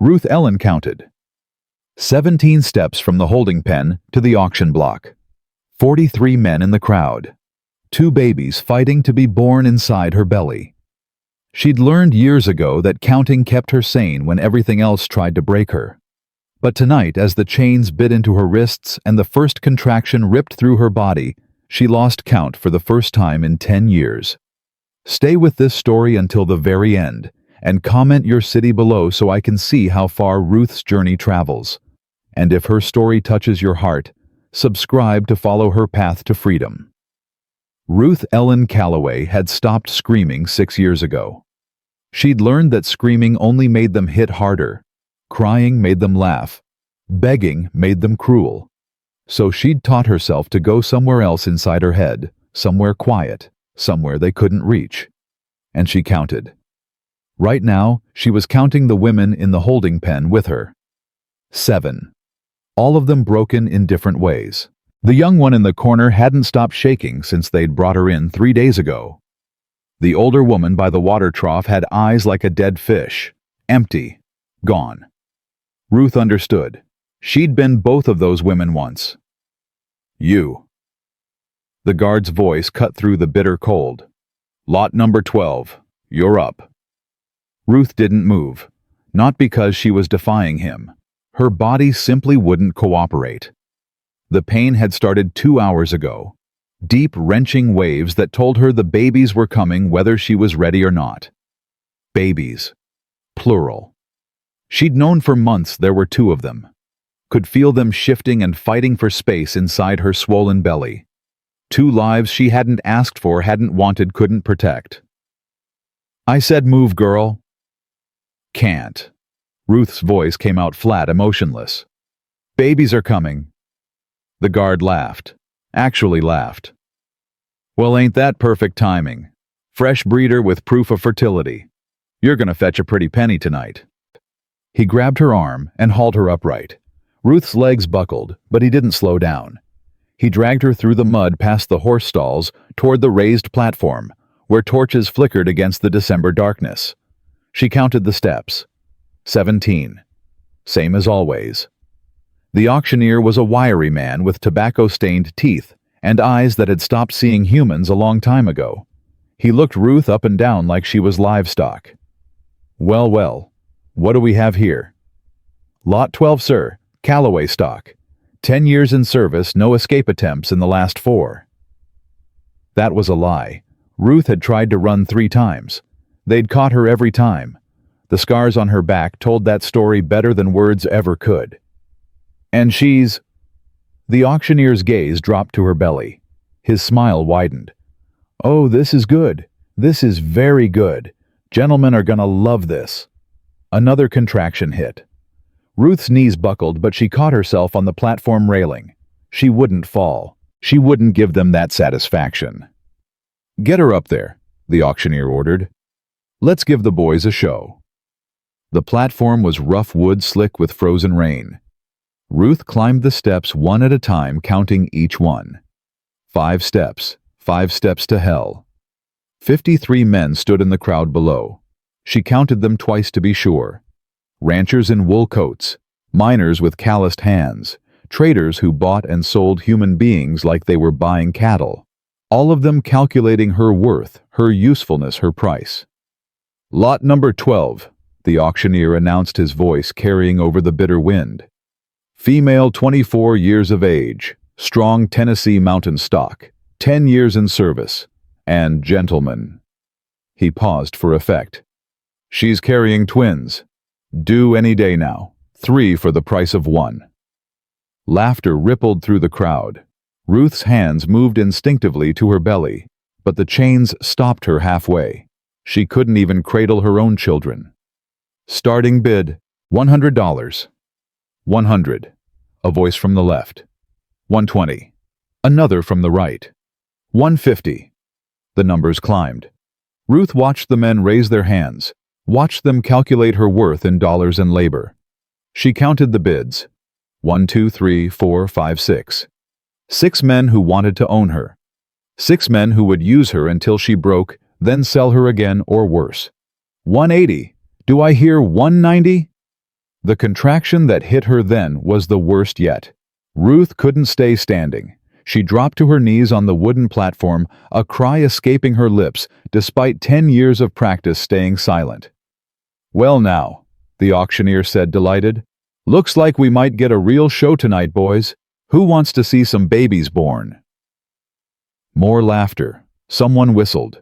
Ruth Ellen counted. 17 steps from the holding pen to the auction block. 43 men in the crowd. 2 babies fighting to be born inside her belly. She'd learned years ago that counting kept her sane when everything else tried to break her. But tonight, as the chains bit into her wrists and the first contraction ripped through her body, she lost count for the first time in 10 years. Stay with this story until the very end, and comment your city below so I can see how far Ruth's journey travels. And if her story touches your heart, subscribe to follow her path to freedom. Ruth Ellen Calloway had stopped screaming 6 years ago. She'd learned that screaming only made them hit harder. Crying made them laugh. Begging made them cruel. So she'd taught herself to go somewhere else inside her head, somewhere quiet, somewhere they couldn't reach. And she counted. Right now, she was counting the women in the holding pen with her. 7. All of them broken in different ways. The young one in the corner hadn't stopped shaking since they'd brought her in 3 days ago. The older woman by the water trough had eyes like a dead fish. Empty. Gone. Ruth understood. She'd been both of those women once. You. The guard's voice cut through the bitter cold. Lot number 12. You're up. Ruth didn't move. Not because she was defying him. Her body simply wouldn't cooperate. The pain had started 2 hours ago. Deep, wrenching waves that told her the babies were coming whether she was ready or not. Babies. Plural. She'd known for months there were 2 of them. Could feel them shifting and fighting for space inside her swollen belly. 2 lives she hadn't asked for, hadn't wanted, couldn't protect. I said move, girl. Can't. Ruth's voice came out flat, emotionless. Babies are coming. The guard laughed. Actually laughed. Well, ain't that perfect timing? Fresh breeder with proof of fertility. You're gonna fetch a pretty penny tonight. He grabbed her arm and hauled her upright. Ruth's legs buckled, but he didn't slow down. He dragged her through the mud past the horse stalls toward the raised platform, where torches flickered against the December darkness. She counted the steps. 17. Same as always. The auctioneer was a wiry man with tobacco-stained teeth and eyes that had stopped seeing humans a long time ago. He looked Ruth up and down like she was livestock. Well, well, what do we have here? Lot 12, sir. Calloway stock. 10 years in service, no escape attempts in the last 4. That was a lie. Ruth had tried to run 3 times. They'd caught her every time. The scars on her back told that story better than words ever could. And she's... The auctioneer's gaze dropped to her belly. His smile widened. Oh, this is good. This is very good. Gentlemen are gonna love this. Another contraction hit. Ruth's knees buckled, but she caught herself on the platform railing. She wouldn't fall. She wouldn't give them that satisfaction. Get her up there, the auctioneer ordered. Let's give the boys a show. The platform was rough wood slick with frozen rain. Ruth climbed the steps one at a time, counting each one. 5 steps, 5 steps to hell. 53 men stood in the crowd below. She counted them twice to be sure. Ranchers in wool coats, miners with calloused hands, traders who bought and sold human beings like they were buying cattle, all of them calculating her worth, her usefulness, her price. Lot number 12, the auctioneer announced, his voice carrying over the bitter wind. Female, 24 years of age, strong Tennessee mountain stock, 10 years in service, and gentleman. He paused for effect. She's carrying twins. Due any day now. 3 for the price of 1. Laughter rippled through the crowd. Ruth's hands moved instinctively to her belly, but the chains stopped her halfway. She couldn't even cradle her own children. Starting bid, $100. 100. A voice from the left. 120. Another from the right. 150. The numbers climbed. Ruth watched the men raise their hands, watched them calculate her worth in dollars and labor. She counted the bids. 1, 2, 3, 4, 5, 6. 6 men who wanted to own her. 6 men who would use her until she broke, then sell her again or worse. 180. Do I hear 190? The contraction that hit her then was the worst yet. Ruth couldn't stay standing. She dropped to her knees on the wooden platform, a cry escaping her lips, despite 10 years of practice staying silent. "Well now," the auctioneer said, delighted. "Looks like we might get a real show tonight, boys. Who wants to see some babies born?" More laughter. Someone whistled.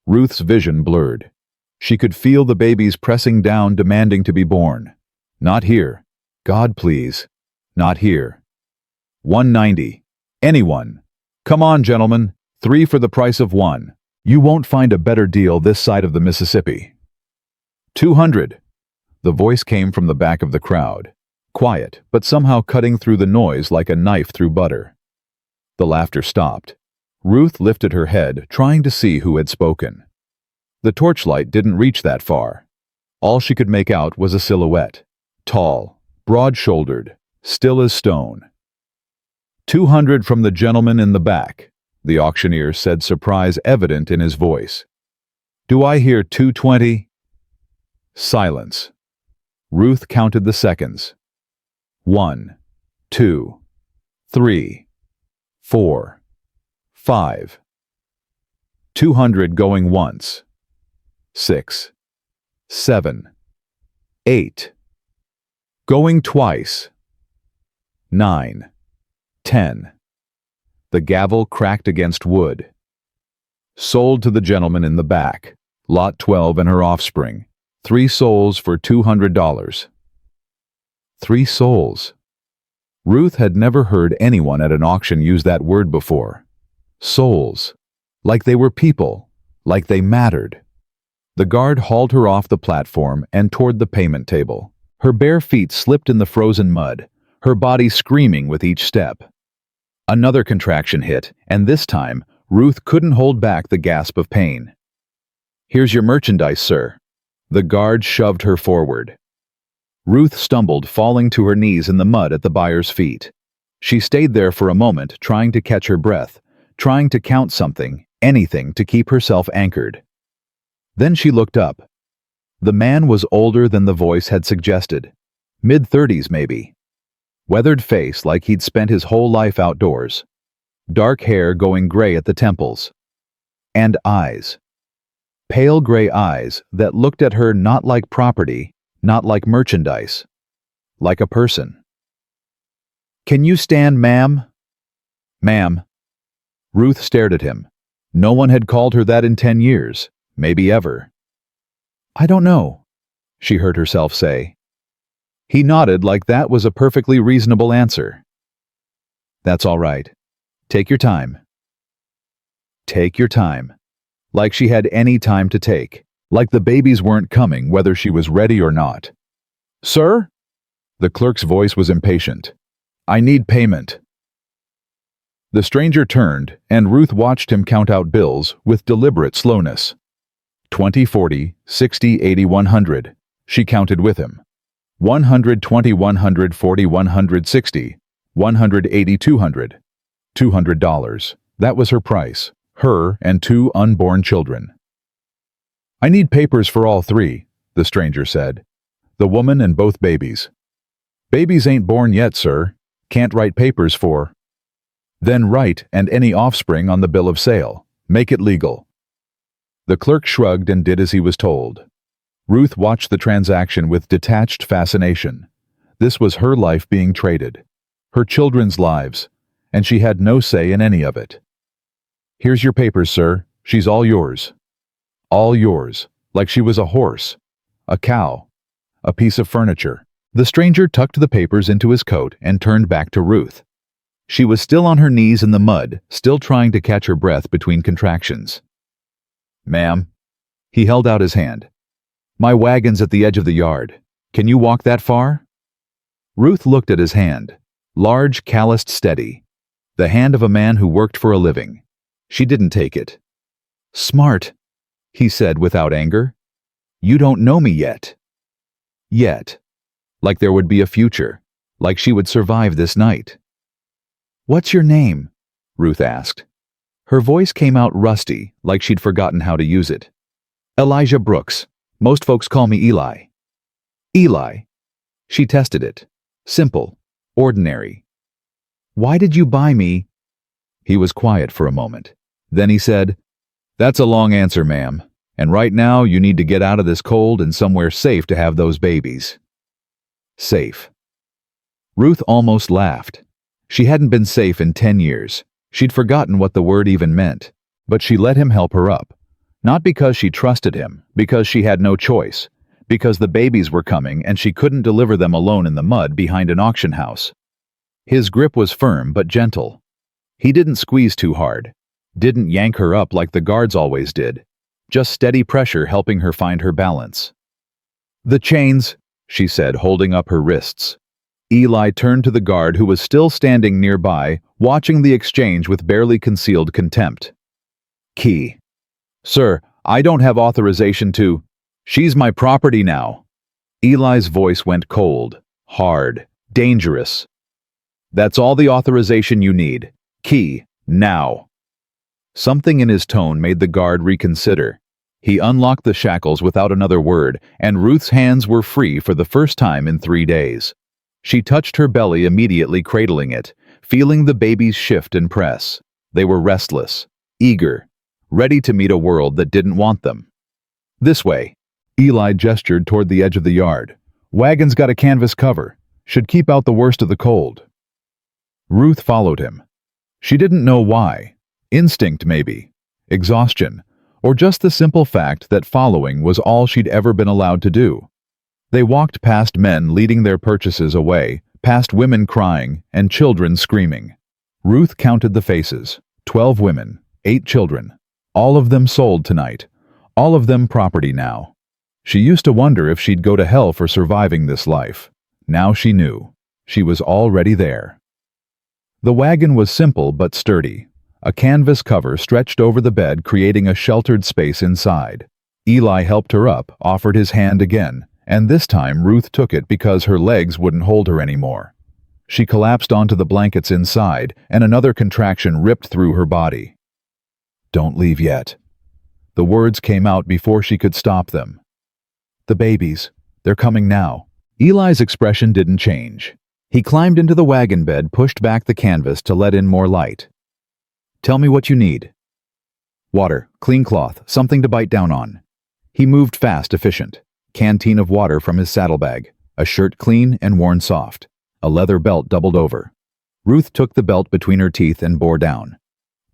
Ruth's vision blurred. She could feel the babies pressing down, demanding to be born. "Not here. God, please. Not here." 190. "Anyone. Come on, gentlemen. 3 for the price of 1. You won't find a better deal this side of the Mississippi." 200. The voice came from the back of the crowd. Quiet, but somehow cutting through the noise like a knife through butter. The laughter stopped. Ruth lifted her head, trying to see who had spoken. The torchlight didn't reach that far. All she could make out was a silhouette. Tall, broad-shouldered, still as stone. 200 from the gentleman in the back, the auctioneer said, surprise evident in his voice. "Do I hear 220? Silence. Ruth counted the seconds. 1, 2, 3, 4, 5. 200 going once. 6, 7, 8. Going twice. 9, 10. The gavel cracked against wood. Sold to the gentleman in the back. Lot 12 and her offspring. 3 souls for $200. 3 souls. Ruth had never heard anyone at an auction use that word before. Souls. Like they were people. Like they mattered. The guard hauled her off the platform and toward the payment table. Her bare feet slipped in the frozen mud, her body screaming with each step. Another contraction hit, and this time, Ruth couldn't hold back the gasp of pain. "Here's your merchandise, sir." The guard shoved her forward. Ruth stumbled, falling to her knees in the mud at the buyer's feet. She stayed there for a moment, trying to catch her breath, trying to count something, anything to keep herself anchored. Then she looked up. The man was older than the voice had suggested. Mid-30s, maybe. Weathered face like he'd spent his whole life outdoors. Dark hair going gray at the temples. And eyes. Pale gray eyes that looked at her not like property, not like merchandise. Like a person. "Can you stand, ma'am?" "Ma'am." Ruth stared at him. No one had called her that in 10 years, maybe ever. "I don't know," she heard herself say. He nodded like that was a perfectly reasonable answer. "That's all right. Take your time." Take your time. Like she had any time to take. Like the babies weren't coming whether she was ready or not. "Sir?" The clerk's voice was impatient. "I need payment." The stranger turned, and Ruth watched him count out bills with deliberate slowness. 20, 40, 60, 80, 100. She counted with him. 120, 140, 160, 180, 200. $200. That was her price. Her and 2 unborn children. "I need papers for all 3, the stranger said. "The woman and both babies." "Babies ain't born yet, sir. Can't write papers for." "Then write and any offspring on the bill of sale. Make it legal." The clerk shrugged and did as he was told. Ruth watched the transaction with detached fascination. This was her life being traded. Her children's lives, and she had no say in any of it. "Here's your papers, sir. She's all yours." All yours, like she was a horse, a cow, a piece of furniture. The stranger tucked the papers into his coat and turned back to Ruth. She was still on her knees in the mud, still trying to catch her breath between contractions. "Ma'am." He held out his hand. "My wagon's at the edge of the yard. Can you walk that far?" Ruth looked at his hand. Large, calloused, steady. The hand of a man who worked for a living. She didn't take it. "Smart," he said without anger. "You don't know me yet." Yet. Like there would be a future. Like she would survive this night. "What's your name?" Ruth asked. Her voice came out rusty, like she'd forgotten how to use it. "Elijah Brooks. Most folks call me Eli." "Eli." She tested it. Simple. Ordinary. "Why did you buy me?" He was quiet for a moment. Then he said, "That's a long answer, ma'am. And right now you need to get out of this cold and somewhere safe to have those babies." Safe. Ruth almost laughed. She hadn't been safe in 10 years. She'd forgotten what the word even meant. But she let him help her up. Not because she trusted him, because she had no choice. Because the babies were coming and she couldn't deliver them alone in the mud behind an auction house. His grip was firm but gentle. He didn't squeeze too hard. Didn't yank her up like the guards always did. Just steady pressure helping her find her balance. "The chains," she said, holding up her wrists. Eli turned to the guard who was still standing nearby, watching the exchange with barely concealed contempt. "Key." "Sir, I don't have authorization to—" "She's my property now." Eli's voice went cold, hard, dangerous. "That's all the authorization you need. Key, now." Something in his tone made the guard reconsider. He unlocked the shackles without another word, and Ruth's hands were free for the first time in 3 days. She touched her belly, immediately cradling it, feeling the babies shift and press. They were restless, eager, ready to meet a world that didn't want them. "This way." Eli gestured toward the edge of the yard. "Wagon's got a canvas cover. Should keep out the worst of the cold." Ruth followed him. She didn't know why. Instinct, maybe. Exhaustion. Or just the simple fact that following was all she'd ever been allowed to do. They walked past men leading their purchases away, past women crying, and children screaming. Ruth counted the faces. 12 women, 8 children. All of them sold tonight. All of them property now. She used to wonder if she'd go to hell for surviving this life. Now she knew. She was already there. The wagon was simple but sturdy. A canvas cover stretched over the bed, creating a sheltered space inside. Eli helped her up, offered his hand again, and this time Ruth took it because her legs wouldn't hold her anymore. She collapsed onto the blankets inside, and another contraction ripped through her body. "Don't leave yet." The words came out before she could stop them. "The babies, they're coming now." Eli's expression didn't change. He climbed into the wagon bed, pushed back the canvas to let in more light. "Tell me what you need." "Water, clean cloth, something to bite down on." He moved fast, efficient. Canteen of water from his saddlebag, a shirt clean and worn soft, a leather belt doubled over. Ruth took the belt between her teeth and bore down.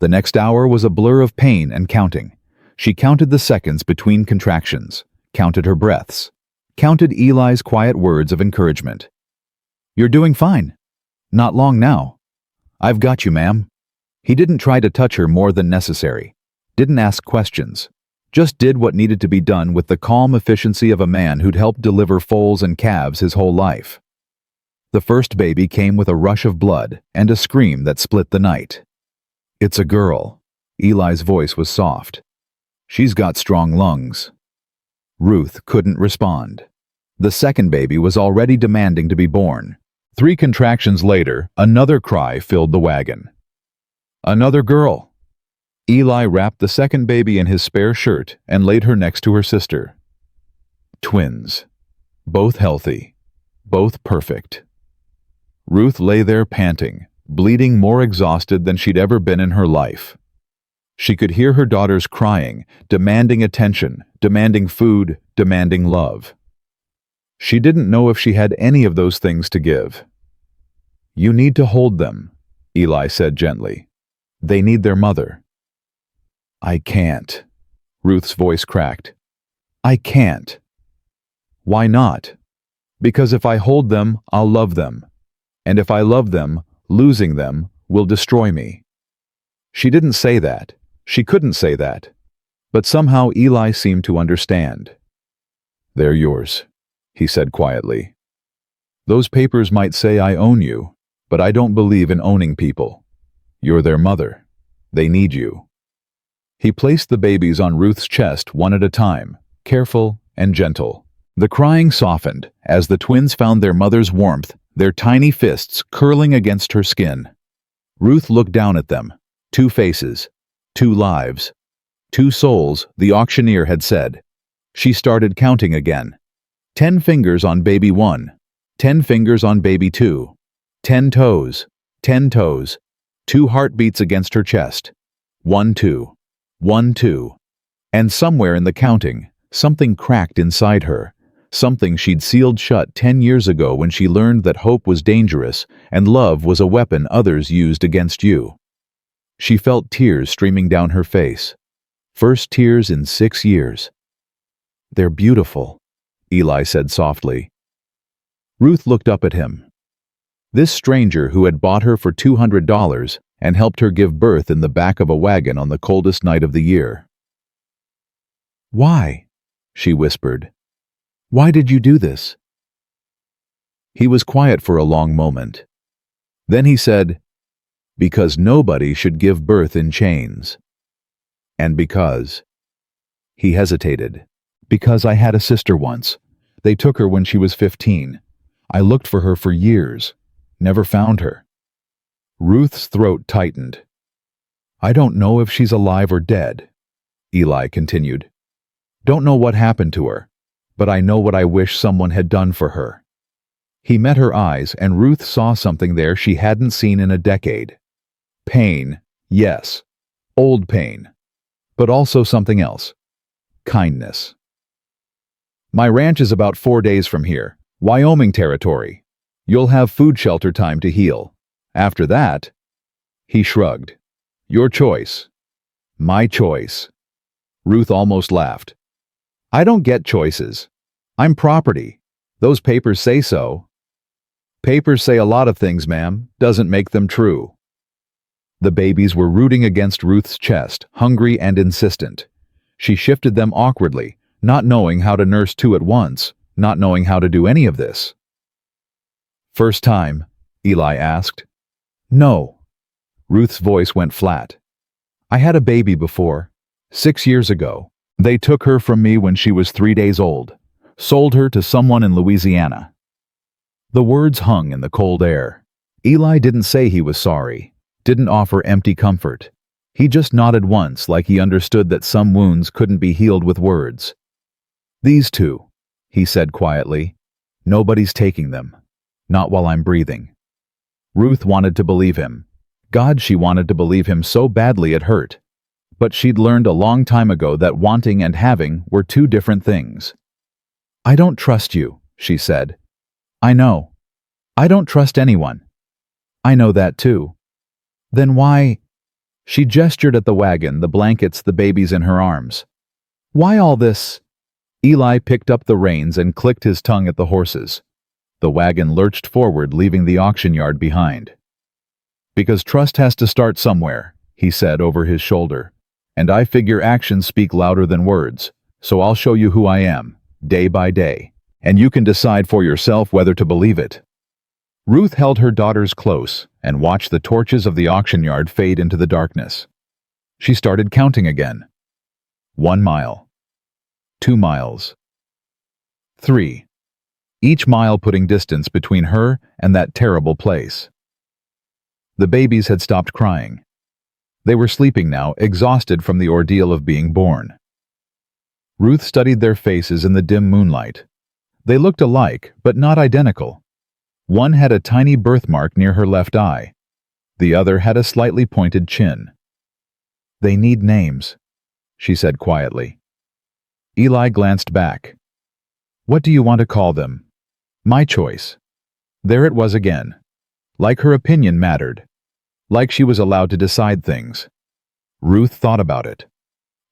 The next hour was a blur of pain and counting. She counted the seconds between contractions, counted her breaths, counted Eli's quiet words of encouragement. "You're doing fine. Not long now. I've got you, ma'am." He didn't try to touch her more than necessary, didn't ask questions, just did what needed to be done with the calm efficiency of a man who'd helped deliver foals and calves his whole life. The first baby came with a rush of blood and a scream that split the night. "It's a girl." Eli's voice was soft. "She's got strong lungs." Ruth couldn't respond. The second baby was already demanding to be born. 3 contractions later, another cry filled the wagon. "Another girl." Eli wrapped the second baby in his spare shirt and laid her next to her sister. Twins. Both healthy. Both perfect. Ruth lay there panting, bleeding, more exhausted than she'd ever been in her life. She could hear her daughters crying, demanding attention, demanding food, demanding love. She didn't know if she had any of those things to give. "You need to hold them," Eli said gently. "They need their mother." "I can't." Ruth's voice cracked. "I can't." "Why not?" "Because if I hold them, I'll love them. And if I love them, losing them will destroy me." She didn't say that. She couldn't say that. But somehow Eli seemed to understand. "They're yours," he said quietly. "Those papers might say I own you, but I don't believe in owning people. You're their mother. They need you." He placed the babies on Ruth's chest one at a time, careful and gentle. The crying softened as the twins found their mother's warmth, their tiny fists curling against her skin. Ruth looked down at them. 2 faces, 2 lives, 2 souls, the auctioneer had said. She started counting again. 10 fingers on baby 1, 10 fingers on baby 2. 10 toes. 10 toes. 2 heartbeats against her chest. 1, 2. 1, 2. And somewhere in the counting, something cracked inside her. Something she'd sealed shut 10 years ago when she learned that hope was dangerous and love was a weapon others used against you. She felt tears streaming down her face. First tears in 6 years. "They're beautiful," Eli said softly. Ruth looked up at him. This stranger who had bought her for $200 and helped her give birth in the back of a wagon on the coldest night of the year. "Why?" she whispered. "Why did you do this?" He was quiet for a long moment. Then he said, "Because nobody should give birth in chains. And because—" He hesitated. "Because I had a sister once. They took her when she was 15. I looked for her for years. Never found her." Ruth's throat tightened. "I don't know if she's alive or dead," Eli continued. "Don't know what happened to her, but I know what I wish someone had done for her." He met her eyes, and Ruth saw something there she hadn't seen in a decade. Pain, yes. Old pain. But also something else. Kindness. "My ranch is about 4 days from here. Wyoming territory. You'll have food shelter time to heal. After that—" He shrugged. "Your choice." "My choice." Ruth almost laughed. "I don't get choices. I'm property. Those papers say so." "Papers say a lot of things, ma'am. Doesn't make them true." The babies were rooting against Ruth's chest, hungry and insistent. She shifted them awkwardly, not knowing how to nurse 2 at once, not knowing how to do any of this. "First time?" Eli asked. "No." Ruth's voice went flat. "I had a baby before. 6 years ago. They took her from me when she was 3 days old. Sold her to someone in Louisiana." The words hung in the cold air. Eli didn't say he was sorry, didn't offer empty comfort. He just nodded once, like he understood that some wounds couldn't be healed with words. "These 2, he said quietly. "Nobody's taking them. Not while I'm breathing." Ruth wanted to believe him. God, she wanted to believe him so badly it hurt. But she'd learned a long time ago that wanting and having were 2 different things. "I don't trust you," she said. "I know. I don't trust anyone." "I know that too." "Then why—" She gestured at the wagon, the blankets, the babies in her arms. "Why all this?" Eli picked up the reins and clicked his tongue at the horses. The wagon lurched forward, leaving the auction yard behind. "Because trust has to start somewhere," he said over his shoulder. "And I figure actions speak louder than words, so I'll show you who I am, day by day, and you can decide for yourself whether to believe it." Ruth held her daughters close and watched the torches of the auction yard fade into the darkness. She started counting again. 1 mile. 2 miles. 3. Each mile putting distance between her and that terrible place. The babies had stopped crying. They were sleeping now, exhausted from the ordeal of being born. Ruth studied their faces in the dim moonlight. They looked alike, but not identical. One had a tiny birthmark near her left eye. The other had a slightly pointed chin. "They need names," she said quietly. Eli glanced back. "What do you want to call them?" "My choice." There it was again. Like her opinion mattered. Like she was allowed to decide things. Ruth thought about it.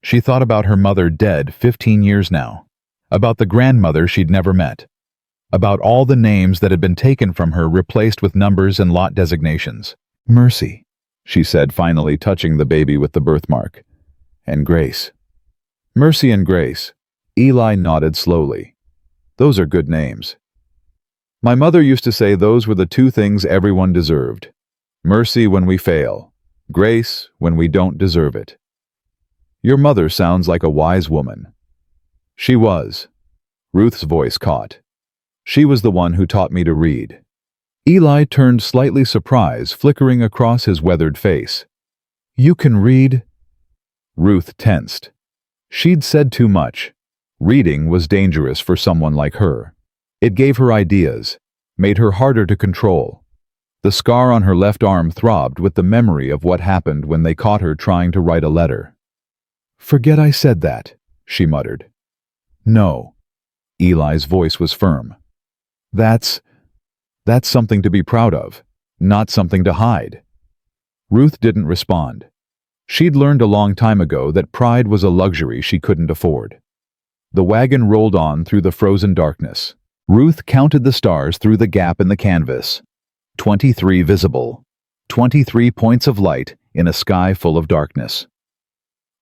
She thought about her mother dead 15 years now. About the grandmother she'd never met. About all the names that had been taken from her, replaced with numbers and lot designations. "Mercy," she said, finally touching the baby with the birthmark. "And Grace." "Mercy and Grace." Eli nodded slowly. "Those are good names. My mother used to say those were the 2 things everyone deserved. Mercy when we fail. Grace when we don't deserve it." "Your mother sounds like a wise woman." "She was." Ruth's voice caught. "She was the one who taught me to read." Eli turned slightly surprised, flickering across his weathered face. "You can read?" Ruth tensed. She'd said too much. Reading was dangerous for someone like her. It gave her ideas, made her harder to control. The scar on her left arm throbbed with the memory of what happened when they caught her trying to write a letter. "Forget I said that," she muttered. "No." Eli's voice was firm. That's something to be proud of, not something to hide." Ruth didn't respond. She'd learned a long time ago that pride was a luxury she couldn't afford. The wagon rolled on through the frozen darkness. Ruth counted the stars through the gap in the canvas. 23 visible. 23 points of light in a sky full of darkness.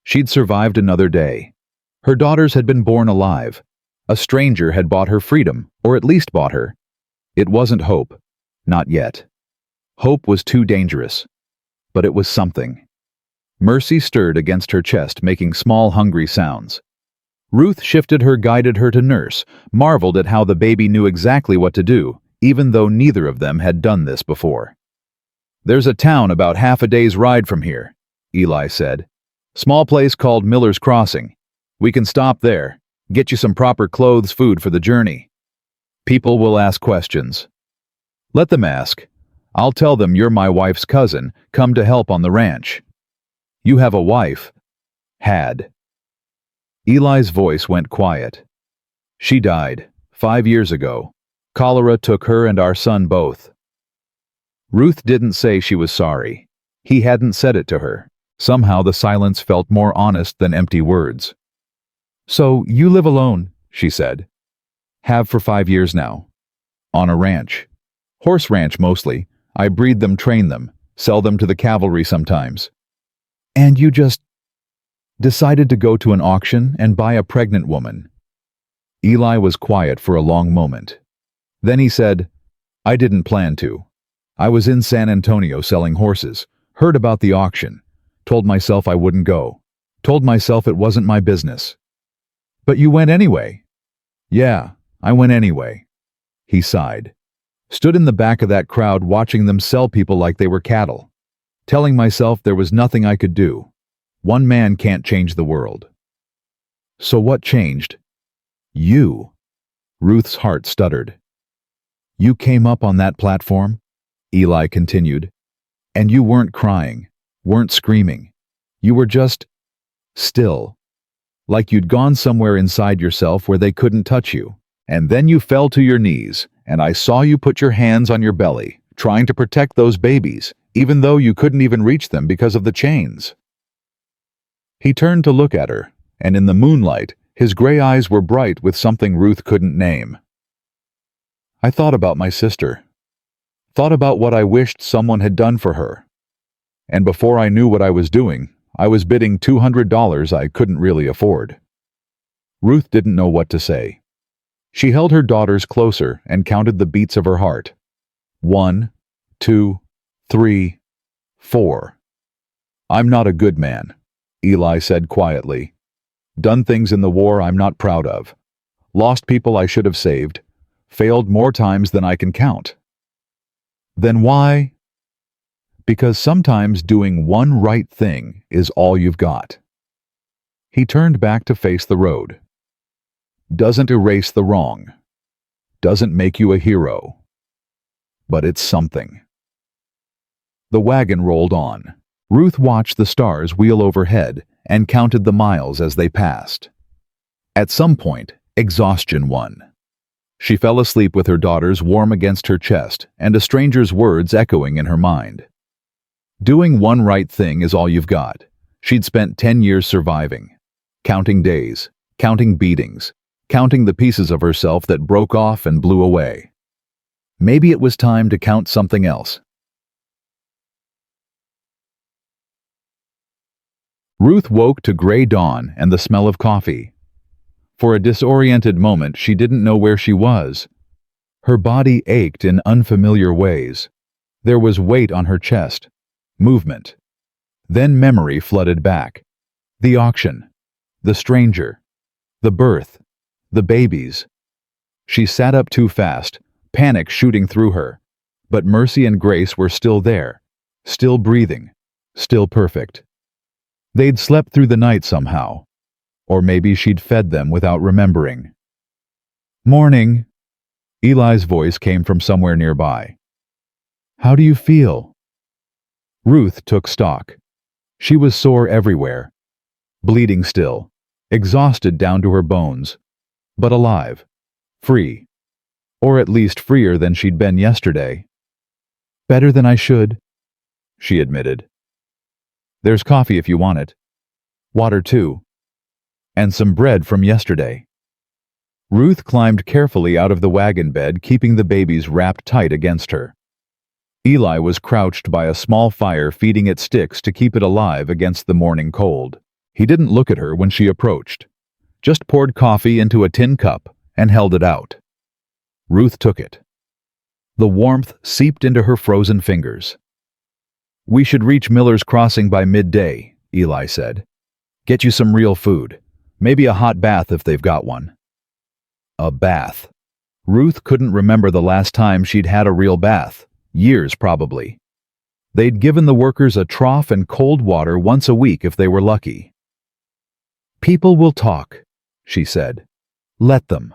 She'd survived another day. Her daughters had been born alive. A stranger had bought her freedom, or at least bought her. It wasn't hope. Not yet. Hope was too dangerous. But it was something. Mercy stirred against her chest, making small, hungry sounds. Ruth shifted her, guided her to nurse, marveled at how the baby knew exactly what to do, even though neither of them had done this before. "There's a town about half a day's ride from here," Eli said. "Small place called Miller's Crossing. We can stop there, get you some proper clothes, food for the journey. People will ask questions. Let them ask. I'll tell them you're my wife's cousin, come to help on the ranch. You have a wife." Had. Eli's voice went quiet. "She died 5 years ago. Cholera took her and our son both." Ruth didn't say she was sorry. He hadn't said it to her. Somehow the silence felt more honest than empty words. "So you live alone," she said. "Have for 5 years now. On a ranch. Horse ranch mostly. I breed them, train them, sell them to the cavalry sometimes." "And you just decided to go to an auction and buy a pregnant woman?" Eli was quiet for a long moment. Then he said, "I didn't plan to. I was in San Antonio selling horses, heard about the auction, told myself I wouldn't go, told myself it wasn't my business." "But you went anyway." "Yeah, I went anyway." He sighed. "Stood in the back of that crowd watching them sell people like they were cattle, telling myself there was nothing I could do. One man can't change the world." "So what changed?" "You." Ruth's heart stuttered. "You came up on that platform," Eli continued, "and you weren't crying, weren't screaming. You were just still, like you'd gone somewhere inside yourself where they couldn't touch you. And then you fell to your knees, and I saw you put your hands on your belly, trying to protect those babies, even though you couldn't even reach them because of the chains." He turned to look at her, and in the moonlight, his gray eyes were bright with something Ruth couldn't name. "I thought about my sister. Thought about what I wished someone had done for her. And before I knew what I was doing, I was bidding $200 I couldn't really afford." Ruth didn't know what to say. She held her daughters closer and counted the beats of her heart. 1, 2, 3, 4. "I'm not a good man," Eli said quietly. "Done things in the war I'm not proud of. Lost people I should have saved. Failed more times than I can count." "Then why?" "Because sometimes doing one right thing is all you've got." He turned back to face the road. "Doesn't erase the wrong. Doesn't make you a hero. But it's something." The wagon rolled on. Ruth watched the stars wheel overhead and counted the miles as they passed. At some point, exhaustion won. She fell asleep with her daughters warm against her chest and a stranger's words echoing in her mind. Doing one right thing is all you've got. She'd spent 10 years surviving, counting days, counting beatings, counting the pieces of herself that broke off and blew away. Maybe it was time to count something else. Ruth woke to gray dawn and the smell of coffee. For a disoriented moment, she didn't know where she was. Her body ached in unfamiliar ways. There was weight on her chest, movement. Then memory flooded back. The auction, the stranger, the birth, the babies. She sat up too fast, panic shooting through her. But Mercy and Grace were still there, still breathing, still perfect. They'd slept through the night somehow. Or maybe she'd fed them without remembering. "Morning," Eli's voice came from somewhere nearby. How do you feel? Ruth took stock. She was sore everywhere, bleeding still, exhausted down to her bones, but alive, free, or at least freer than she'd been yesterday. Better than I should, she admitted. There's coffee if you want it. Water too. And some bread from yesterday. Ruth climbed carefully out of the wagon bed, keeping the babies wrapped tight against her. Eli was crouched by a small fire, feeding it sticks to keep it alive against the morning cold. He didn't look at her when she approached, just poured coffee into a tin cup and held it out. Ruth took it. The warmth seeped into her frozen fingers. We should reach Miller's Crossing by midday, Eli said. Get you some real food. Maybe a hot bath if they've got one. A bath. Ruth couldn't remember the last time she'd had a real bath. Years, probably. They'd given the workers a trough and cold water once a week if they were lucky. People will talk, she said. Let them.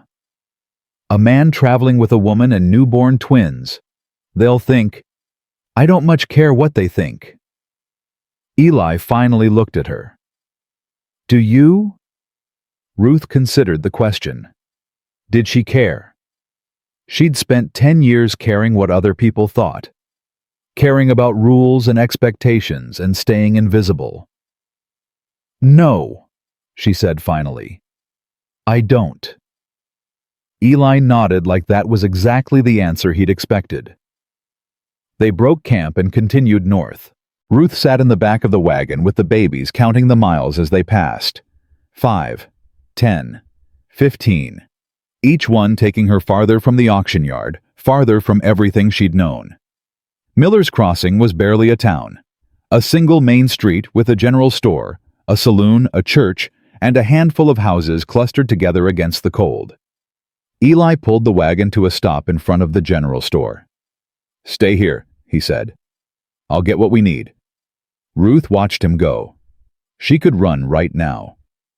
A man traveling with a woman and newborn twins. They'll think, I don't much care what they think. Eli finally looked at her. Do you? Ruth considered the question. Did she care? She'd spent 10 years caring what other people thought, caring about rules and expectations and staying invisible. No, she said finally. I don't. Eli nodded like that was exactly the answer he'd expected. They broke camp and continued north. Ruth sat in the back of the wagon with the babies, counting the miles as they passed. 5, 10, 15. Each one taking her farther from the auction yard, farther from everything she'd known. Miller's Crossing was barely a town. A single main street with a general store, a saloon, a church, and a handful of houses clustered together against the cold. Eli pulled the wagon to a stop in front of the general store. Stay here, he said. I'll get what we need. Ruth watched him go. She could run right now.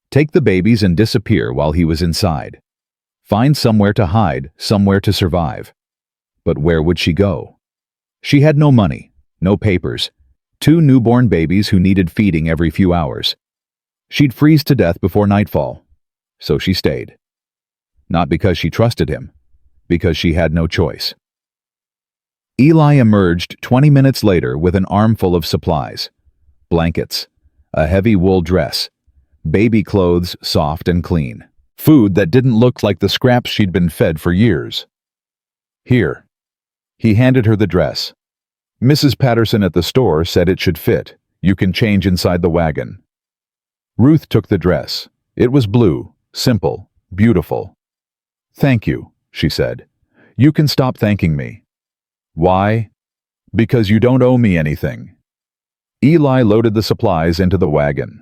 Take the babies and disappear while he was inside. Find somewhere to hide, somewhere to survive. But where would she go? She had no money, no papers, 2 newborn babies who needed feeding every few hours. She'd freeze to death before nightfall. So she stayed. Not because she trusted him, because she had no choice. Eli emerged 20 minutes later with an armful of supplies. Blankets, a heavy wool dress, baby clothes soft and clean. Food that didn't look like the scraps she'd been fed for years. Here. He handed her the dress. Mrs. Patterson at the store said it should fit. You can change inside the wagon. Ruth took the dress. It was blue, simple, beautiful. Thank you, she said. You can stop thanking me. Why? Because you don't owe me anything. Eli loaded the supplies into the wagon.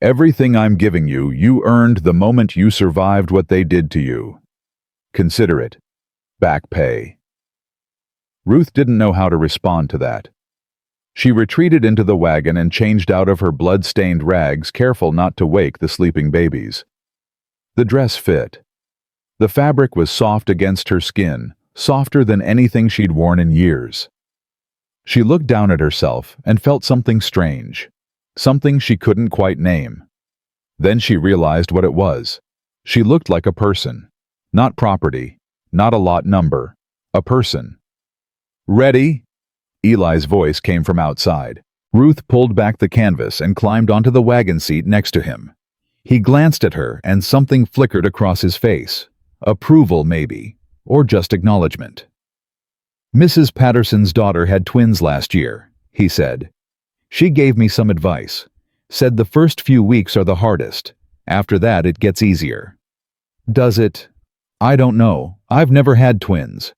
Everything I'm giving you, you earned the moment you survived what they did to you. Consider it. Back pay. Ruth didn't know how to respond to that. She retreated into the wagon and changed out of her blood-stained rags, careful not to wake the sleeping babies. The dress fit. The fabric was soft against her skin, softer than anything she'd worn in years. She looked down at herself and felt something strange. Something she couldn't quite name. Then she realized what it was. She looked like a person. Not property, not a lot number. A person. Ready? Eli's voice came from outside. Ruth pulled back the canvas and climbed onto the wagon seat next to him. He glanced at her and something flickered across his face. Approval, maybe, or just acknowledgement. Mrs. Patterson's daughter had twins last year, he said. She gave me some advice. Said the first few weeks are the hardest. After that, it gets easier. Does it? I don't know. I've never had twins.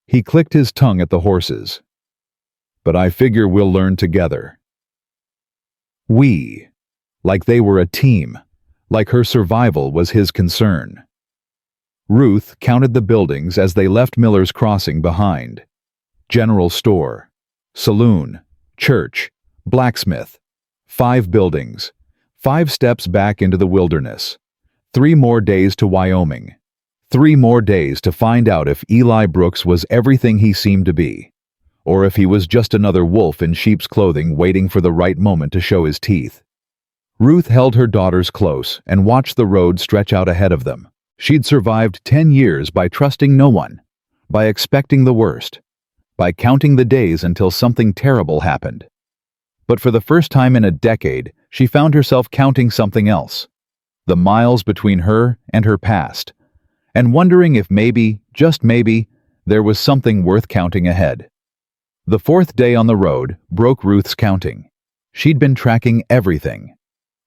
He clicked his tongue at the horses. But I figure we'll learn together. We. Like they were a team. Like her survival was his concern. Ruth counted the buildings as they left Miller's Crossing behind. General store. Saloon. Church, blacksmith, 5 buildings, 5 steps back into the wilderness, 3 more days to Wyoming, 3 more days to find out if Eli Brooks was everything he seemed to be, or if he was just another wolf in sheep's clothing waiting for the right moment to show his teeth. Ruth held her daughters close and watched the road stretch out ahead of them. She'd survived 10 years by trusting no one, by expecting the worst, by counting the days until something terrible happened. But for the first time in a decade, she found herself counting something else, the miles between her and her past, and wondering if maybe, just maybe, there was something worth counting ahead. The 4th day on the road broke Ruth's counting. She'd been tracking everything.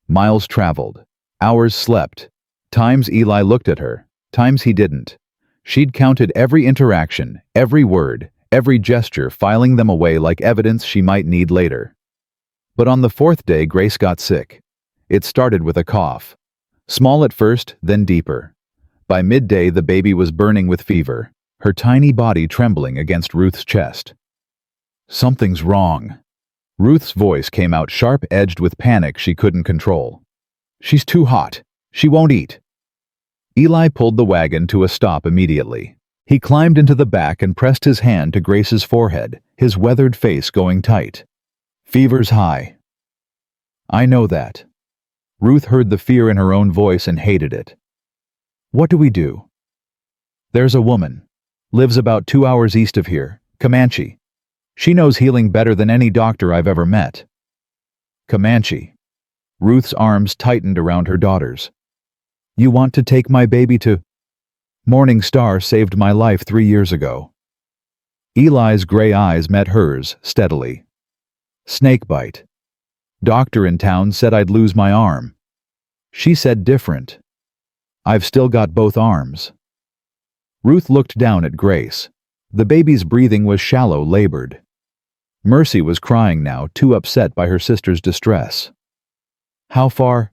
Miles traveled, hours slept, times Eli looked at her, times he didn't. She'd counted every interaction, every word, every gesture, filing them away like evidence she might need later. But on the 4th day, Grace got sick. It started with a cough. Small at first, then deeper. By midday, the baby was burning with fever, her tiny body trembling against Ruth's chest. "Something's wrong." Ruth's voice came out sharp-edged with panic she couldn't control. "She's too hot. She won't eat." Eli pulled the wagon to a stop immediately. He climbed into the back and pressed his hand to Grace's forehead, his weathered face going tight. "Fever's high." "I know that." Ruth heard the fear in her own voice and hated it. "What do we do?" "There's a woman. Lives about 2 hours east of here, Comanche. She knows healing better than any doctor I've ever met." "Comanche." Ruth's arms tightened around her daughters. "You want to take my baby to—" "Morning Star saved my life 3 years ago." Eli's gray eyes met hers steadily. "Snake bite. Doctor in town said I'd lose my arm. She said different. I've still got both arms." Ruth looked down at Grace. The baby's breathing was shallow, labored. Mercy was crying now, too upset by her sister's distress. "How far?"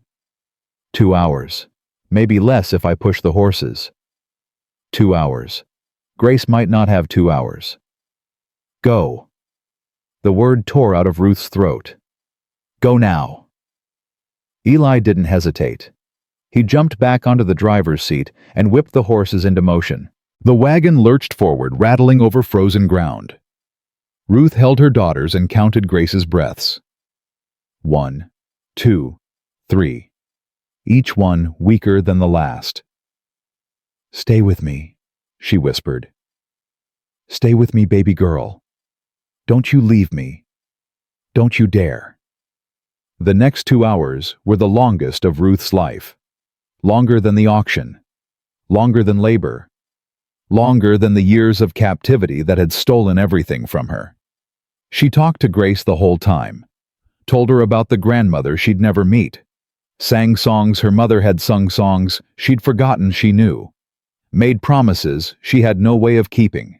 2 hours. Maybe less if I push the horses." 2 hours. Grace might not have 2 hours. "Go." The word tore out of Ruth's throat. "Go now." Eli didn't hesitate. He jumped back onto the driver's seat and whipped the horses into motion. The wagon lurched forward, rattling over frozen ground. Ruth held her daughters and counted Grace's breaths. 1, 2, 3. Each one weaker than the last. "Stay with me," she whispered. "Stay with me, baby girl. Don't you leave me. Don't you dare." The next 2 hours were the longest of Ruth's life. Longer than the auction. Longer than labor. Longer than the years of captivity that had stolen everything from her. She talked to Grace the whole time. Told her about the grandmother she'd never meet. Sang songs her mother had sung, songs she'd forgotten she knew. Made promises she had no way of keeping.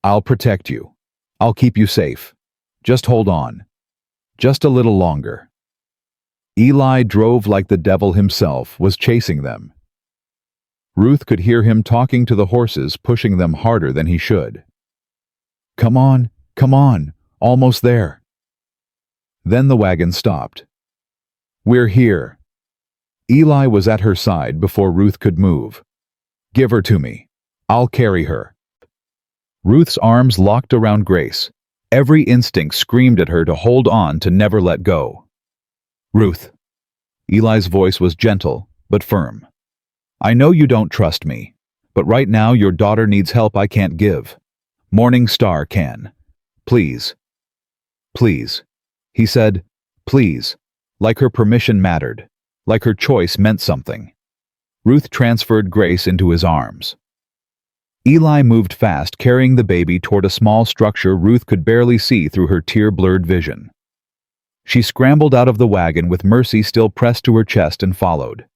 "I'll protect you. I'll keep you safe. Just hold on. Just a little longer." Eli drove like the devil himself was chasing them. Ruth could hear him talking to the horses, pushing them harder than he should. Come on, almost there." Then the wagon stopped. "We're here." Eli was at her side before Ruth could move. "Give her to me. I'll carry her." Ruth's arms locked around Grace. Every instinct screamed at her to hold on, to never let go. "Ruth." Eli's voice was gentle, but firm. "I know you don't trust me, but right now your daughter needs help I can't give. Morning Star can. Please." "Please." He said, "Please," like her permission mattered, like her choice meant something. Ruth transferred Grace into his arms. Eli moved fast, carrying the baby toward a small structure Ruth could barely see through her tear-blurred vision. She scrambled out of the wagon with Mercy still pressed to her chest and followed.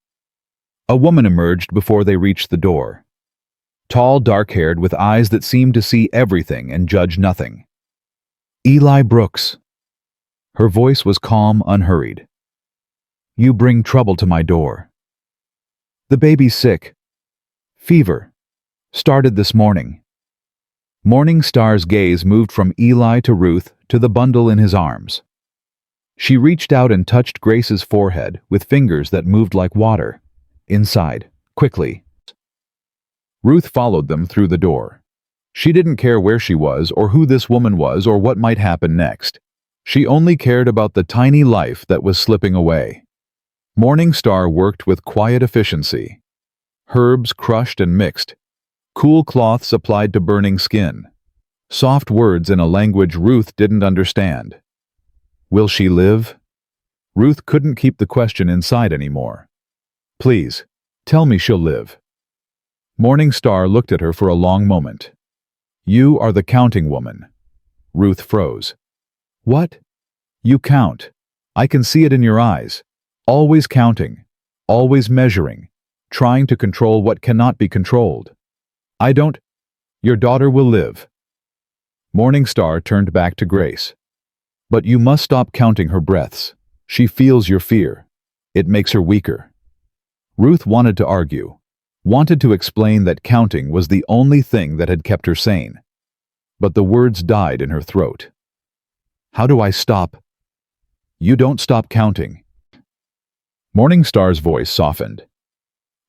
A woman emerged before they reached the door. Tall, dark-haired, with eyes that seemed to see everything and judge nothing. "Eli Brooks." Her voice was calm, unhurried. "You bring trouble to my door." "The baby's sick. Fever. Started this morning." Morning Star's gaze moved from Eli to Ruth to the bundle in his arms. She reached out and touched Grace's forehead with fingers that moved like water. "Inside, quickly." Ruth followed them through the door. She didn't care where she was or who this woman was or what might happen next. She only cared about the tiny life that was slipping away. Morning Star worked with quiet efficiency. Herbs crushed and mixed. Cool cloths applied to burning skin. Soft words in a language Ruth didn't understand. Will she live? Ruth couldn't keep the question inside anymore. Please, tell me she'll live. Morning Star looked at her for a long moment. You are the counting woman. Ruth froze. What? You count. I can see it in your eyes. Always counting. Always measuring. Trying to control what cannot be controlled. I don't. Your daughter will live. Morning Star turned back to Grace. But you must stop counting her breaths. She feels your fear. It makes her weaker. Ruth wanted to argue. Wanted to explain that counting was the only thing that had kept her sane. But the words died in her throat. How do I stop? You don't stop counting. Morning Star's voice softened.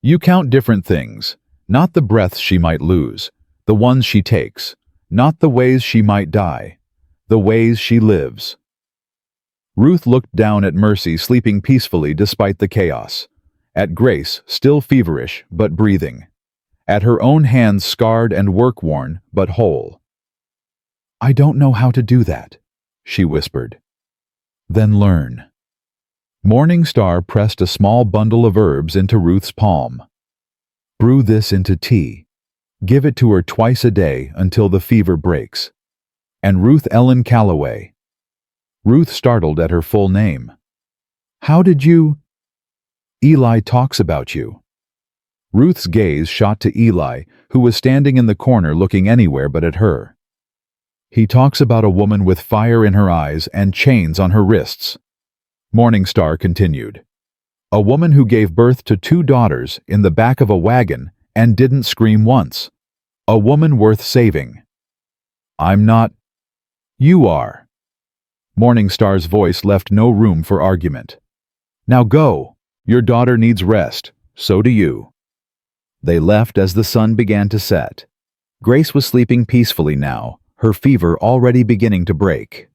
You count different things, not the breaths she might lose, the ones she takes, not the ways she might die, the ways she lives. Ruth looked down at Mercy sleeping peacefully despite the chaos, at Grace still feverish but breathing, at her own hands scarred and work-worn but whole. I don't know how to do that, she whispered. Then learn. Morning Star pressed a small bundle of herbs into Ruth's palm. Brew this into tea. Give it to her twice a day until the fever breaks. And Ruth Ellen Calloway. Ruth startled at her full name. How did you? Eli talks about you. Ruth's gaze shot to Eli, who was standing in the corner looking anywhere but at her. He talks about a woman with fire in her eyes and chains on her wrists. Morning Star continued. A woman who gave birth to 2 daughters in the back of a wagon and didn't scream once. A woman worth saving. I'm not. You are. Morning Star's voice left no room for argument. Now go. Your daughter needs rest. So do you. They left as the sun began to set. Grace was sleeping peacefully now, her fever already beginning to break.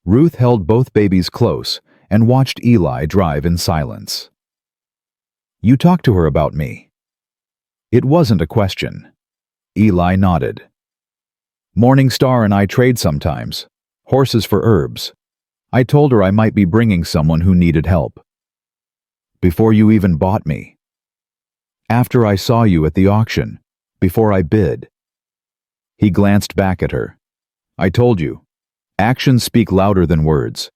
Ruth held both babies close and watched Eli drive in silence. You talked to her about me. It wasn't a question. Eli nodded. Morning Star and I trade sometimes. Horses for herbs. I told her I might be bringing someone who needed help. Before you even bought me. After I saw you at the auction. Before I bid. He glanced back at her. I told you. Actions speak louder than words.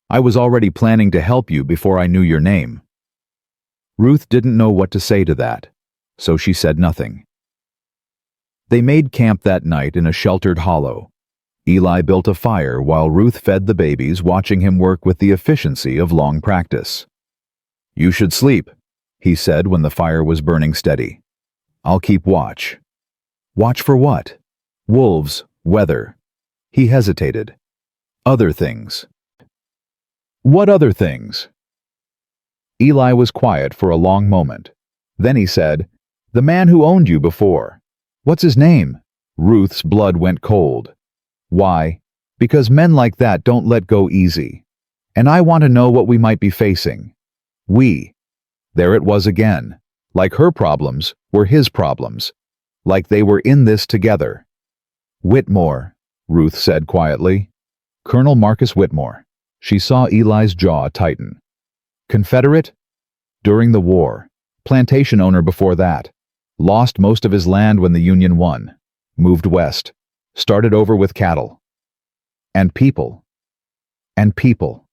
I was already planning to help you before I knew your name. Ruth didn't know what to say to that, so she said nothing. They made camp that night in a sheltered hollow. Eli built a fire while Ruth fed the babies, watching him work with the efficiency of long practice. You should sleep, he said when the fire was burning steady. I'll keep watch. Watch for what? Wolves, weather. He hesitated. Other things. What other things? Eli was quiet for a long moment. Then he said, The man who owned you before. What's his name? Ruth's blood went cold. Why? Because men like that don't let go easy. And I want to know what we might be facing. We. There it was again. Like her problems were his problems. Like they were in this together. Whitmore, Ruth said quietly. Colonel Marcus Whitmore. She saw Eli's jaw tighten. Confederate? During the war. Plantation owner before that. Lost most of his land when the Union won. Moved west. Started over with cattle. And people. And people.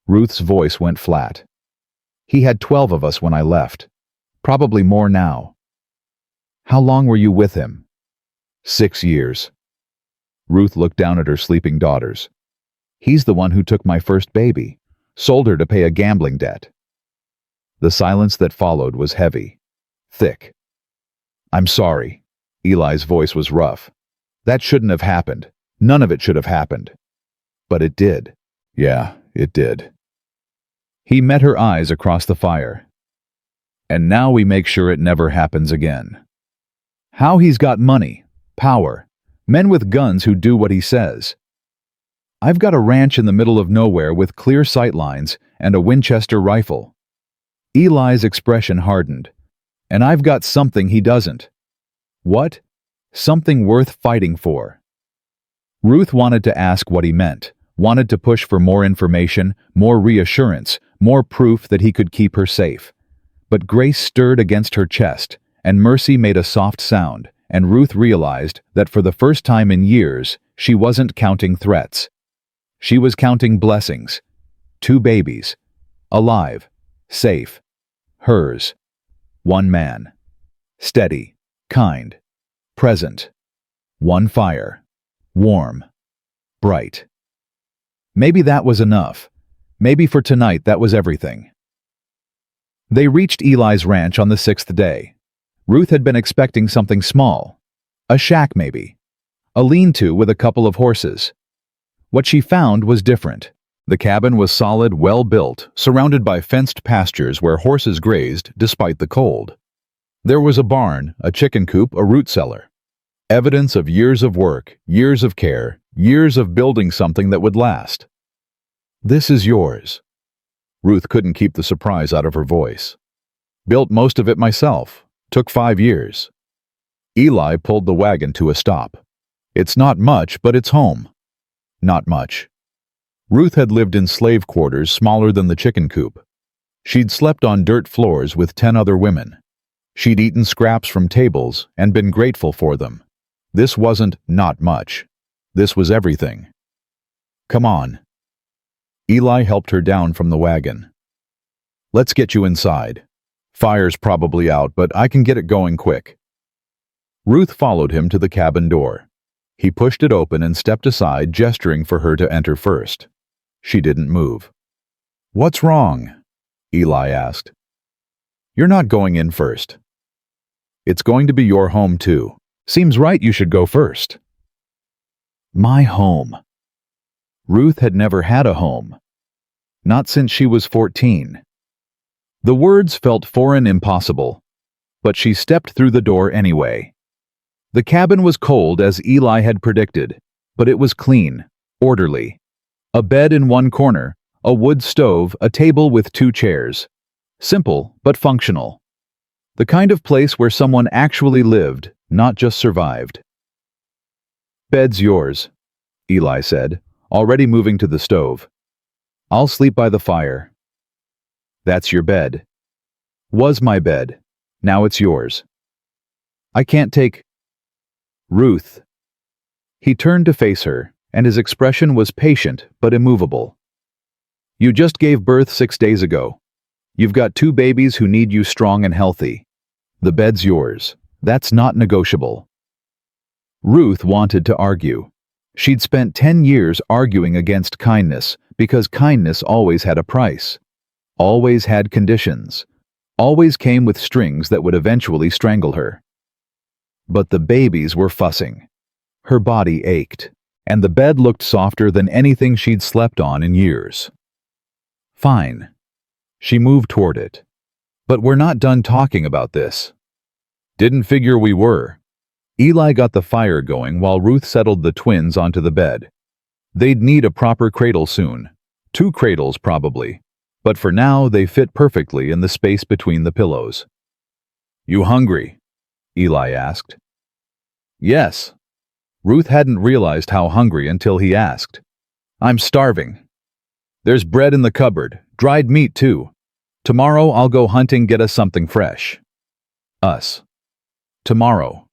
Ruth's voice went flat. He had 12 of us when I left. Probably more now. How long were you with him? 6 years. Ruth looked down at her sleeping daughters. He's the one who took my first baby, sold her to pay a gambling debt. The silence that followed was heavy, thick. I'm sorry. Eli's voice was rough. That shouldn't have happened. None of it should have happened. But it did. Yeah, it did. He met her eyes across the fire. And now we make sure it never happens again. How he's got money, power, men with guns who do what he says. I've got a ranch in the middle of nowhere with clear sight lines and a Winchester rifle. Eli's expression hardened. And I've got something he doesn't. What? Something worth fighting for. Ruth wanted to ask what he meant, wanted to push for more information, more reassurance, more proof that he could keep her safe. But Grace stirred against her chest, and Mercy made a soft sound, and Ruth realized that for the first time in years, she wasn't counting threats. She was counting blessings. 2 babies. Alive. Safe. Hers. 1 man. Steady. Kind. Present. 1 fire. Warm. Bright. Maybe that was enough. Maybe for tonight that was everything. They reached Eli's ranch on the 6th day. Ruth had been expecting something small. A shack maybe. A lean-to with a couple of horses. What she found was different. The cabin was solid, well-built, surrounded by fenced pastures where horses grazed despite the cold. There was a barn, a chicken coop, a root cellar. Evidence of years of work, years of care, years of building something that would last. This is yours. Ruth couldn't keep the surprise out of her voice. Built most of it myself. Took 5 years. Eli pulled the wagon to a stop. It's not much, but it's home. Not much. Ruth had lived in slave quarters smaller than the chicken coop. She'd slept on dirt floors with 10 other women. She'd eaten scraps from tables and been grateful for them. This wasn't not much. This was everything. Come on. Eli helped her down from the wagon. Let's get you inside. Fire's probably out, but I can get it going quick. Ruth followed him to the cabin door. He pushed it open and stepped aside, gesturing for her to enter first. She didn't move. What's wrong? Eli asked. You're not going in first. It's going to be your home too. Seems right you should go first. My home. Ruth had never had a home. Not since she was 14. The words felt foreign, impossible, but she stepped through the door anyway. The cabin was cold as Eli had predicted, but it was clean, orderly. A bed in one corner, a wood stove, a table with 2 chairs. Simple, but functional. The kind of place where someone actually lived, not just survived. Bed's yours, Eli said, already moving to the stove. I'll sleep by the fire. That's your bed. Was my bed. Now it's yours. I can't take... Ruth. He turned to face her, and his expression was patient but immovable. You just gave birth 6 days ago. You've got 2 babies who need you strong and healthy. The bed's yours. That's not negotiable. Ruth wanted to argue. She'd spent 10 years arguing against kindness because kindness always had a price. Always had conditions. Always came with strings that would eventually strangle her. But the babies were fussing. Her body ached, and the bed looked softer than anything she'd slept on in years. Fine. She moved toward it. But we're not done talking about this. Didn't figure we were. Eli got the fire going while Ruth settled the twins onto the bed. They'd need a proper cradle soon. 2 cradles probably. But for now they fit perfectly in the space between the pillows. You hungry? Eli asked. Yes. Ruth hadn't realized how hungry until he asked. I'm starving. There's bread in the cupboard, dried meat too. Tomorrow I'll go hunting, get us something fresh. Us. Tomorrow.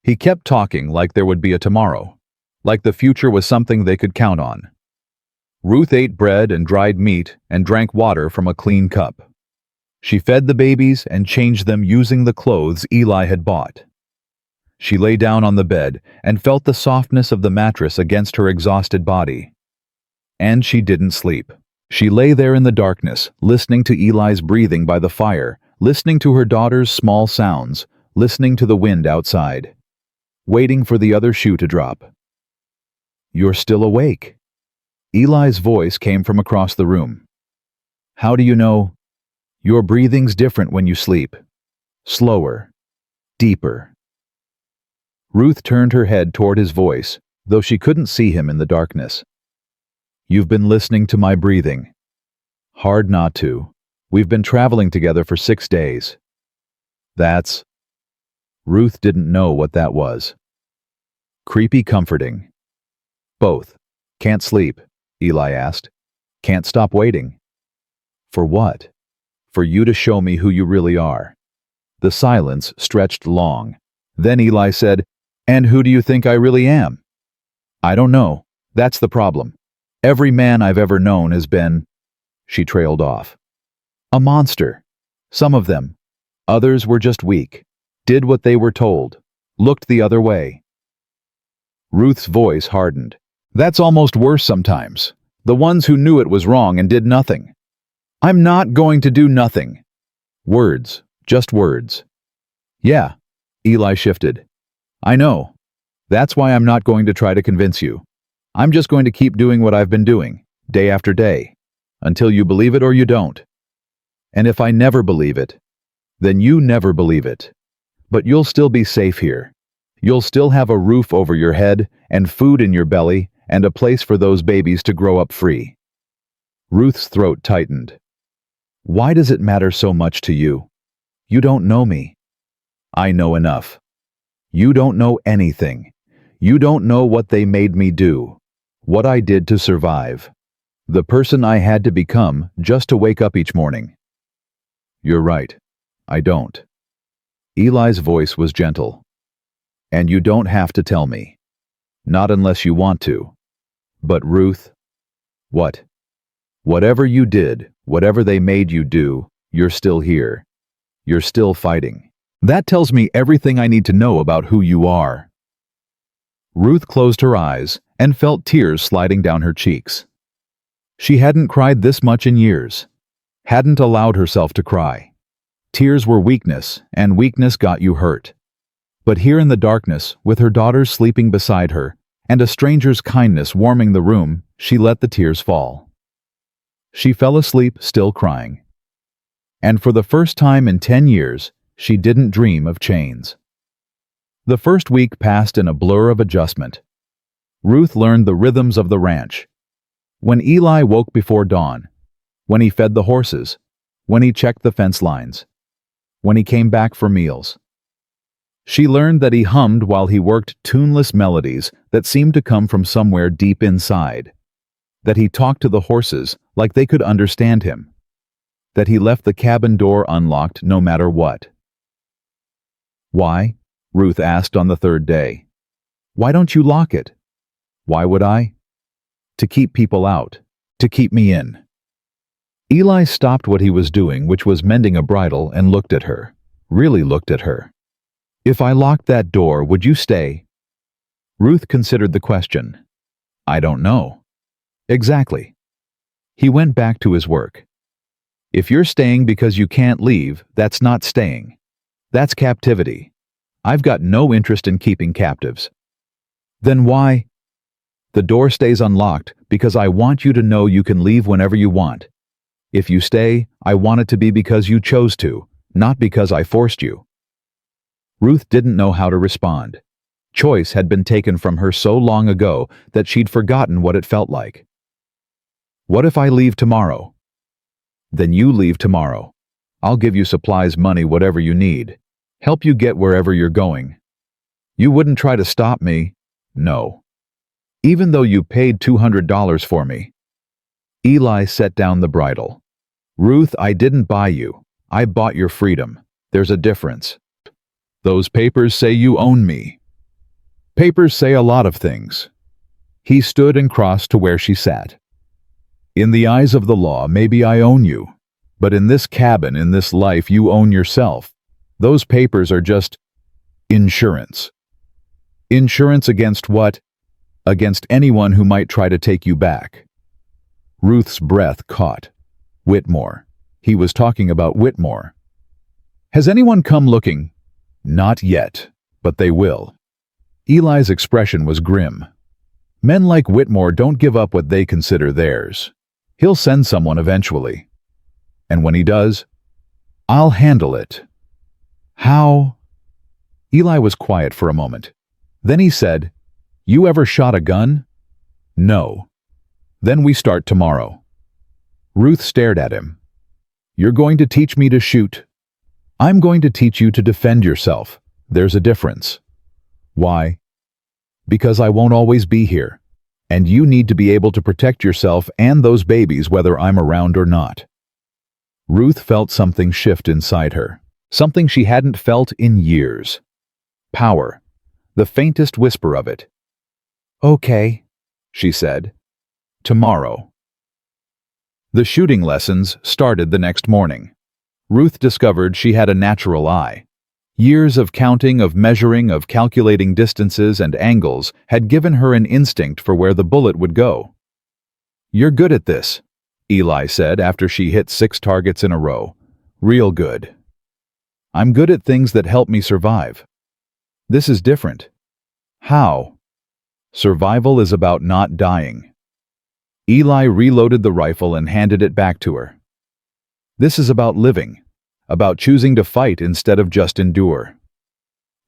He kept talking like there would be a tomorrow, like the future was something they could count on. Ruth ate bread and dried meat and drank water from a clean cup. She fed the babies and changed them using the clothes Eli had bought. She lay down on the bed and felt the softness of the mattress against her exhausted body. And she didn't sleep. She lay there in the darkness, listening to Eli's breathing by the fire, listening to her daughter's small sounds, listening to the wind outside, waiting for the other shoe to drop. You're still awake. Eli's voice came from across the room. How do you know? Your breathing's different when you sleep. Slower. Deeper. Ruth turned her head toward his voice, though she couldn't see him in the darkness. You've been listening to my breathing. Hard not to. We've been traveling together for 6 days. That's... Ruth didn't know what that was. Creepy comforting. Both. Can't sleep, Eli asked. Can't stop waiting. For what? For you to show me who you really are. The silence stretched long. Then Eli said, And who do you think I really am? I don't know. That's the problem. Every man I've ever known has been... She trailed off. A monster. Some of them. Others were just weak. Did what they were told. Looked the other way. Ruth's voice hardened. That's almost worse sometimes. The ones who knew it was wrong and did nothing. I'm not going to do nothing. Words. Just words. Yeah. Eli shifted. I know. That's why I'm not going to try to convince you. I'm just going to keep doing what I've been doing, day after day, until you believe it or you don't. And if I never believe it, then you never believe it. But you'll still be safe here. You'll still have a roof over your head and food in your belly and a place for those babies to grow up free. Ruth's throat tightened. Why does it matter so much to you? You don't know me. I know enough. You don't know anything. You don't know what they made me do, what I did to survive, the person I had to become just to wake up each morning. You're right. I don't. Eli's voice was gentle. And you don't have to tell me. Not unless you want to. But Ruth, what? Whatever you did, whatever they made you do, you're still here. You're still fighting. That tells me everything I need to know about who you are. Ruth closed her eyes and felt tears sliding down her cheeks. She hadn't cried this much in years. Hadn't allowed herself to cry. Tears were weakness, and weakness got you hurt. But here in the darkness, with her daughters sleeping beside her, and a stranger's kindness warming the room, she let the tears fall. She fell asleep still crying. And for the first time in 10 years, she didn't dream of chains. The first week passed in a blur of adjustment. Ruth learned the rhythms of the ranch. When Eli woke before dawn, when he fed the horses, when he checked the fence lines, when he came back for meals. She learned that he hummed while he worked tuneless melodies that seemed to come from somewhere deep inside, that he talked to the horses like they could understand him, that he left the cabin door unlocked no matter what. Why? Ruth asked on the third day. Why don't you lock it? Why would I? To keep people out, to keep me in. Eli stopped what he was doing, which was mending a bridle, and looked at her, really looked at her. If I locked that door, would you stay? Ruth considered the question. I don't know. Exactly. He went back to his work. If you're staying because you can't leave, that's not staying. That's captivity. I've got no interest in keeping captives. Then why? The door stays unlocked because I want you to know you can leave whenever you want. If you stay, I want it to be because you chose to, not because I forced you. Ruth didn't know how to respond. Choice had been taken from her so long ago that she'd forgotten what it felt like. What if I leave tomorrow? Then you leave tomorrow. I'll give you supplies, money, whatever you need. Help you get wherever you're going. You wouldn't try to stop me? No. Even though you paid $200 for me. Eli set down the bridle. Ruth, I didn't buy you. I bought your freedom. There's a difference. Those papers say you own me. Papers say a lot of things. He stood and crossed to where she sat. In the eyes of the law, maybe I own you. But in this cabin, in this life, you own yourself. Those papers are just insurance. Insurance against what? Against anyone who might try to take you back. Ruth's breath caught. Whitmore. He was talking about Whitmore. Has anyone come looking? Not yet, but they will. Eli's expression was grim. Men like Whitmore don't give up what they consider theirs. He'll send someone eventually. And when he does, I'll handle it. How? Eli was quiet for a moment. Then he said, "You ever shot a gun?" "No." "Then we start tomorrow." Ruth stared at him. "You're going to teach me to shoot?" "I'm going to teach you to defend yourself. There's a difference." "Why?" "Because I won't always be here. And you need to be able to protect yourself and those babies whether I'm around or not." Ruth felt something shift inside her, something she hadn't felt in years. Power, the faintest whisper of it. "Okay," she said. "Tomorrow." The shooting lessons started the next morning. Ruth discovered she had a natural eye. Years of counting, of measuring, of calculating distances and angles had given her an instinct for where the bullet would go. "You're good at this," Eli said after she hit 6 targets in a row. "Real good." "I'm good at things that help me survive." "This is different." "How?" "Survival is about not dying." Eli reloaded the rifle and handed it back to her. "This is about living, about choosing to fight instead of just endure."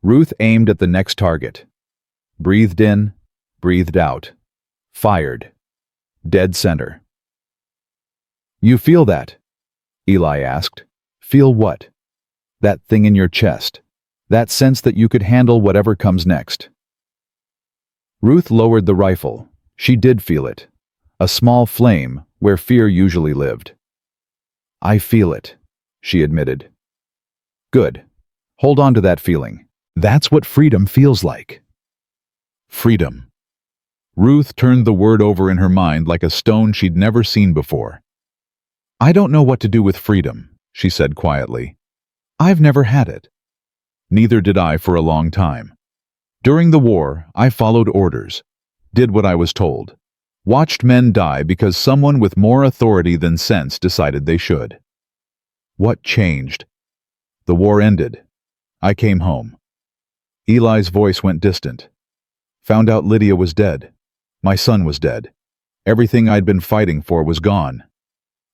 Ruth aimed at the next target. Breathed in, breathed out. Fired. Dead center. "You feel that?" Eli asked. "Feel what?" "That thing in your chest. That sense that you could handle whatever comes next." Ruth lowered the rifle. She did feel it. A small flame where fear usually lived. "I feel it," she admitted. "Good. Hold on to that feeling. That's what freedom feels like." Freedom. Ruth turned the word over in her mind like a stone she'd never seen before. "I don't know what to do with freedom," she said quietly. "I've never had it." Neither did I for a long time. During the war, I followed orders, did what I was told, watched men die because someone with more authority than sense decided they should. What changed? The war ended. I came home. Eli's voice went distant. Found out Lydia was dead. My son was dead. Everything I'd been fighting for was gone.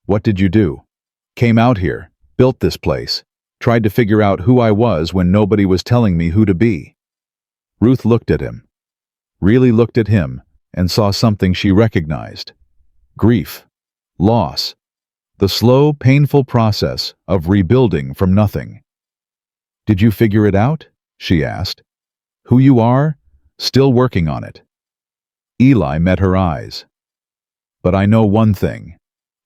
What did you do? Came out here, built this place, tried to figure out who I was when nobody was telling me who to be. Ruth looked at him. Really looked at him and saw something she recognized. Grief. Loss. The slow, painful process of rebuilding from nothing. "Did you figure it out?" she asked. "Who you are? Still working on it." Eli met her eyes. "But I know one thing.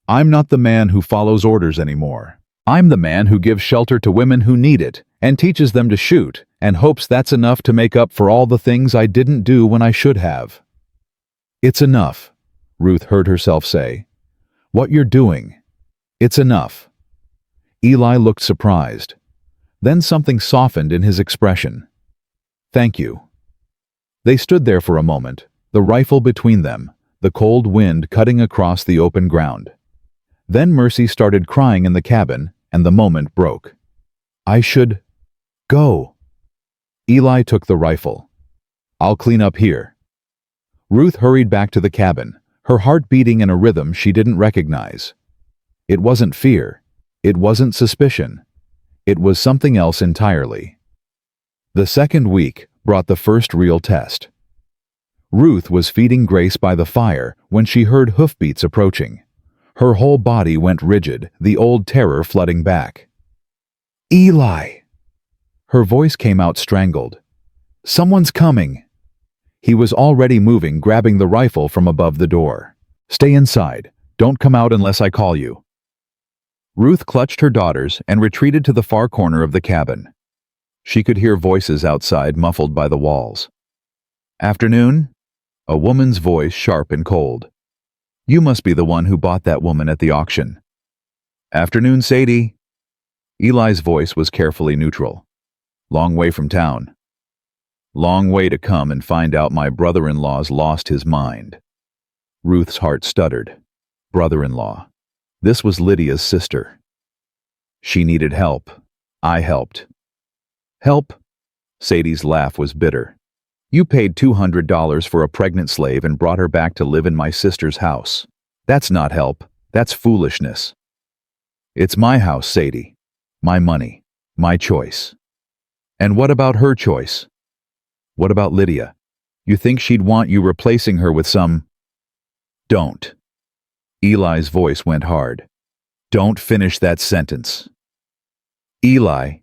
I'm not the man who follows orders anymore. I'm the man who gives shelter to women who need it and teaches them to shoot and hopes that's enough to make up for all the things I didn't do when I should have." "It's enough," Ruth heard herself say. "What you're doing. It's enough." Eli looked surprised. Then something softened in his expression. "Thank you." They stood there for a moment, the rifle between them, the cold wind cutting across the open ground. Then Mercy started crying in the cabin, and the moment broke. "I should go." Eli took the rifle. "I'll clean up here." Ruth hurried back to the cabin, her heart beating in a rhythm she didn't recognize. It wasn't fear. It wasn't suspicion. It was something else entirely. The second week brought the first real test. Ruth was feeding Grace by the fire when she heard hoofbeats approaching. Her whole body went rigid, the old terror flooding back. "Eli!" Her voice came out strangled. "Someone's coming." He was already moving, grabbing the rifle from above the door. "Stay inside. Don't come out unless I call you." Ruth clutched her daughters and retreated to the far corner of the cabin. She could hear voices outside muffled by the walls. "Afternoon?" A woman's voice, sharp and cold. "You must be the one who bought that woman at the auction." "Afternoon, Sadie." Eli's voice was carefully neutral. "Long way from town." "Long way to come and find out my brother-in-law's lost his mind." Ruth's heart stuttered. Brother-in-law. This was Lydia's sister. She needed help. I helped. "Help?" Sadie's laugh was bitter. "You paid $200 for a pregnant slave and brought her back to live in my sister's house. That's not help. That's foolishness." "It's my house, Sadie. My money. My choice." "And what about her choice?" What about Lydia? You think she'd want you replacing her with some... Don't. Eli's voice went hard. Don't finish that sentence. Eli,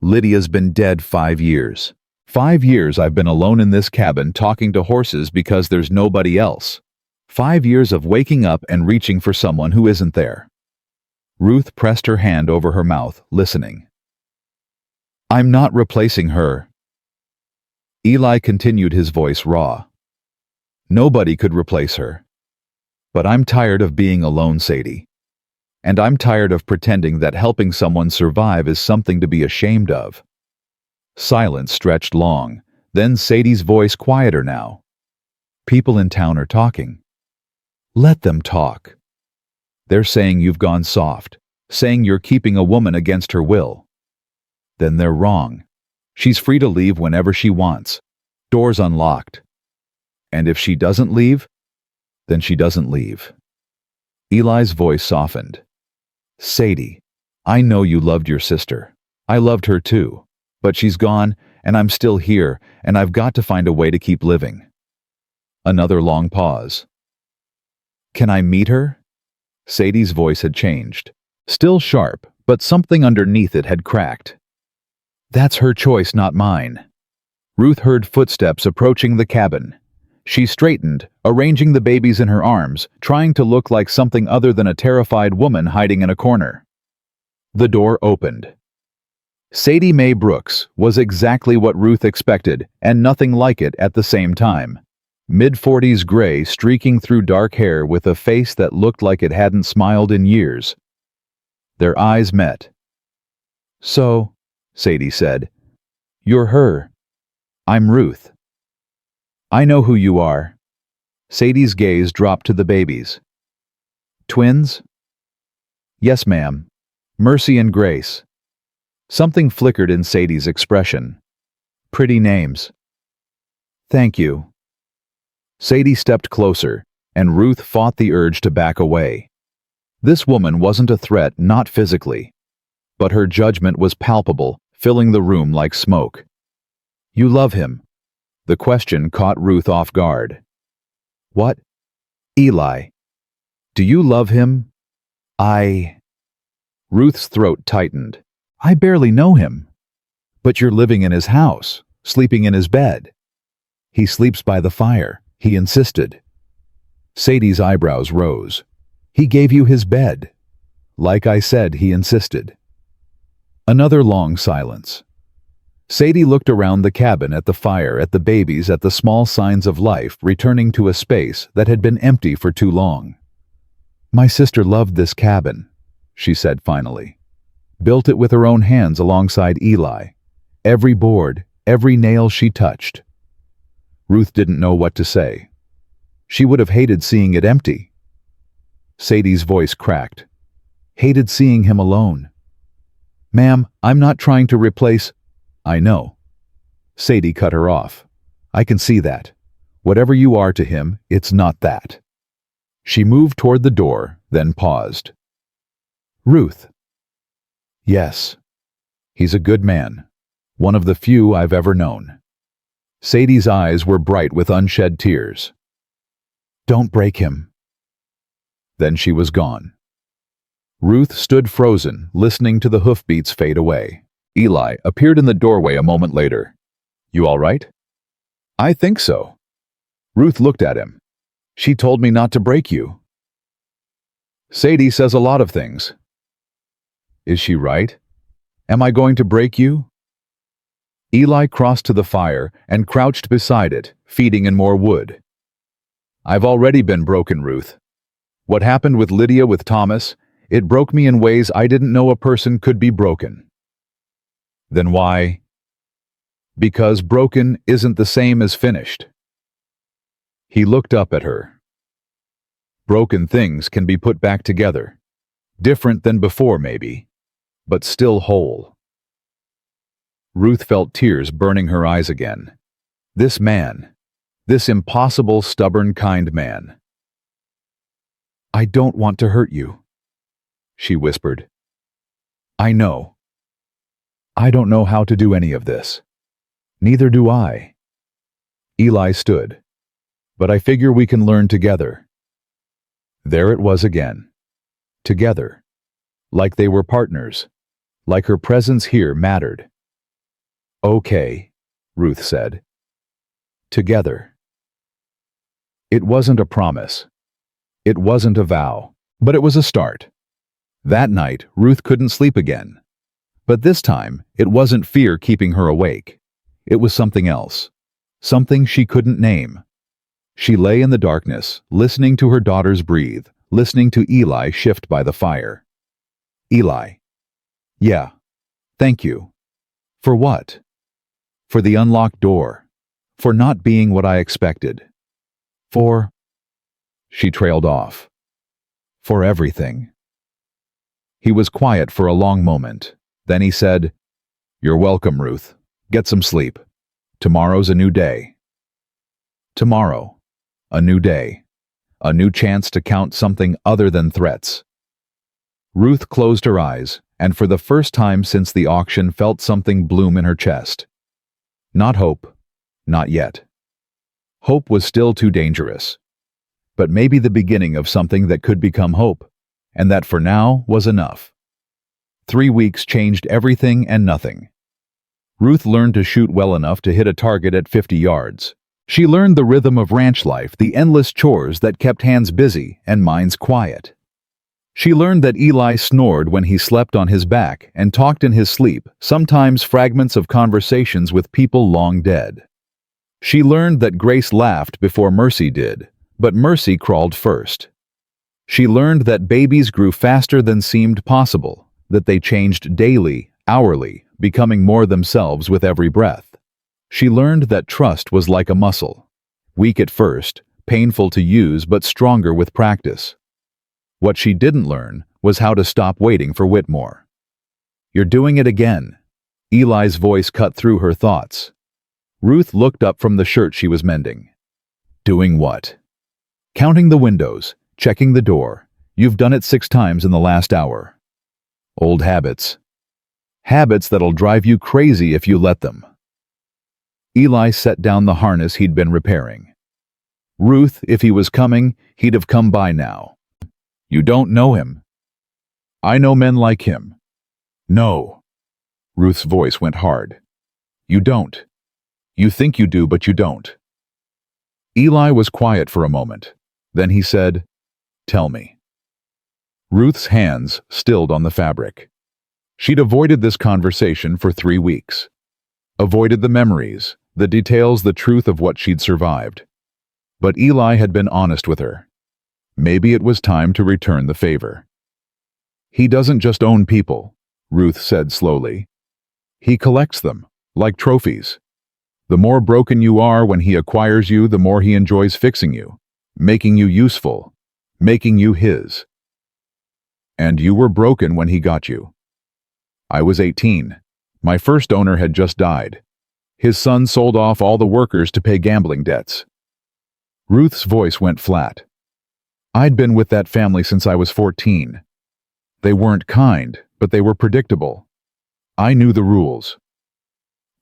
Lydia's been dead 5 years. 5 years I've been alone in this cabin talking to horses because there's nobody else. 5 years of waking up and reaching for someone who isn't there. Ruth pressed her hand over her mouth, listening. I'm not replacing her. Eli continued, his voice raw. Nobody could replace her. But I'm tired of being alone, Sadie. And I'm tired of pretending that helping someone survive is something to be ashamed of. Silence stretched long, then Sadie's voice quieter now. People in town are talking. Let them talk. They're saying you've gone soft, saying you're keeping a woman against her will. Then they're wrong. She's free to leave whenever she wants. Doors unlocked. And if she doesn't leave, then she doesn't leave. Eli's voice softened. Sadie, I know you loved your sister. I loved her too. But she's gone, and I'm still here, and I've got to find a way to keep living. Another long pause. Can I meet her? Sadie's voice had changed. Still sharp, but something underneath it had cracked. That's her choice, not mine. Ruth heard footsteps approaching the cabin. She straightened, arranging the babies in her arms, trying to look like something other than a terrified woman hiding in a corner. The door opened. Sadie Mae Brooks was exactly what Ruth expected, and nothing like it at the same time. Mid-40s gray streaking through dark hair with a face that looked like it hadn't smiled in years. Their eyes met. So, Sadie said, you're her. I'm Ruth. I know who you are. Sadie's gaze dropped to the babies. Twins? Yes, ma'am. Mercy and Grace. Something flickered in Sadie's expression. Pretty names. Thank you. Sadie stepped closer, and Ruth fought the urge to back away. This woman wasn't a threat, not physically. But her judgment was palpable, filling the room like smoke. You love him. The question caught Ruth off guard. What? Eli. Do you love him? Ruth's throat tightened. I barely know him. But you're living in his house, sleeping in his bed. He sleeps by the fire, he insisted. Sadie's eyebrows rose. He gave you his bed. Like I said, he insisted. Another long silence. Sadie looked around the cabin, at the fire, at the babies, at the small signs of life returning to a space that had been empty for too long. My sister loved this cabin, she said finally. Built it with her own hands alongside Eli. Every board, every nail she touched. Ruth didn't know what to say. She would have hated seeing it empty. Sadie's voice cracked. Hated seeing him alone. Ma'am, I'm not trying to replace... I know. Sadie cut her off. I can see that. Whatever you are to him, it's not that. She moved toward the door, then paused. Ruth. Yes. He's a good man. One of the few I've ever known. Sadie's eyes were bright with unshed tears. Don't break him. Then she was gone. Ruth stood frozen, listening to the hoofbeats fade away. Eli appeared in the doorway a moment later. You all right? I think so. Ruth looked at him. She told me not to break you. Sadie says a lot of things. Is she right? Am I going to break you? Eli crossed to the fire and crouched beside it, feeding in more wood. I've already been broken, Ruth. What happened with Lydia, with Thomas, it broke me in ways I didn't know a person could be broken. Then why? Because broken isn't the same as finished. He looked up at her. Broken things can be put back together. Different than before, maybe, but still whole. Ruth felt tears burning her eyes again. This man, this impossible, stubborn, kind man. I don't want to hurt you, she whispered. I know. I don't know how to do any of this. Neither do I. Eli stood. But I figure we can learn together. There it was again. Together. Like they were partners. Like her presence here mattered. Okay, Ruth said. Together. It wasn't a promise. It wasn't a vow. But it was a start. That night, Ruth couldn't sleep again. But this time, it wasn't fear keeping her awake. It was something else. Something she couldn't name. She lay in the darkness, listening to her daughters breathe, listening to Eli shift by the fire. Eli. Yeah. Thank you. For what? For the unlocked door. For not being what I expected. For... She trailed off. For everything. He was quiet for a long moment. Then he said, You're welcome, Ruth. Get some sleep. Tomorrow's a new day. Tomorrow. A new day. A new chance to count something other than threats. Ruth closed her eyes, and for the first time since the auction felt something bloom in her chest. Not hope. Not yet. Hope was still too dangerous. But maybe the beginning of something that could become hope, and that for now was enough. 3 weeks changed everything and nothing. Ruth learned to shoot well enough to hit a target at 50 yards. She learned the rhythm of ranch life, the endless chores that kept hands busy and minds quiet. She learned that Eli snored when he slept on his back and talked in his sleep, sometimes fragments of conversations with people long dead. She learned that Grace laughed before Mercy did, but Mercy crawled first. She learned that babies grew faster than seemed possible, that they changed daily, hourly, becoming more themselves with every breath. She learned that trust was like a muscle. Weak at first, painful to use but stronger with practice. What she didn't learn was how to stop waiting for Whitmore. You're doing it again. Eli's voice cut through her thoughts. Ruth looked up from the shirt she was mending. Doing what? Counting the windows, checking the door. You've done it 6 times in the last hour. Old habits. Habits that'll drive you crazy if you let them. Eli set down the harness he'd been repairing. Ruth, if he was coming, he'd have come by now. You don't know him. I know men like him. No. Ruth's voice went hard. You don't. You think you do, but you don't. Eli was quiet for a moment. Then he said, Tell me. Ruth's hands stilled on the fabric. She'd avoided this conversation for 3 weeks. Avoided the memories, the details, the truth of what she'd survived. But Eli had been honest with her. Maybe it was time to return the favor. He doesn't just own people, Ruth said slowly. He collects them, like trophies. The more broken you are when he acquires you, the more he enjoys fixing you, making you useful, making you his. And you were broken when he got you. I was 18. My first owner had just died. His son sold off all the workers to pay gambling debts. Ruth's voice went flat. I'd been with that family since I was 14. They weren't kind, but they were predictable. I knew the rules.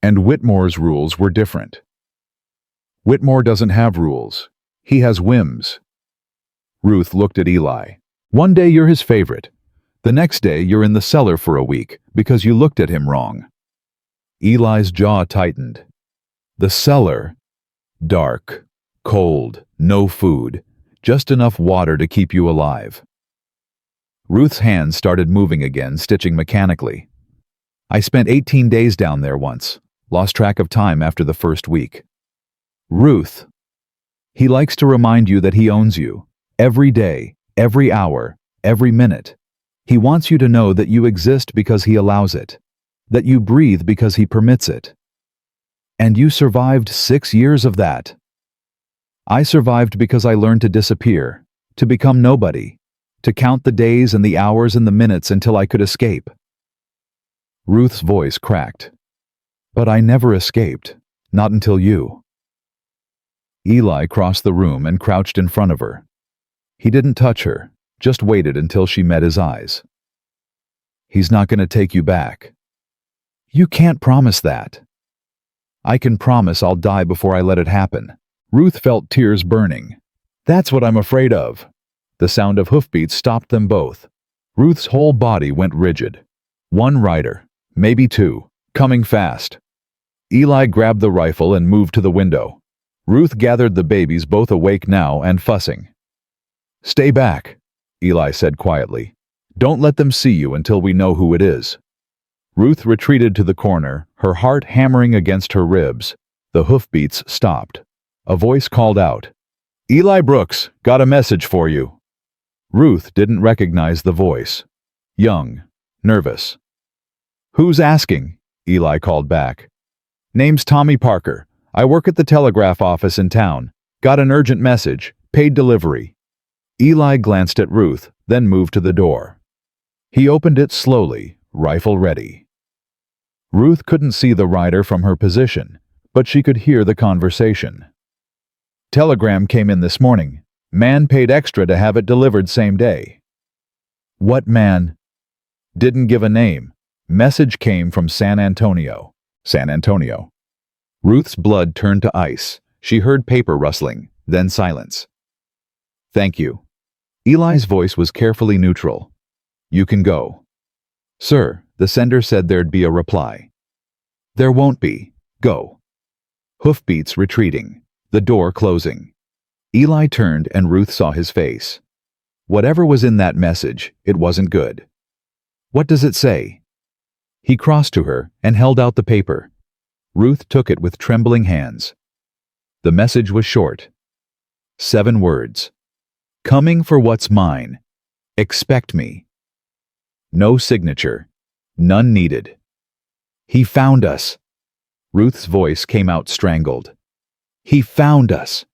And Whitmore's rules were different. Whitmore doesn't have rules. He has whims. Ruth looked at Eli. One day you're his favorite. The next day you're in the cellar for a week because you looked at him wrong. Eli's jaw tightened. The cellar. Dark, cold, no food, just enough water to keep you alive. Ruth's hands started moving again, stitching mechanically. I spent 18 days down there once, lost track of time after the first week. Ruth. He likes to remind you that he owns you, every day, every hour, every minute. He wants you to know that you exist because he allows it, that you breathe because he permits it. And you survived 6 years of that. I survived because I learned to disappear, to become nobody, to count the days and the hours and the minutes until I could escape. Ruth's voice cracked. But I never escaped, not until you. Eli crossed the room and crouched in front of her. He didn't touch her, just waited until she met his eyes. He's not going to take you back. You can't promise that. I can promise I'll die before I let it happen. Ruth felt tears burning. That's what I'm afraid of. The sound of hoofbeats stopped them both. Ruth's whole body went rigid. One rider, maybe two, coming fast. Eli grabbed the rifle and moved to the window. Ruth gathered the babies, both awake now and fussing. Stay back, Eli said quietly. Don't let them see you until we know who it is. Ruth retreated to the corner, her heart hammering against her ribs. The hoofbeats stopped. A voice called out, Eli Brooks, got a message for you. Ruth didn't recognize the voice. Young, nervous. Who's asking? Eli called back. Name's Tommy Parker. I work at the telegraph office in town. Got an urgent message, paid delivery. Eli glanced at Ruth, then moved to the door. He opened it slowly, rifle ready. Ruth couldn't see the rider from her position, but she could hear the conversation. Telegram came in this morning. Man paid extra to have it delivered same day. What man? Didn't give a name. Message came from San Antonio. San Antonio. Ruth's blood turned to ice. She heard paper rustling, then silence. Thank you. Eli's voice was carefully neutral. You can go. Sir, the sender said there'd be a reply. There won't be. Go. Hoofbeats retreating. The door closing. Eli turned and Ruth saw his face. Whatever was in that message, it wasn't good. What does it say? He crossed to her and held out the paper. Ruth took it with trembling hands. The message was short. 7 words. Coming for what's mine. Expect me. No signature. None needed. He found us. Ruth's voice came out strangled. He found us.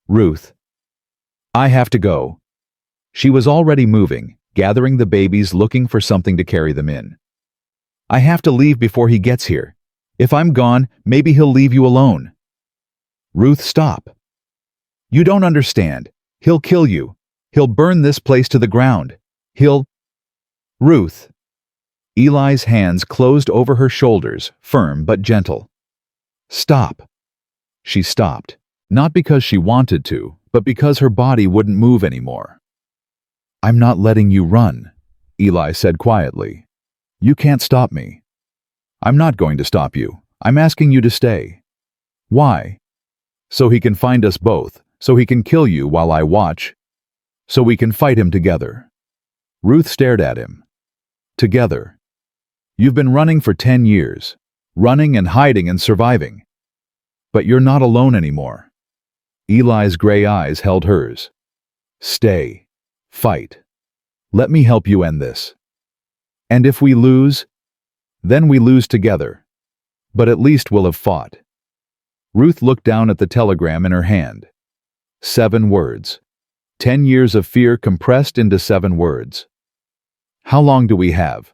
Ruth. I have to go. She was already moving, gathering the babies, looking for something to carry them in. I have to leave before he gets here. If I'm gone, maybe he'll leave you alone. Ruth, stop. You don't understand. He'll kill you. He'll burn this place to the ground. He'll... Ruth. Eli's hands closed over her shoulders, firm but gentle. Stop. She stopped, not because she wanted to, but because her body wouldn't move anymore. I'm not letting you run, Eli said quietly. You can't stop me. I'm not going to stop you. I'm asking you to stay. Why? So he can find us both, so he can kill you while I watch, so we can fight him together. Ruth stared at him. Together. You've been running for 10 years, running and hiding and surviving. But you're not alone anymore. Eli's gray eyes held hers. Stay. Fight. Let me help you end this. And if we lose, then we lose together. But at least we'll have fought. Ruth looked down at the telegram in her hand. 7 words. 10 years of fear compressed into 7 words. How long do we have?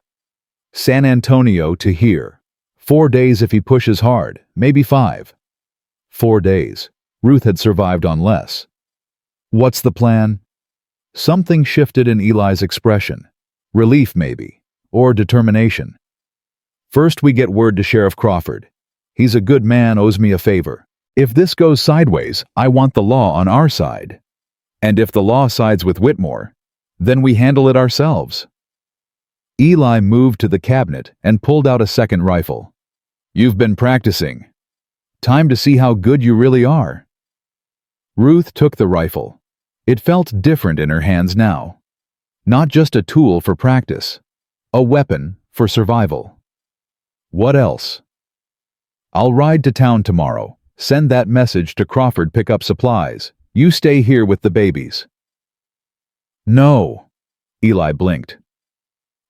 San Antonio to here. 4 days if he pushes hard, maybe 5. 4 days. Ruth had survived on less. What's the plan? Something shifted in Eli's expression. Relief, maybe. Or determination. First we get word to Sheriff Crawford. He's a good man, owes me a favor. If this goes sideways, I want the law on our side. And if the law sides with Whitmore, then we handle it ourselves. Eli moved to the cabinet and pulled out a second rifle. You've been practicing. Time to see how good you really are. Ruth took the rifle. It felt different in her hands now. Not just a tool for practice. A weapon for survival. What else? I'll ride to town tomorrow. Send that message to Crawford, pick up supplies. You stay here with the babies. No. Eli blinked.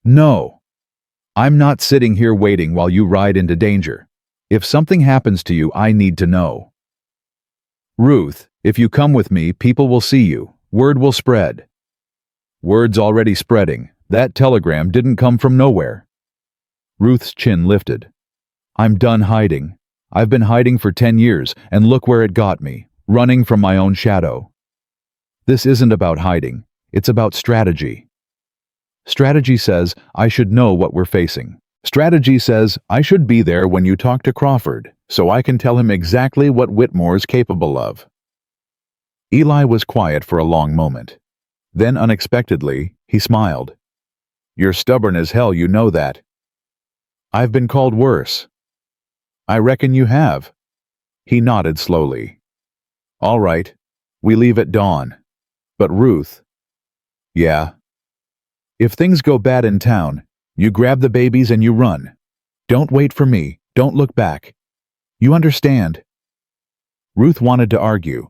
No. I'm not sitting here waiting while you ride into danger. If something happens to you, I need to know. Ruth, if you come with me, people will see you. Word will spread. Word's already spreading. That telegram didn't come from nowhere. Ruth's chin lifted. I'm done hiding. I've been hiding for 10 years, and look where it got me, running from my own shadow. This isn't about hiding. It's about strategy. Strategy says I should know what we're facing. Strategy says I should be there when you talk to Crawford, so I can tell him exactly what Whitmore's capable of. Eli was quiet for a long moment. Then, unexpectedly, he smiled. You're stubborn as hell, you know that. I've been called worse. I reckon you have. He nodded slowly. All right, we leave at dawn. But Ruth. Yeah. If things go bad in town, you grab the babies and you run. Don't wait for me, don't look back. You understand? Ruth wanted to argue,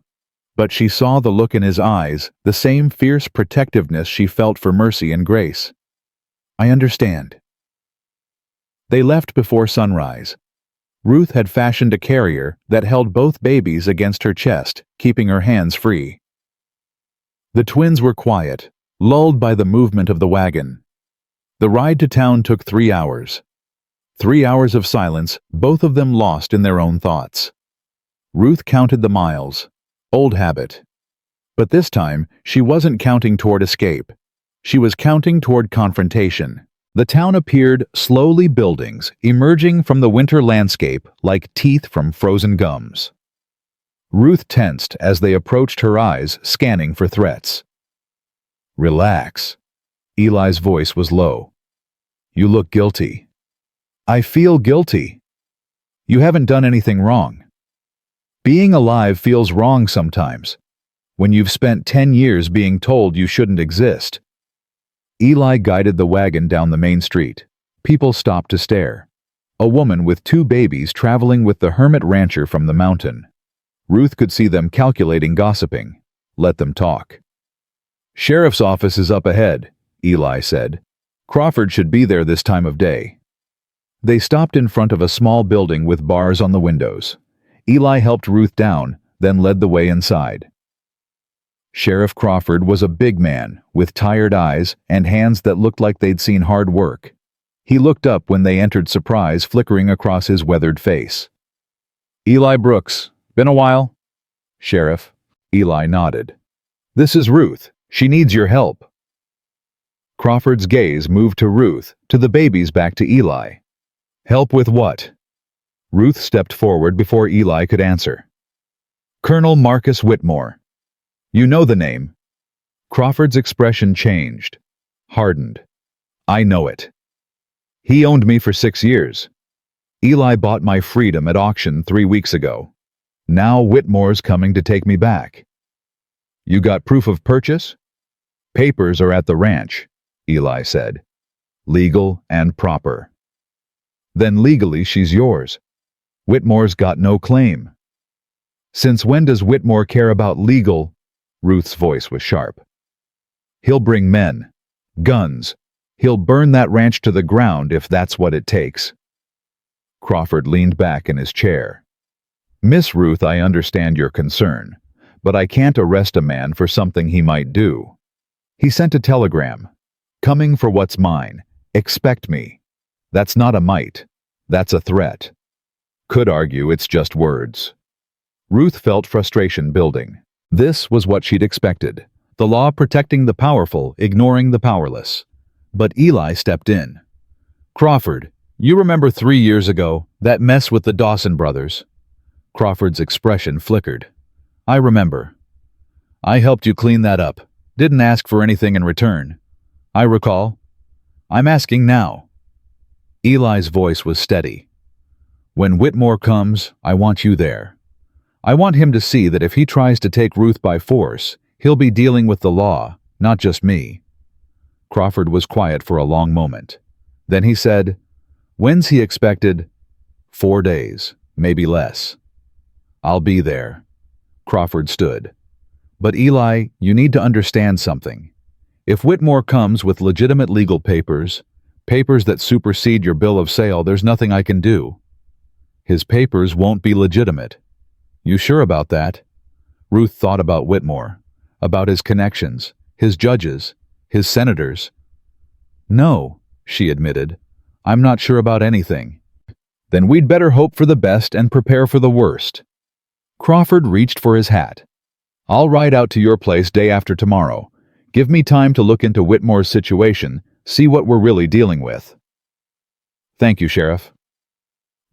but she saw the look in his eyes, the same fierce protectiveness she felt for Mercy and Grace. I understand. They left before sunrise. Ruth had fashioned a carrier that held both babies against her chest, keeping her hands free. The twins were quiet, lulled by the movement of the wagon. The ride to town took 3 hours. 3 hours of silence, both of them lost in their own thoughts. Ruth counted the miles. Old habit. But this time, she wasn't counting toward escape. She was counting toward confrontation. The town appeared slowly, buildings emerging from the winter landscape like teeth from frozen gums. Ruth tensed as they approached, her eyes scanning for threats. Relax. Eli's voice was low. You look guilty. I feel guilty. You haven't done anything wrong. Being alive feels wrong sometimes, when you've spent 10 years being told you shouldn't exist. Eli guided the wagon down the main street. People stopped to stare. A woman with 2 babies traveling with the hermit rancher from the mountain. Ruth could see them calculating, gossiping. Let them talk. Sheriff's office is up ahead, Eli said. Crawford should be there this time of day. They stopped in front of a small building with bars on the windows. Eli helped Ruth down, then led the way inside. Sheriff Crawford was a big man, with tired eyes and hands that looked like they'd seen hard work. He looked up when they entered, surprise flickering across his weathered face. Eli Brooks, been a while? Sheriff. Eli nodded. This is Ruth. She needs your help. Crawford's gaze moved to Ruth, to the babies, back to Eli. Help with what? Ruth stepped forward before Eli could answer. Colonel Marcus Whitmore. You know the name. Crawford's expression changed, hardened. I know it. He owned me for 6 years. Eli bought my freedom at auction 3 weeks ago. Now Whitmore's coming to take me back. You got proof of purchase? Papers are at the ranch, Eli said. Legal and proper. Then legally she's yours. Whitmore's got no claim. Since when does Whitmore care about legal? Ruth's voice was sharp. He'll bring men, guns. He'll burn that ranch to the ground if that's what it takes. Crawford leaned back in his chair. Miss Ruth, I understand your concern, but I can't arrest a man for something he might do. He sent a telegram. Coming for what's mine. Expect me. That's not a might. That's a threat. Could argue it's just words. Ruth felt frustration building. This was what she'd expected. The law protecting the powerful, ignoring the powerless. But Eli stepped in. Crawford, you remember 3 years ago, that mess with the Dawson brothers? Crawford's expression flickered. I remember. I helped you clean that up. Didn't ask for anything in return. I recall. I'm asking now. Eli's voice was steady. When Whitmore comes, I want you there. I want him to see that if he tries to take Ruth by force, he'll be dealing with the law, not just me. Crawford was quiet for a long moment. Then he said, When's he expected? 4 days, maybe less. I'll be there. Crawford stood. But Eli, you need to understand something. If Whitmore comes with legitimate legal papers, papers that supersede your bill of sale, there's nothing I can do. His papers won't be legitimate. You sure about that? Ruth thought about Whitmore, about his connections, his judges, his senators. No, she admitted. I'm not sure about anything. Then we'd better hope for the best and prepare for the worst. Crawford reached for his hat. I'll ride out to your place day after tomorrow. Give me time to look into Whitmore's situation, see what we're really dealing with. Thank you, Sheriff.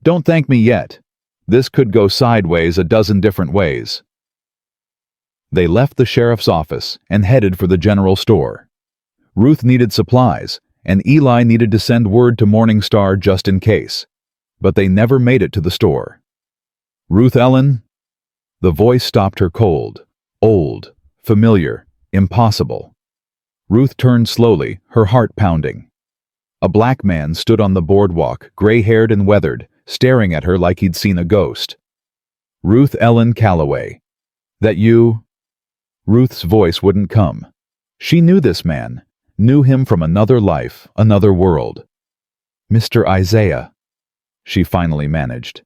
Don't thank me yet. This could go sideways a dozen different ways. They left the sheriff's office and headed for the general store. Ruth needed supplies, and Eli needed to send word to Morning Star just in case. But they never made it to the store. Ruth Ellen? The voice stopped her cold, old, familiar, impossible. Ruth turned slowly, her heart pounding. A black man stood on the boardwalk, gray-haired and weathered, staring at her like he'd seen a ghost. Ruth Ellen Calloway. That you? Ruth's voice wouldn't come. She knew this man, knew him from another life, another world. Mr. Isaiah, she finally managed.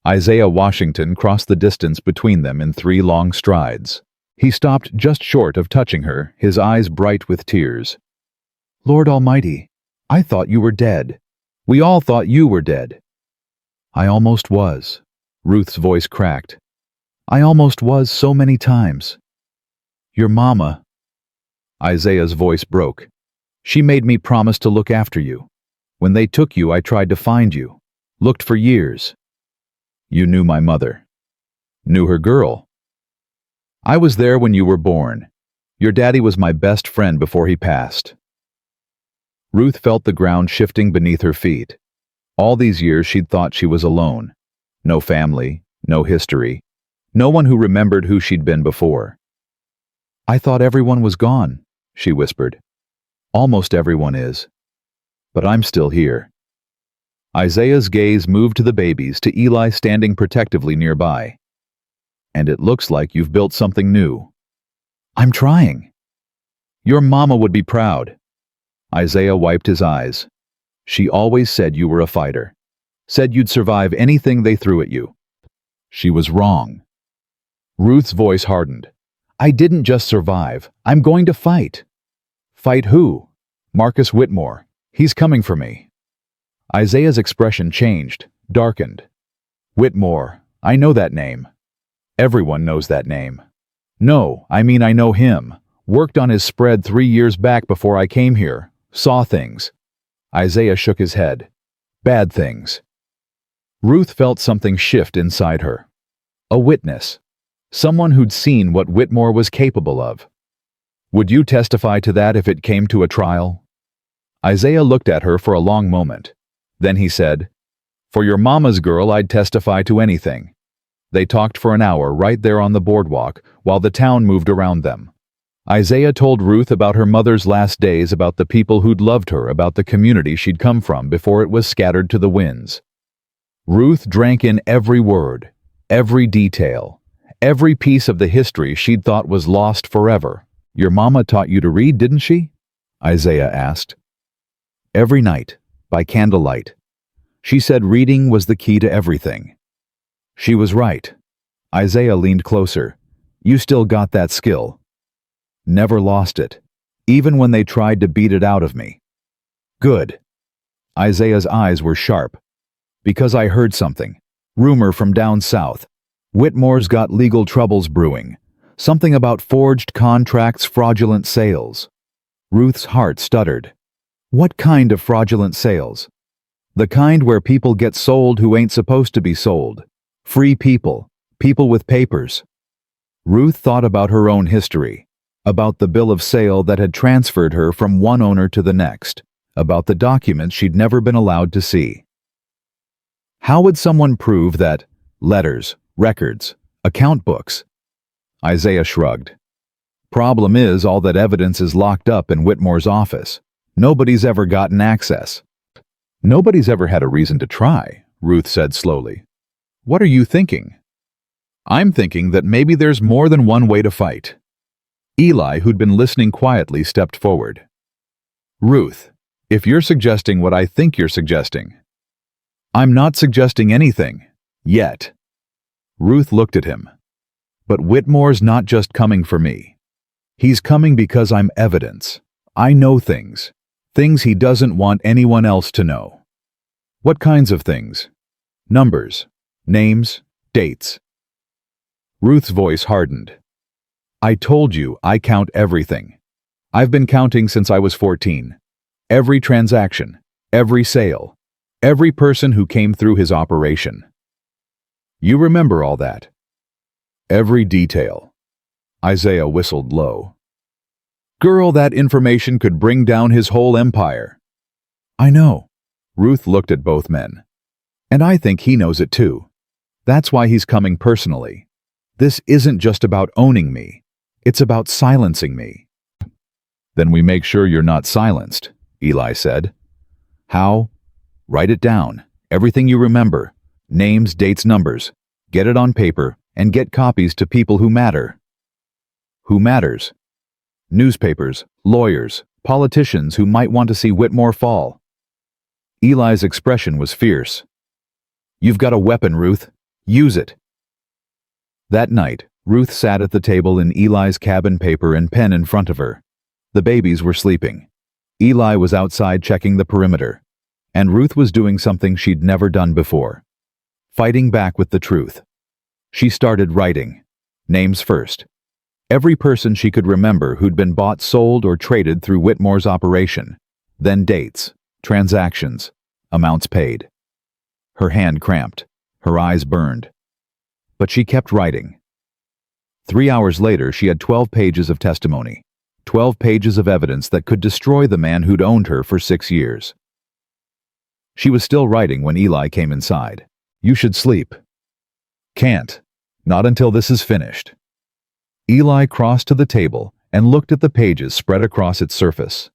Isaiah Washington crossed the distance between them in 3 long strides. He stopped just short of touching her, his eyes bright with tears. Lord Almighty, I thought you were dead. We all thought you were dead. I almost was. Ruth's voice cracked. I almost was so many times. Your mama. Isaiah's voice broke. She made me promise to look after you. When they took you, I tried to find you. Looked for years. You knew my mother. Knew her girl. I was there when you were born. Your daddy was my best friend before he passed. Ruth felt the ground shifting beneath her feet. All these years she'd thought she was alone. No family, no history, no one who remembered who she'd been before. I thought everyone was gone, she whispered. Almost everyone is. But I'm still here. Isaiah's gaze moved to the babies, to Eli standing protectively nearby. And it looks like you've built something new. I'm trying. Your mama would be proud. Isaiah wiped his eyes. She always said you were a fighter. Said you'd survive anything they threw at you. She was wrong. Ruth's voice hardened. I didn't just survive. I'm going to fight. Fight who? Marcus Whitmore. He's coming for me. Isaiah's expression changed, darkened. Whitmore. I know that name. Everyone knows that name. No, I mean I know him. Worked on his spread 3 years back before I came here. Saw things. Isaiah shook his head. Bad things. Ruth felt something shift inside her. A witness. Someone who'd seen what Whitmore was capable of. Would you testify to that if it came to a trial? Isaiah looked at her for a long moment. Then he said, For your mama's girl, I'd testify to anything. They talked for an hour right there on the boardwalk while the town moved around them. Isaiah told Ruth about her mother's last days, about the people who'd loved her, about the community she'd come from before it was scattered to the winds. Ruth drank in every word, every detail, every piece of the history she'd thought was lost forever. Your mama taught you to read, didn't she? Isaiah asked. Every night, by candlelight. She said reading was the key to everything. She was right. Isaiah leaned closer. You still got that skill. Never lost it, even when they tried to beat it out of me. Good. Isaiah's eyes were sharp. Because I heard something. Rumor from down south. Whitmore's got legal troubles brewing. Something about forged contracts, fraudulent sales. Ruth's heart stuttered. What kind of fraudulent sales? The kind where people get sold who ain't supposed to be sold. Free people. People with papers. Ruth thought about her own history. About the bill of sale that had transferred her from one owner to the next. About the documents she'd never been allowed to see. How would someone prove that? Letters, records, account books. Isaiah shrugged. Problem is, all that evidence is locked up in Whitmore's office. Nobody's ever gotten access. Nobody's ever had a reason to try, Ruth said slowly. What are you thinking? I'm thinking that maybe there's more than one way to fight. Eli, who'd been listening quietly, stepped forward. Ruth, if you're suggesting what I think you're suggesting. I'm not suggesting anything. Yet. Ruth looked at him. But Whitmore's not just coming for me. He's coming because I'm evidence. I know things. Things he doesn't want anyone else to know. What kinds of things? Numbers, names, dates. Ruth's voice hardened. I told you I count everything. I've been counting since I was 14. Every transaction, every sale, Every person who came through his operation. You remember all that. Every detail. Isaiah whistled low. Girl, that information could bring down his whole empire. I know. Ruth looked at both men. And I think he knows it too. That's why he's coming personally. This isn't just about owning me. It's about silencing me. Then we make sure you're not silenced, Eli said. How? Write it down. Everything you remember. Names, dates, numbers. Get it on paper and get copies to people who matter. Who matters? Newspapers, lawyers, politicians who might want to see Whitmore fall. Eli's expression was fierce. You've got a weapon, Ruth. Use it. That night, Ruth sat at the table in Eli's cabin, paper and pen in front of her. The babies were sleeping. Eli was outside checking the perimeter. And Ruth was doing something she'd never done before. Fighting back with the truth. She started writing. Names first. Every person she could remember who'd been bought, sold, or traded through Whitmore's operation. Then dates, transactions, amounts paid. Her hand cramped. Her eyes burned. But she kept writing. 3 hours later, she had 12 pages of testimony. 12 pages of evidence that could destroy the man who'd owned her for 6 years. She was still writing when Eli came inside. You should sleep. Can't. Not until this is finished. Eli crossed to the table and looked at the pages spread across its surface.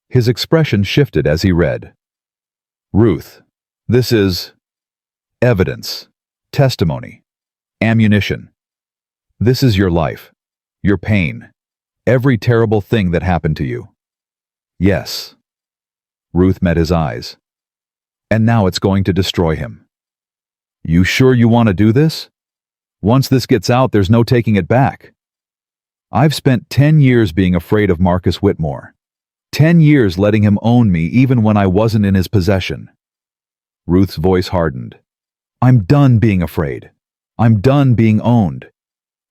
His expression shifted as he read. Ruth, this is evidence, testimony, ammunition. This is your life, your pain, every terrible thing that happened to you. Yes. Ruth met his eyes. And now it's going to destroy him. You sure you want to do this? Once this gets out, there's no taking it back. I've spent 10 years being afraid of Marcus Whitmore. 10 years letting him own me even when I wasn't in his possession. Ruth's voice hardened. I'm done being afraid. I'm done being owned.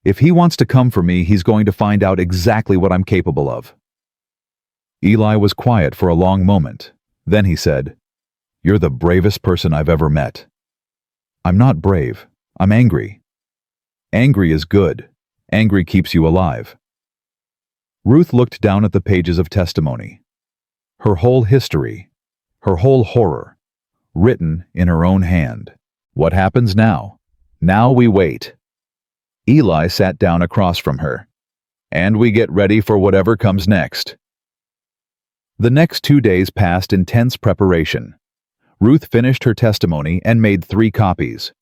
If he wants to come for me, he's going to find out exactly what I'm capable of. Eli was quiet for a long moment. Then he said, You're the bravest person I've ever met. I'm not brave. I'm angry. Angry is good. Angry keeps you alive. Ruth looked down at the pages of testimony. Her whole history, her whole horror, written in her own hand. What happens now? Now we wait. Eli sat down across from her. And we get ready for whatever comes next. The next 2 days passed in tense preparation. Ruth finished her testimony and made 3 copies.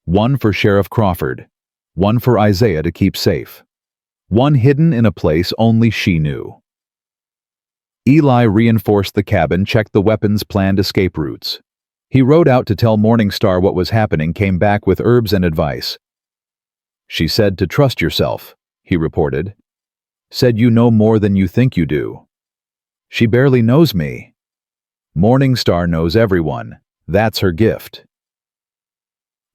One for Sheriff Crawford. One for Isaiah to keep safe. One hidden in a place only she knew. Eli reinforced the cabin, checked the weapons' planned escape routes. He rode out to tell Morningstar what was happening, came back with herbs and advice. She said to trust yourself, he reported. Said you know more than you think you do. She barely knows me. Morningstar knows everyone. That's her gift.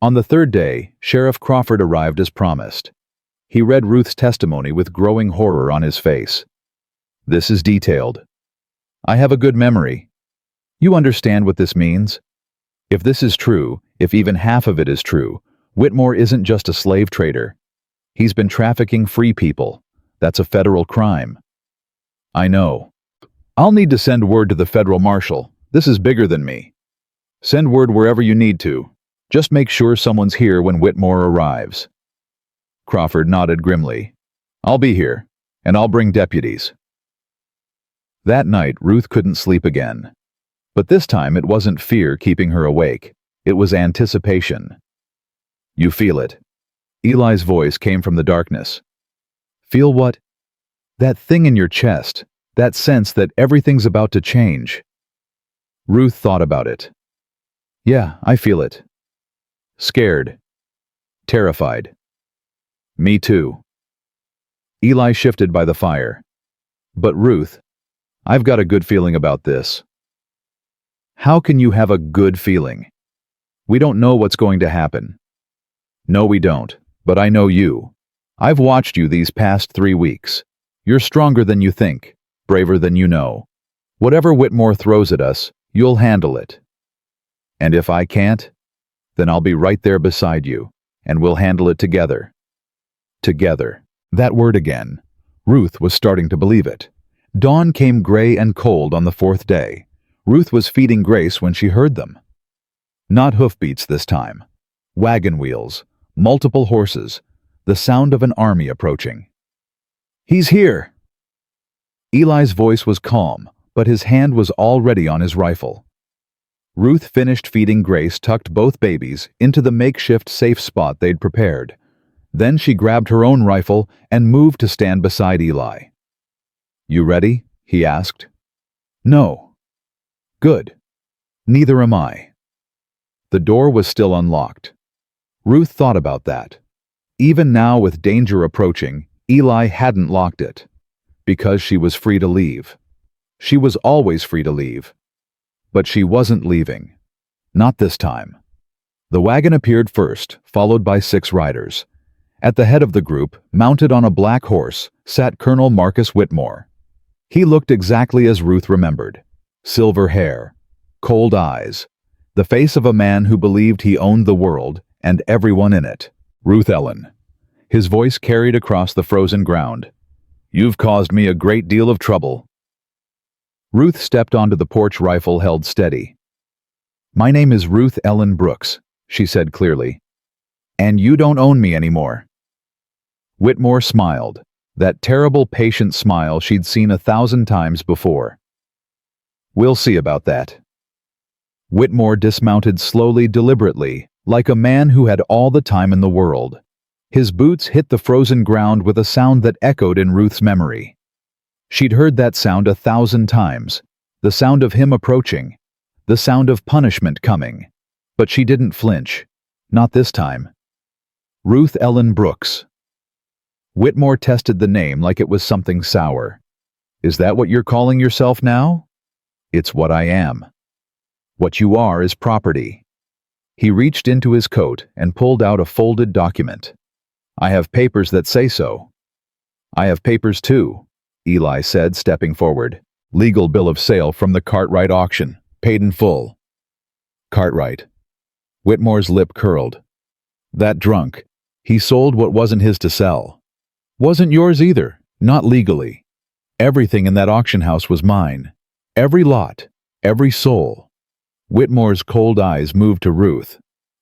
On the 3rd day, Sheriff Crawford arrived as promised. He read Ruth's testimony with growing horror on his face. This is detailed. I have a good memory. You understand what this means? If this is true, if even half of it is true, Whitmore isn't just a slave trader. He's been trafficking free people. That's a federal crime. I know. I'll need to send word to the federal marshal. This is bigger than me. Send word wherever you need to. Just make sure someone's here when Whitmore arrives. Crawford nodded grimly. I'll be here, and I'll bring deputies. That night, Ruth couldn't sleep again. But this time it wasn't fear keeping her awake. It was anticipation. You feel it. Eli's voice came from the darkness. Feel what? That thing in your chest, that sense that everything's about to change. Ruth thought about it. Yeah, I feel it. Scared. Terrified. Me too. Eli shifted by the fire. But Ruth, I've got a good feeling about this. How can you have a good feeling? We don't know what's going to happen. No, we don't, but I know you. I've watched you these past 3 weeks. You're stronger than you think, braver than you know. Whatever Whitmore throws at us, you'll handle it. And if I can't, then I'll be right there beside you, and we'll handle it together. Together. That word again. Ruth was starting to believe it. Dawn came gray and cold on the fourth day. Ruth was feeding Grace when she heard them. Not hoofbeats this time. Wagon wheels, multiple horses, the sound of an army approaching. "He's here!" Eli's voice was calm, but his hand was already on his rifle. Ruth finished feeding Grace, tucked both babies into the makeshift safe spot they'd prepared. Then she grabbed her own rifle and moved to stand beside Eli. "You ready?" he asked. "No." "Good. Neither am I." The door was still unlocked. Ruth thought about that. Even now, with danger approaching, Eli hadn't locked it. Because she was free to leave. She was always free to leave. But she wasn't leaving. Not this time. The wagon appeared first, followed by 6 riders. At the head of the group, mounted on a black horse, sat Colonel Marcus Whitmore. He looked exactly as Ruth remembered. Silver hair, cold eyes, the face of a man who believed he owned the world and everyone in it. "Ruth Ellen." His voice carried across the frozen ground. "You've caused me a great deal of trouble." Ruth stepped onto the porch, rifle held steady. "My name is Ruth Ellen Brooks," she said clearly. "And you don't own me anymore." Whitmore smiled, that terrible patient smile she'd seen 1,000 times before. "We'll see about that." Whitmore dismounted slowly, deliberately, like a man who had all the time in the world. His boots hit the frozen ground with a sound that echoed in Ruth's memory. She'd heard that sound 1,000 times, the sound of him approaching, the sound of punishment coming. But she didn't flinch. Not this time. Ruth Ellen Brooks. Whitmore tested the name like it was something sour. "Is that what you're calling yourself now?" "It's what I am." "What you are is property." He reached into his coat and pulled out a folded document. "I have papers that say so." "I have papers too," Eli said, stepping forward. "Legal bill of sale from the Cartwright auction, paid in full." "Cartwright." Whitmore's lip curled. "That drunk. He sold what wasn't his to sell. Wasn't yours either, not legally. Everything in that auction house was mine. Every lot, every soul." Whitmore's cold eyes moved to Ruth,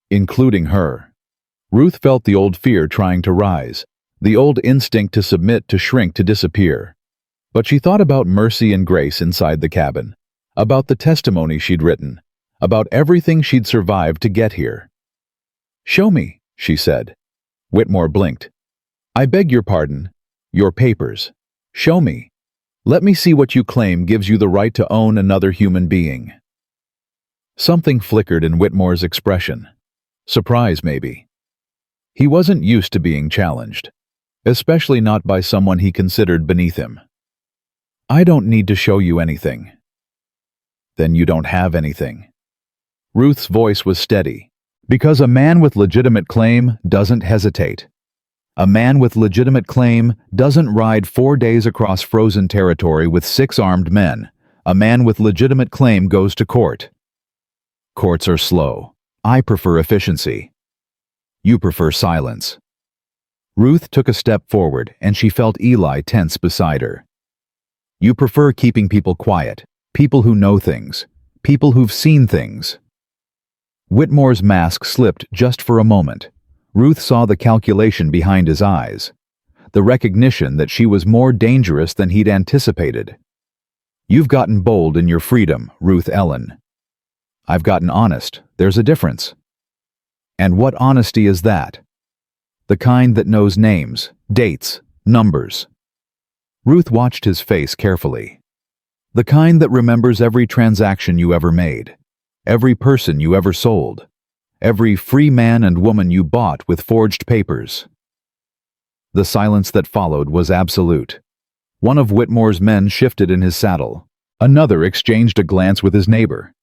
including her. Ruth felt the old fear trying to rise, the old instinct to submit, to shrink, to disappear. But she thought about Mercy and Grace inside the cabin, about the testimony she'd written, about everything she'd survived to get here. "Show me," she said. Whitmore blinked. "I beg your pardon. Your papers. Show me. Let me see what you claim gives you the right to own another human being." Something flickered in Whitmore's expression. Surprise, maybe. He wasn't used to being challenged, especially not by someone he considered beneath him. "I don't need to show you anything." "Then you don't have anything." Ruth's voice was steady. "Because a man with legitimate claim doesn't hesitate. A man with legitimate claim doesn't ride 4 days across frozen territory with 6 armed men. A man with legitimate claim goes to court. Courts are slow. I prefer efficiency. You prefer silence." Ruth took a step forward, and she felt Eli tense beside her. "You prefer keeping people quiet, people who know things, people who've seen things." Whitmore's mask slipped just for a moment. Ruth saw the calculation behind his eyes, the recognition that she was more dangerous than he'd anticipated. "You've gotten bold in your freedom, Ruth Ellen. I've gotten honest. There's a difference." "And what honesty is that?" "The kind that knows names, dates, numbers." Ruth watched his face carefully. "The kind that remembers every transaction you ever made, every person you ever sold, every free man and woman you bought with forged papers." The silence that followed was absolute. One of Whitmore's men shifted in his saddle. Another exchanged a glance with his neighbor.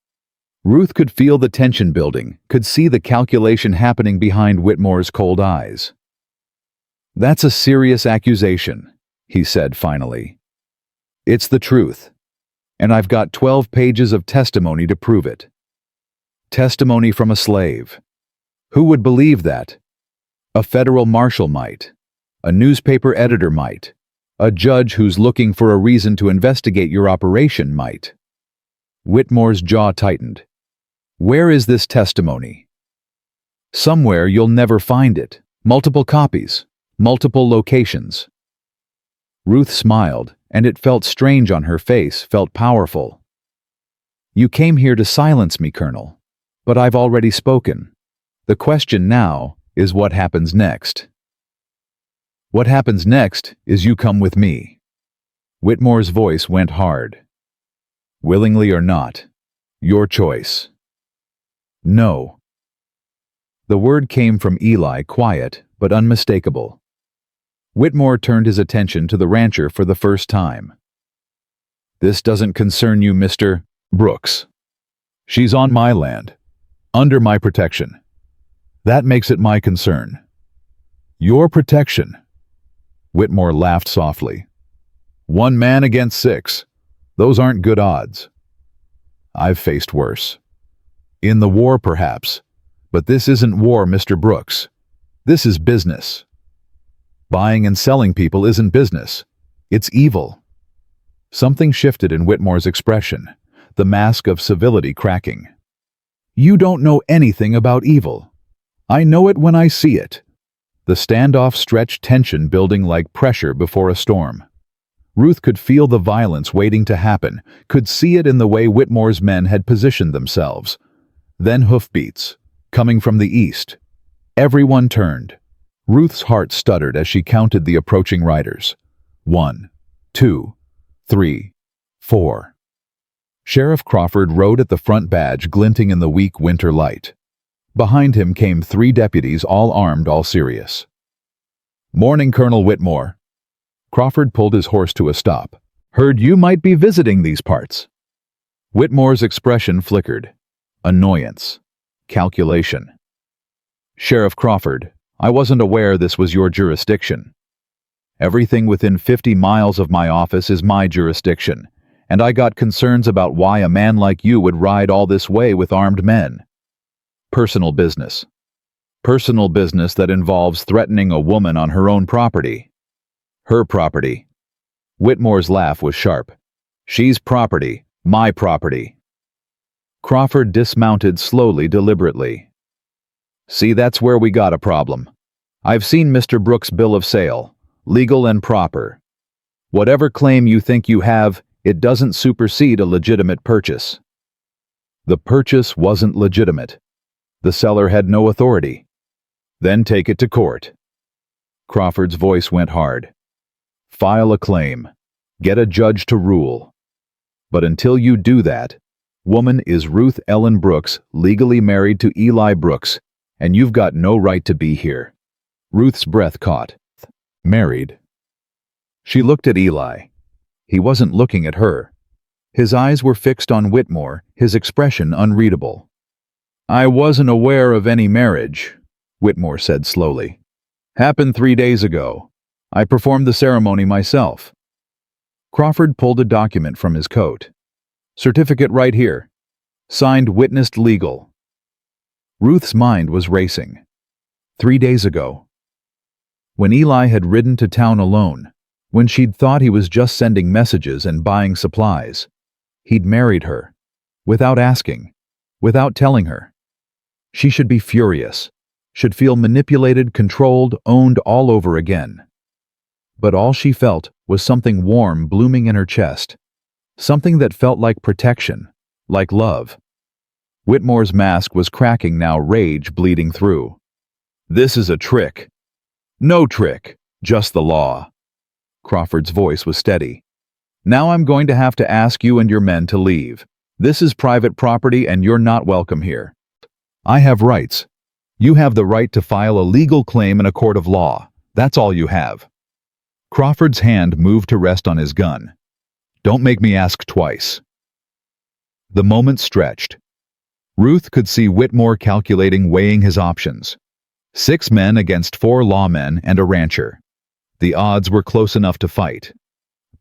Ruth could feel the tension building, could see the calculation happening behind Whitmore's cold eyes. "That's a serious accusation," he said finally. "It's the truth. And I've got 12 pages of testimony to prove it." Testimony from a slave. Who would believe that? A federal marshal might. A newspaper editor might. A judge who's looking for a reason to investigate your operation might. Whitmore's jaw tightened. Where is this testimony? Somewhere you'll never find it. Multiple copies. Multiple locations. Ruth smiled, and it felt strange on her face, felt powerful. You came here to silence me, Colonel. But I've already spoken. The question now is what happens next. What happens next is you come with me. Whitmore's voice went hard. Willingly or not, your choice. No. The word came from Eli, quiet but unmistakable. Whitmore turned his attention to the rancher for the first time. This doesn't concern you, Mr. Brooks. She's on my land, under my protection. That makes it my concern. Your protection. Whitmore laughed softly. 1 man against 6. Those aren't good odds. I've faced worse. In the war, perhaps. But this isn't war, Mr. Brooks. This is business. Buying and selling people isn't business. It's evil. Something shifted in Whitmore's expression, the mask of civility cracking. You don't know anything about evil. I know it when I see it. The standoff stretched tension building like pressure before a storm. Ruth could feel the violence waiting to happen, could see it in the way Whitmore's men had positioned themselves. Then hoofbeats, coming from the east. Everyone turned. Ruth's heart stuttered as she counted the approaching riders. 1, 2, 3, 4. Sheriff Crawford rode at the front, badge glinting in the weak winter light. Behind him came 3 deputies, all armed, all serious. Morning, Colonel Whitmore. Crawford pulled his horse to a stop. Heard you might be visiting these parts. Whitmore's expression flickered. Annoyance. Calculation. Sheriff Crawford, I wasn't aware this was your jurisdiction. Everything within 50 miles of my office is my jurisdiction, and I got concerns about why a man like you would ride all this way with armed men. Personal business. Personal business that involves threatening a woman on her own property. Her property. Whitmore's laugh was sharp. She's property, my property. Crawford dismounted slowly, deliberately. See, that's where we got a problem. I've seen Mr. Brooks' bill of sale, legal and proper. Whatever claim you think you have, it doesn't supersede a legitimate purchase. The purchase wasn't legitimate. The seller had no authority. Then take it to court. Crawford's voice went hard. File a claim. Get a judge to rule. But until you do that, woman is Ruth Ellen Brooks, legally married to Eli Brooks, and you've got no right to be here. Ruth's breath caught. Married. She looked at Eli. He wasn't looking at her. His eyes were fixed on Whitmore, his expression unreadable. I wasn't aware of any marriage, Whitmore said slowly. Happened 3 days ago. I performed the ceremony myself. Crawford pulled a document from his coat. Certificate right here. Signed, witnessed, legal. Ruth's mind was racing. 3 days ago. When Eli had ridden to town alone, when she'd thought he was just sending messages and buying supplies, he'd married her. Without asking. Without telling her. She should be furious. Should feel manipulated, controlled, owned all over again. But all she felt was something warm blooming in her chest. Something that felt like protection, like love. Whitmore's mask was cracking now, rage bleeding through. This is a trick. No trick, just the law. Crawford's voice was steady. Now I'm going to have to ask you and your men to leave. This is private property and you're not welcome here. I have rights. You have the right to file a legal claim in a court of law. That's all you have. Crawford's hand moved to rest on his gun. Don't make me ask twice. The moment stretched. Ruth could see Whitmore calculating, weighing his options. 6 men against 4 lawmen and a rancher. The odds were close enough to fight.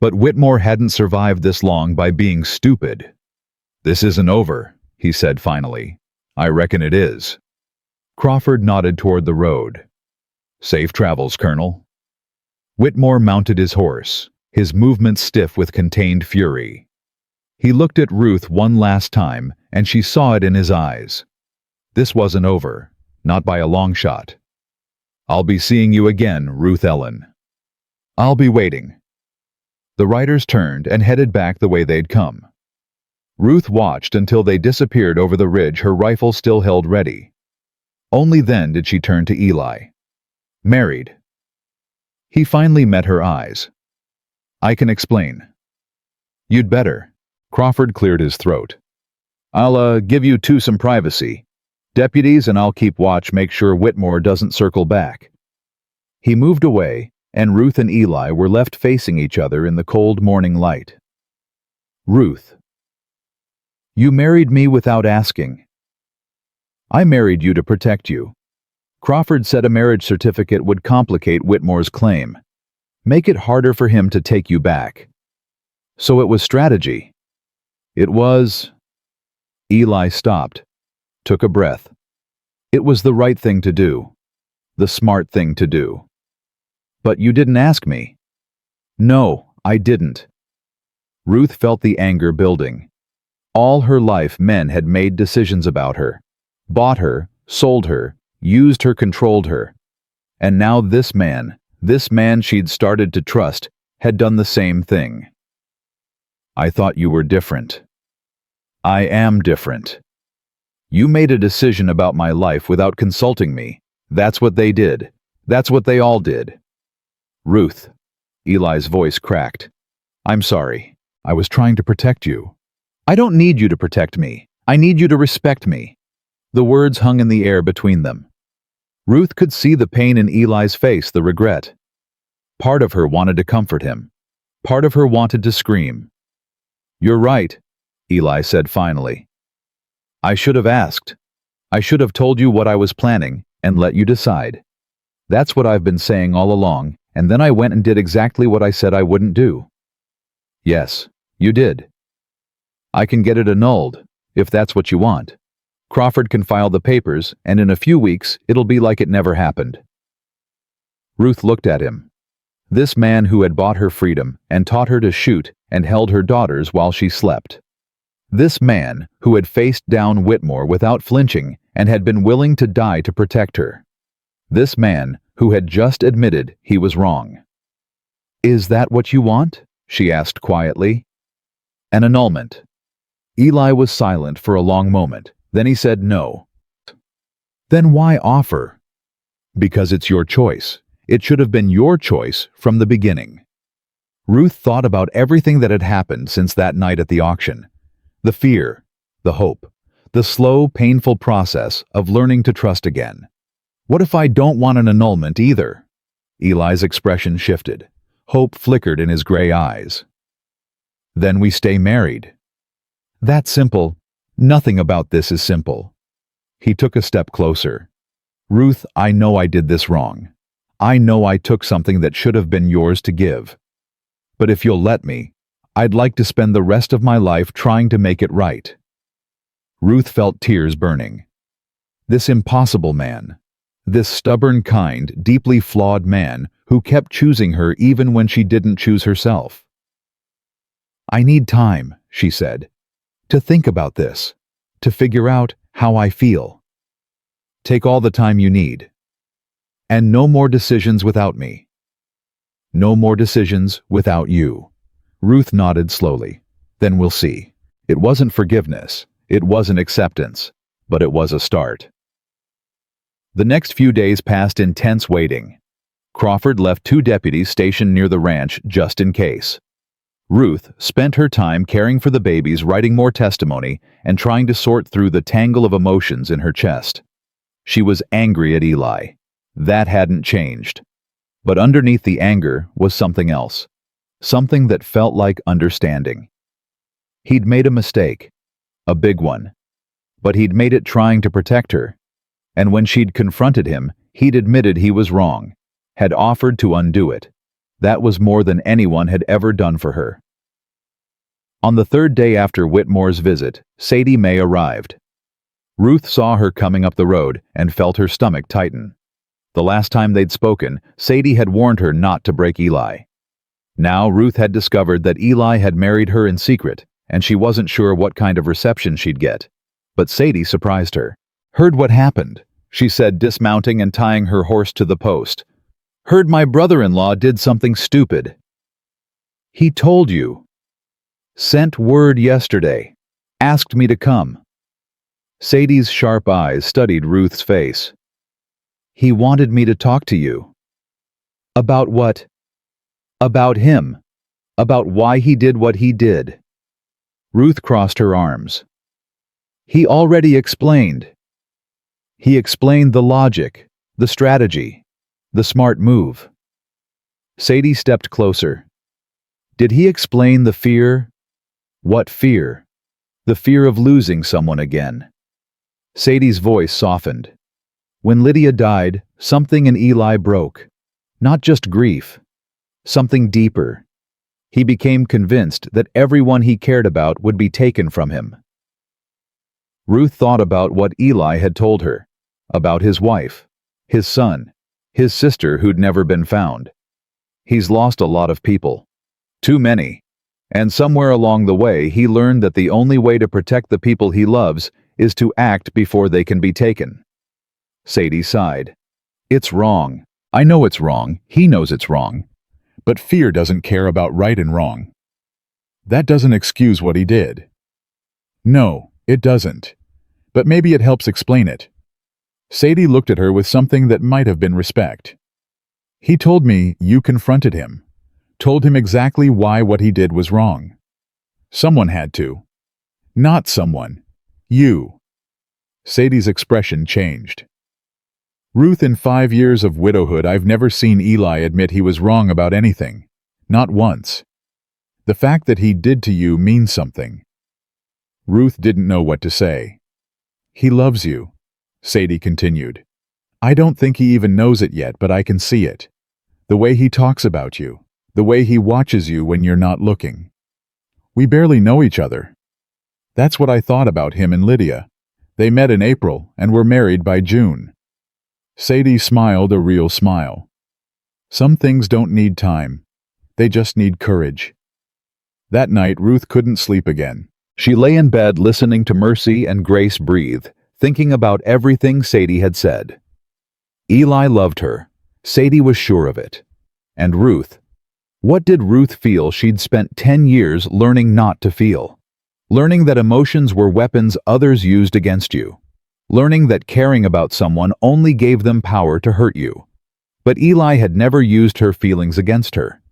But Whitmore hadn't survived this long by being stupid. This isn't over, he said finally. I reckon it is. Crawford nodded toward the road. Safe travels, Colonel. Whitmore mounted his horse, his movements stiff with contained fury. He looked at Ruth one last time, and she saw it in his eyes. This wasn't over, not by a long shot. I'll be seeing you again, Ruth Ellen. I'll be waiting. The riders turned and headed back the way they'd come. Ruth watched until they disappeared over the ridge, her rifle still held ready. Only then did she turn to Eli. Married. He finally met her eyes. I can explain. You'd better. Crawford cleared his throat. I'll give you two some privacy. Deputies and I'll keep watch, make sure Whitmore doesn't circle back. He moved away, and Ruth and Eli were left facing each other in the cold morning light. Ruth. You married me without asking. I married you to protect you. Crawford said a marriage certificate would complicate Whitmore's claim, make it harder for him to take you back. So it was strategy. It was... Eli stopped, took a breath. It was the right thing to do, the smart thing to do. But you didn't ask me. No, I didn't. Ruth felt the anger building. All her life men had made decisions about her, bought her, sold her, used her, controlled her. And now this man she'd started to trust, had done the same thing. I thought you were different. I am different. You made a decision about my life without consulting me. That's what they did. That's what they all did. Ruth. Eli's voice cracked. I'm sorry. I was trying to protect you. I don't need you to protect me. I need you to respect me. The words hung in the air between them. Ruth could see the pain in Eli's face, the regret. Part of her wanted to comfort him. Part of her wanted to scream. You're right, Eli said finally. I should have asked. I should have told you what I was planning and let you decide. That's what I've been saying all along, and then I went and did exactly what I said I wouldn't do. Yes, you did. I can get it annulled, if that's what you want. Crawford can file the papers, and in a few weeks it'll be like it never happened. Ruth looked at him. This man who had bought her freedom and taught her to shoot and held her daughters while she slept. This man who had faced down Whitmore without flinching and had been willing to die to protect her. This man who had just admitted he was wrong. Is that what you want? She asked quietly. An annulment. Eli was silent for a long moment. Then he said no. Then why offer? Because it's your choice. It should have been your choice from the beginning. Ruth thought about everything that had happened since that night at the auction. The fear, the hope, the slow, painful process of learning to trust again. What if I don't want an annulment either? Eli's expression shifted. Hope flickered in his gray eyes. Then we stay married. That's simple. Nothing about this is simple. He took a step closer. Ruth, I know I did this wrong. I know I took something that should have been yours to give. But if you'll let me, I'd like to spend the rest of my life trying to make it right. Ruth felt tears burning. This impossible man, this stubborn, kind, deeply flawed man who kept choosing her even when she didn't choose herself. I need time, she said, to think about this, to figure out how I feel. Take all the time you need. And no more decisions without me. No more decisions without you. Ruth nodded slowly. Then we'll see. It wasn't forgiveness. It wasn't acceptance. But it was a start. The next few days passed in tense waiting. Crawford left 2 deputies stationed near the ranch just in case. Ruth spent her time caring for the babies, writing more testimony, and trying to sort through the tangle of emotions in her chest. She was angry at Eli. That hadn't changed. But underneath the anger was something else. Something that felt like understanding. He'd made a mistake. A big one. But he'd made it trying to protect her. And when she'd confronted him, he'd admitted he was wrong. Had offered to undo it. That was more than anyone had ever done for her. On the 3rd day after Whitmore's visit, Sadie Mae arrived. Ruth saw her coming up the road and felt her stomach tighten. The last time they'd spoken, Sadie had warned her not to break Eli. Now Ruth had discovered that Eli had married her in secret, and she wasn't sure what kind of reception she'd get. But Sadie surprised her. "Heard what happened," she said, dismounting and tying her horse to the post. "Heard my brother-in-law did something stupid." "He told you." "Sent word yesterday. Asked me to come." Sadie's sharp eyes studied Ruth's face. "He wanted me to talk to you." "About what?" "About him. About why he did what he did." Ruth crossed her arms. "He already explained." "He explained the logic, the strategy, the smart move." Sadie stepped closer. "Did he explain the fear?" "What fear?" "The fear of losing someone again." Sadie's voice softened. "When Lydia died, something in Eli broke. Not just grief. Something deeper. He became convinced that everyone he cared about would be taken from him." Ruth thought about what Eli had told her, about his wife, his son, his sister who'd never been found. He's lost a lot of people. Too many. And somewhere along the way he learned that the only way to protect the people he loves is to act before they can be taken. Sadie sighed. "It's wrong. I know it's wrong. He knows it's wrong. But fear doesn't care about right and wrong. That doesn't excuse what he did." "No, it doesn't. But maybe it helps explain it." Sadie looked at her with something that might have been respect. "He told me you confronted him. Told him exactly why what he did was wrong. Someone had to. Not someone. You." Sadie's expression changed. "Ruth, in 5 years of widowhood, I've never seen Eli admit he was wrong about anything. Not once. The fact that he did to you means something." Ruth didn't know what to say. "He loves you," Sadie continued. "I don't think he even knows it yet, but I can see it. The way he talks about you. The way he watches you when you're not looking. We barely know each other. That's what I thought about him and Lydia. They met in April and were married by June." Sadie smiled a real smile. "Some things don't need time. They just need courage." That night, Ruth couldn't sleep again. She lay in bed listening to Mercy and Grace breathe, thinking about everything Sadie had said. Eli loved her. Sadie was sure of it. And Ruth. What did Ruth feel she'd spent 10 years learning not to feel? Learning that emotions were weapons others used against you. Learning that caring about someone only gave them power to hurt you. But Eli had never used her feelings against her.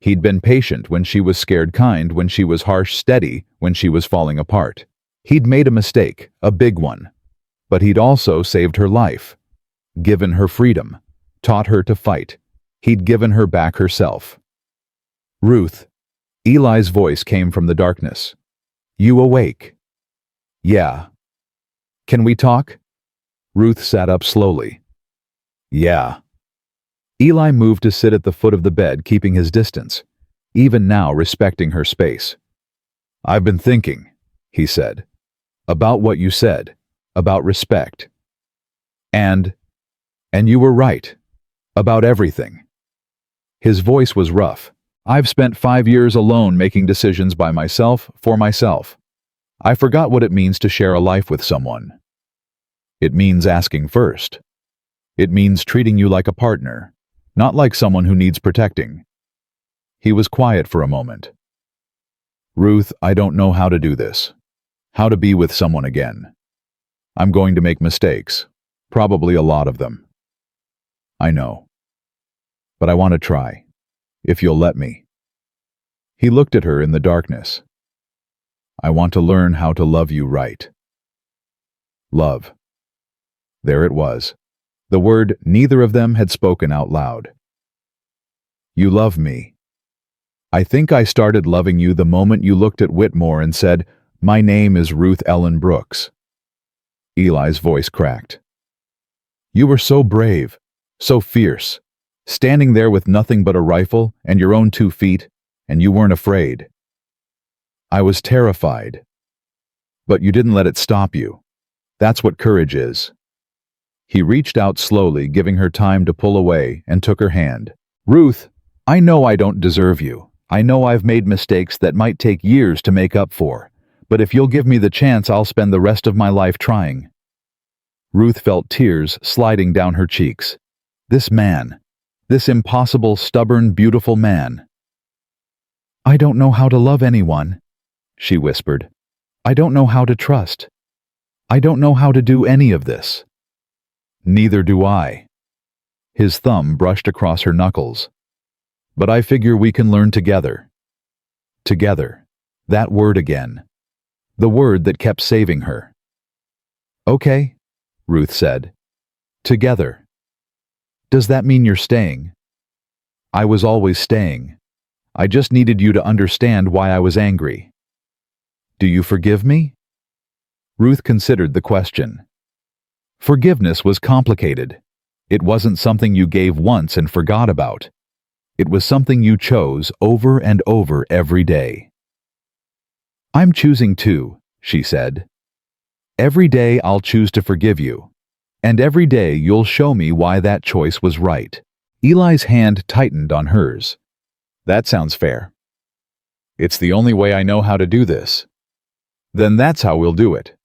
He'd been patient when she was scared, kind when she was harsh, steady when she was falling apart. He'd made a mistake, a big one. But he'd also saved her life. Given her freedom. Taught her to fight. He'd given her back herself. "Ruth." Eli's voice came from the darkness. "You awake?" "Yeah." "Can we talk?" Ruth sat up slowly. "Yeah." Eli moved to sit at the foot of the bed, keeping his distance, even now respecting her space. "I've been thinking," he said, "about what you said, about respect. And you were right, about everything." His voice was rough. "I've spent 5 years alone making decisions by myself, for myself. I forgot what it means to share a life with someone. It means asking first. It means treating you like a partner, not like someone who needs protecting." He was quiet for a moment. "Ruth, I don't know how to do this. How to be with someone again. I'm going to make mistakes, probably a lot of them. I know. But I want to try, if you'll let me." He looked at her in the darkness. "I want to learn how to love you right." Love. There it was. The word neither of them had spoken out loud. "You love me. I think I started loving you the moment you looked at Whitmore and said, 'My name is Ruth Ellen Brooks.'" Eli's voice cracked. "You were so brave, so fierce, standing there with nothing but a rifle and your own 2 feet, and you weren't afraid. I was terrified. But you didn't let it stop you. That's what courage is. He reached out slowly, giving her time to pull away, and took her hand. Ruth, I know I don't deserve you. I know I've made mistakes that might take years to make up for. But if you'll give me the chance, I'll spend the rest of my life trying. Ruth felt tears sliding down her cheeks. This man. This impossible, stubborn, beautiful man. I don't know how to love anyone, she whispered. I don't know how to trust. I don't know how to do any of this. Neither do I. His thumb brushed across her knuckles. But I figure we can learn together. Together. That word again. The word that kept saving her. Okay, Ruth said. Together. Does that mean you're staying? I was always staying. I just needed you to understand why I was angry. Do you forgive me? Ruth considered the question. Forgiveness was complicated. It wasn't something you gave once and forgot about. It was something you chose over and over every day. I'm choosing to, she said. Every day I'll choose to forgive you. And every day you'll show me why that choice was right. Eli's hand tightened on hers. That sounds fair. It's the only way I know how to do this. Then that's how we'll do it.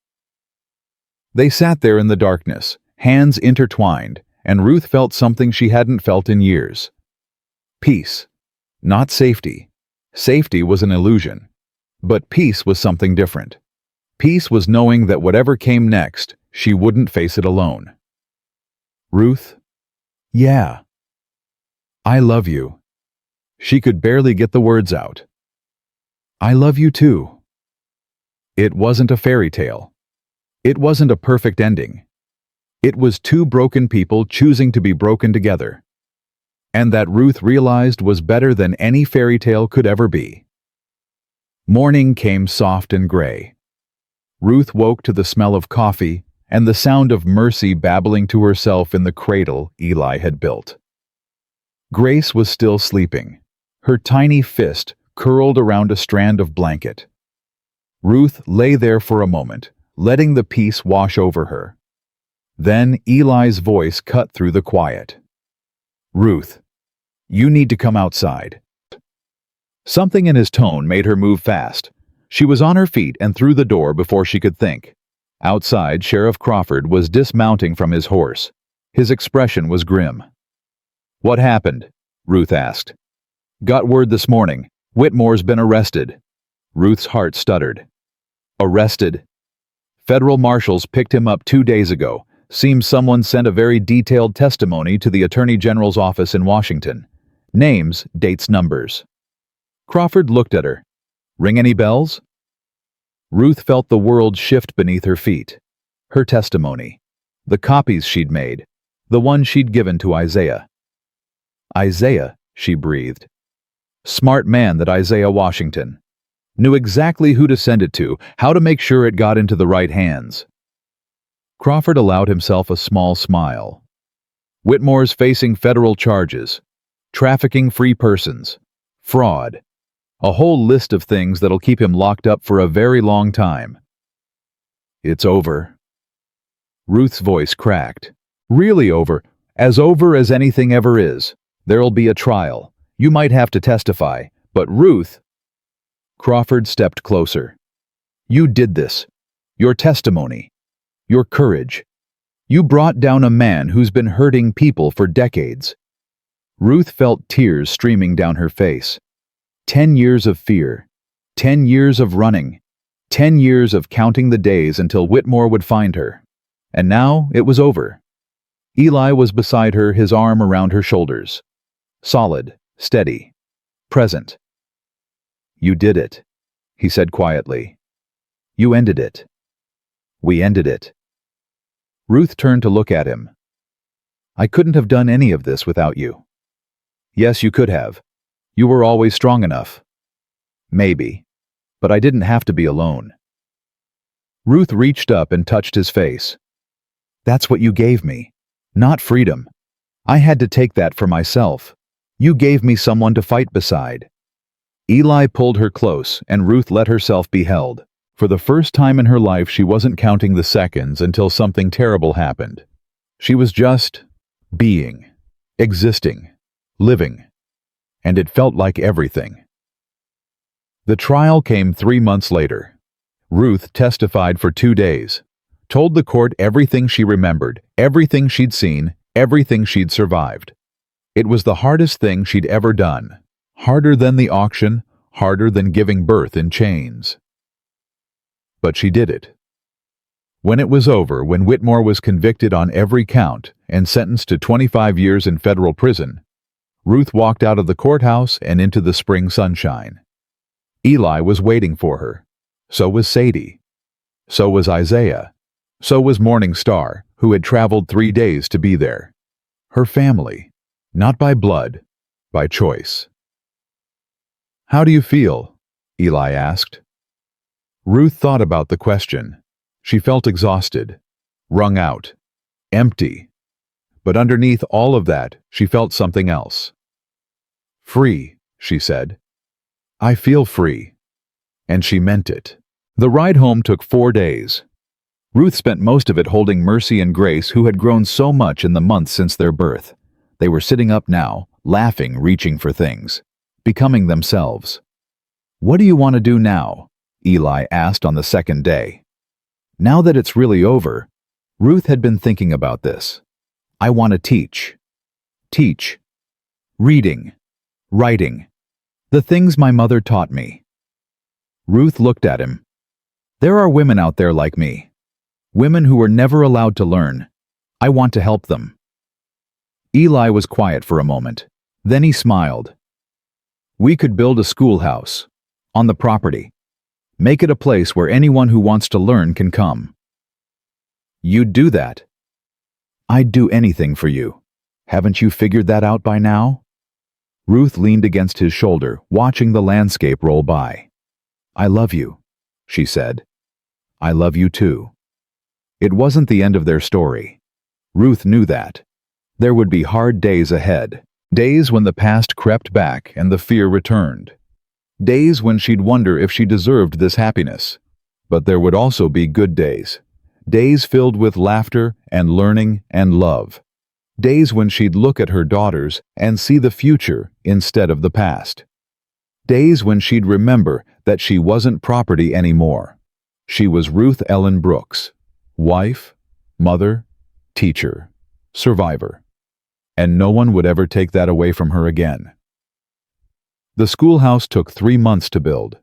They sat there in the darkness, hands intertwined, and Ruth felt something she hadn't felt in years. Peace. Not safety. Safety was an illusion. But peace was something different. Peace was knowing that whatever came next, she wouldn't face it alone. Ruth? Yeah. I love you. She could barely get the words out. I love you too. It wasn't a fairy tale. It wasn't a perfect ending. It was two broken people choosing to be broken together. And that Ruth realized was better than any fairy tale could ever be. Morning came soft and gray. Ruth woke to the smell of coffee and the sound of Mercy babbling to herself in the cradle Eli had built. Grace was still sleeping, her tiny fist curled around a strand of blanket. Ruth lay there for a moment, letting the peace wash over her. Then Eli's voice cut through the quiet. Ruth, you need to come outside. Something in his tone made her move fast. She was on her feet and through the door before she could think. Outside, Sheriff Crawford was dismounting from his horse. His expression was grim. What happened? Ruth asked. Got word this morning. Whitmore's been arrested. Ruth's heart stuttered. Arrested? Federal marshals picked him up 2 days ago. Seems someone sent a very detailed testimony to the Attorney General's office in Washington. Names, dates, numbers. Crawford looked at her. Ring any bells? Ruth felt the world shift beneath her feet. Her testimony. The copies she'd made. The one she'd given to Isaiah. Isaiah, she breathed. Smart man, that Isaiah Washington. Knew exactly who to send it to, how to make sure it got into the right hands. Crawford allowed himself a small smile. Whitmore's facing federal charges. Trafficking free persons. Fraud. A whole list of things that'll keep him locked up for a very long time. It's over. Ruth's voice cracked. Really over as anything ever is. There'll be a trial. You might have to testify, but Ruth... Crawford stepped closer. You did this. Your testimony. Your courage. You brought down a man who's been hurting people for decades. Ruth felt tears streaming down her face. 10 years of fear. 10 years of running. 10 years of counting the days until Whitmore would find her. And now it was over. Eli was beside her, his arm around her shoulders. Solid, steady, present. You did it, he said quietly. You ended it. We ended it. Ruth turned to look at him. I couldn't have done any of this without you. Yes, you could have. You were always strong enough. Maybe. But I didn't have to be alone. Ruth reached up and touched his face. That's what you gave me. Not freedom. I had to take that for myself. You gave me someone to fight beside. Eli pulled her close, and Ruth let herself be held. For the first time in her life, she wasn't counting the seconds until something terrible happened. She was just being, existing, living, and it felt like everything. The trial came 3 months later. Ruth testified for 2 days, told the court everything she remembered, everything she'd seen, everything she'd survived. It was the hardest thing she'd ever done, harder than the auction, harder than giving birth in chains. But she did it. When it was over, when Whitmore was convicted on every count and sentenced to 25 years in federal prison, Ruth walked out of the courthouse and into the spring sunshine. Eli was waiting for her. So was Sadie. So was Isaiah. So was Morning Star, who had traveled 3 days to be there. Her family, not by blood, by choice. "How do you feel?" Eli asked. Ruth thought about the question. She felt exhausted, wrung out, empty. But underneath all of that, she felt something else. "Free," she said. "I feel free." And she meant it. The ride home took 4 days. Ruth spent most of it holding Mercy and Grace, who had grown so much in the months since their birth. They were sitting up now, laughing, reaching for things, becoming themselves. "What do you want to do now?" Eli asked on the second day. Now that it's really over, Ruth had been thinking about this. "I want to teach. Teach. Reading. Writing. The things my mother taught me." Ruth looked at him. "There are women out there like me. Women who were never allowed to learn. I want to help them." Eli was quiet for a moment. Then he smiled. "We could build a schoolhouse. On the property. Make it a place where anyone who wants to learn can come." "You'd do that?" "I'd do anything for you. Haven't you figured that out by now?" Ruth leaned against his shoulder, watching the landscape roll by. "I love you," she said. "I love you too." It wasn't the end of their story. Ruth knew that. There would be hard days ahead, days when the past crept back and the fear returned. Days when she'd wonder if she deserved this happiness. But there would also be good days. Days filled with laughter and learning and love. Days when she'd look at her daughters and see the future instead of the past. Days when she'd remember that she wasn't property anymore. She was Ruth Ellen Brooks, wife, mother, teacher, survivor. And no one would ever take that away from her again. The schoolhouse took 3 months to build.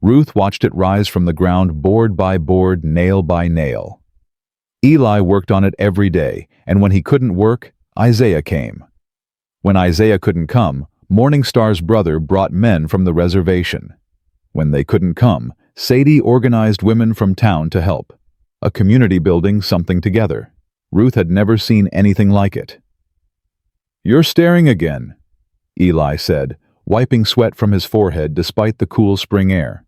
Ruth watched it rise from the ground, board by board, nail by nail. Eli worked on it every day, and when he couldn't work, Isaiah came. When Isaiah couldn't come, Morning Star's brother brought men from the reservation. When they couldn't come, Sadie organized women from town to help. A community building something together. Ruth had never seen anything like it. "You're staring again," Eli said, wiping sweat from his forehead despite the cool spring air.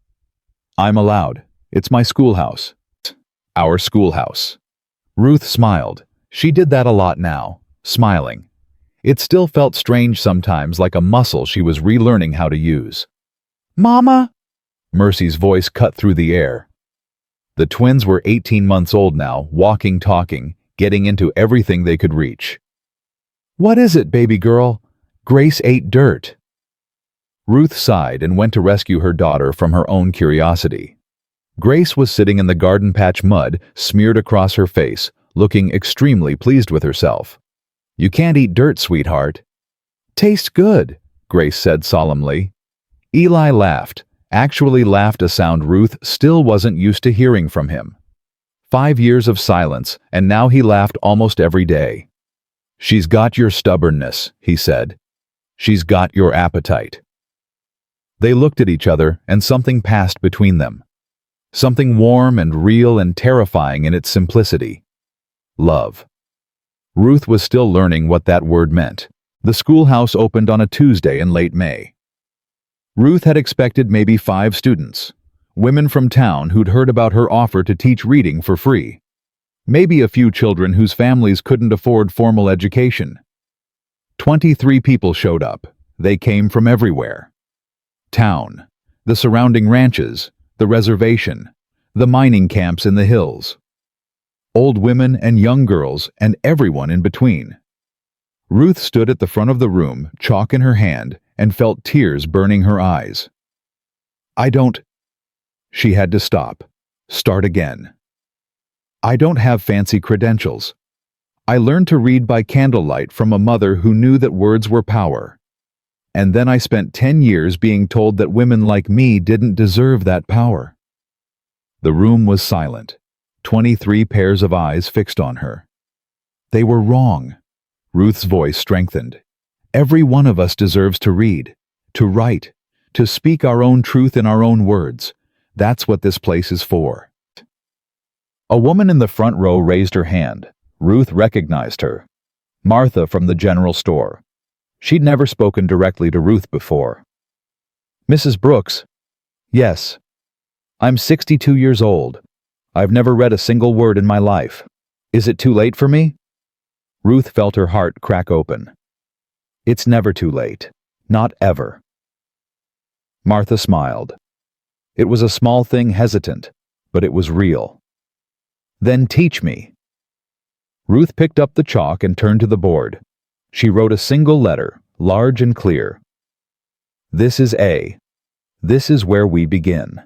"I'm allowed. It's my schoolhouse. Our schoolhouse." Ruth smiled. She did that a lot now, smiling. It still felt strange sometimes, like a muscle she was relearning how to use. "Mama!" Mercy's voice cut through the air. The twins were 18 months old now, walking, talking, getting into everything they could reach. "What is it, baby girl?" "Grace ate dirt." Ruth sighed and went to rescue her daughter from her own curiosity. Grace was sitting in the garden patch, mud smeared across her face, looking extremely pleased with herself. "You can't eat dirt, sweetheart." "Tastes good," Grace said solemnly. Eli laughed, actually laughed, a sound Ruth still wasn't used to hearing from him. 5 years of silence, and now he laughed almost every day. "She's got your stubbornness," he said. "She's got your appetite." They looked at each other, and something passed between them. Something warm and real and terrifying in its simplicity. Love. Ruth was still learning what that word meant. The schoolhouse opened on a Tuesday in late May. Ruth had expected maybe 5 students, women from town who'd heard about her offer to teach reading for free. Maybe a few children whose families couldn't afford formal education. 23 people showed up. They came from everywhere. Town, the surrounding ranches, the reservation, the mining camps in the hills, old women and young girls and everyone in between. Ruth stood at the front of the room, chalk in her hand, and felt tears burning her eyes. She had to stop. Start again. I don't have fancy credentials. I learned to read by candlelight from a mother who knew that words were power. And then I spent 10 years being told that women like me didn't deserve that power. The room was silent. 23 pairs of eyes fixed on her. They were wrong. Ruth's voice strengthened. Every one of us deserves to read, to write, to speak our own truth in our own words. That's what this place is for. A woman in the front row raised her hand. Ruth recognized her. Martha from the general store. She'd never spoken directly to Ruth before. Mrs. Brooks? Yes. I'm 62 years old. I've never read a single word in my life. Is it too late for me? Ruth felt her heart crack open. It's never too late. Not ever. Martha smiled. It was a small thing, hesitant, but it was real. Then teach me. Ruth picked up the chalk and turned to the board. She wrote a single letter, large and clear. This is A. This is where we begin.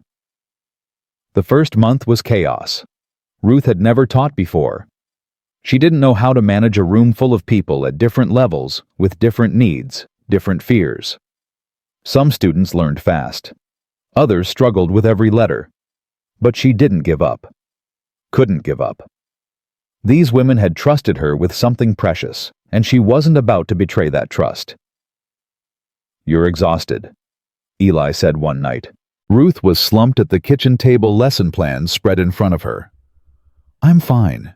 The first month was chaos. Ruth had never taught before. She didn't know how to manage a room full of people at different levels, with different needs, different fears. Some students learned fast. Others struggled with every letter. But she didn't give up. Couldn't give up. These women had trusted her with something precious, and she wasn't about to betray that trust. You're exhausted, Eli said one night. Ruth was slumped at the kitchen table, lesson plans spread in front of her. I'm fine.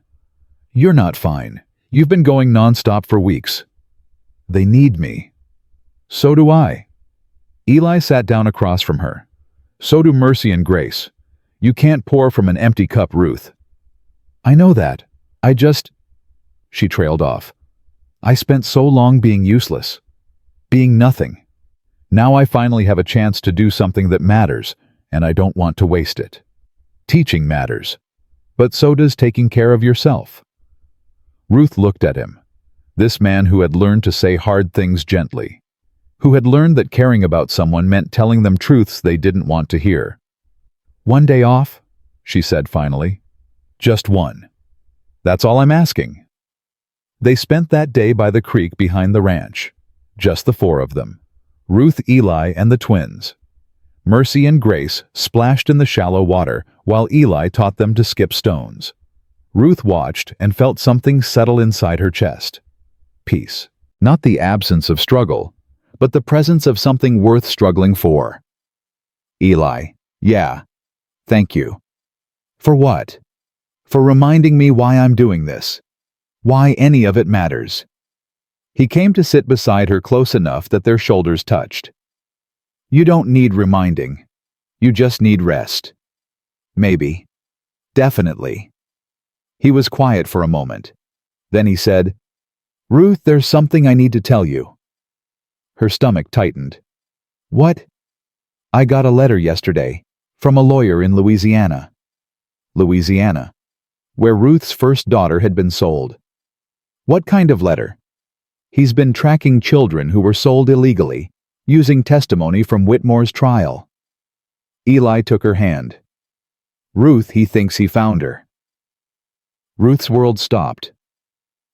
You're not fine. You've been going nonstop for weeks. They need me. So do I. Eli sat down across from her. So do Mercy and Grace. You can't pour from an empty cup, Ruth. I know that. She trailed off. I spent so long being useless. Being nothing. Now I finally have a chance to do something that matters, and I don't want to waste it. Teaching matters. But so does taking care of yourself. Ruth looked at him. This man who had learned to say hard things gently. Who had learned that caring about someone meant telling them truths they didn't want to hear. One day off, she said finally. Just one. That's all I'm asking. They spent that day by the creek behind the ranch. Just the four of them. Ruth, Eli, and the twins. Mercy and Grace splashed in the shallow water while Eli taught them to skip stones. Ruth watched and felt something settle inside her chest. Peace. Not the absence of struggle, but the presence of something worth struggling for. Eli, yeah. Thank you. For what? For reminding me why I'm doing this. Why any of it matters. He came to sit beside her close enough that their shoulders touched. You don't need reminding. You just need rest. Maybe. Definitely. He was quiet for a moment. Then he said, Ruth, there's something I need to tell you. Her stomach tightened. What? I got a letter yesterday, from a lawyer in Louisiana. Louisiana, where Ruth's first daughter had been sold. What kind of letter? He's been tracking children who were sold illegally, using testimony from Whitmore's trial. Eli took her hand. Ruth, he thinks he found her. Ruth's world stopped.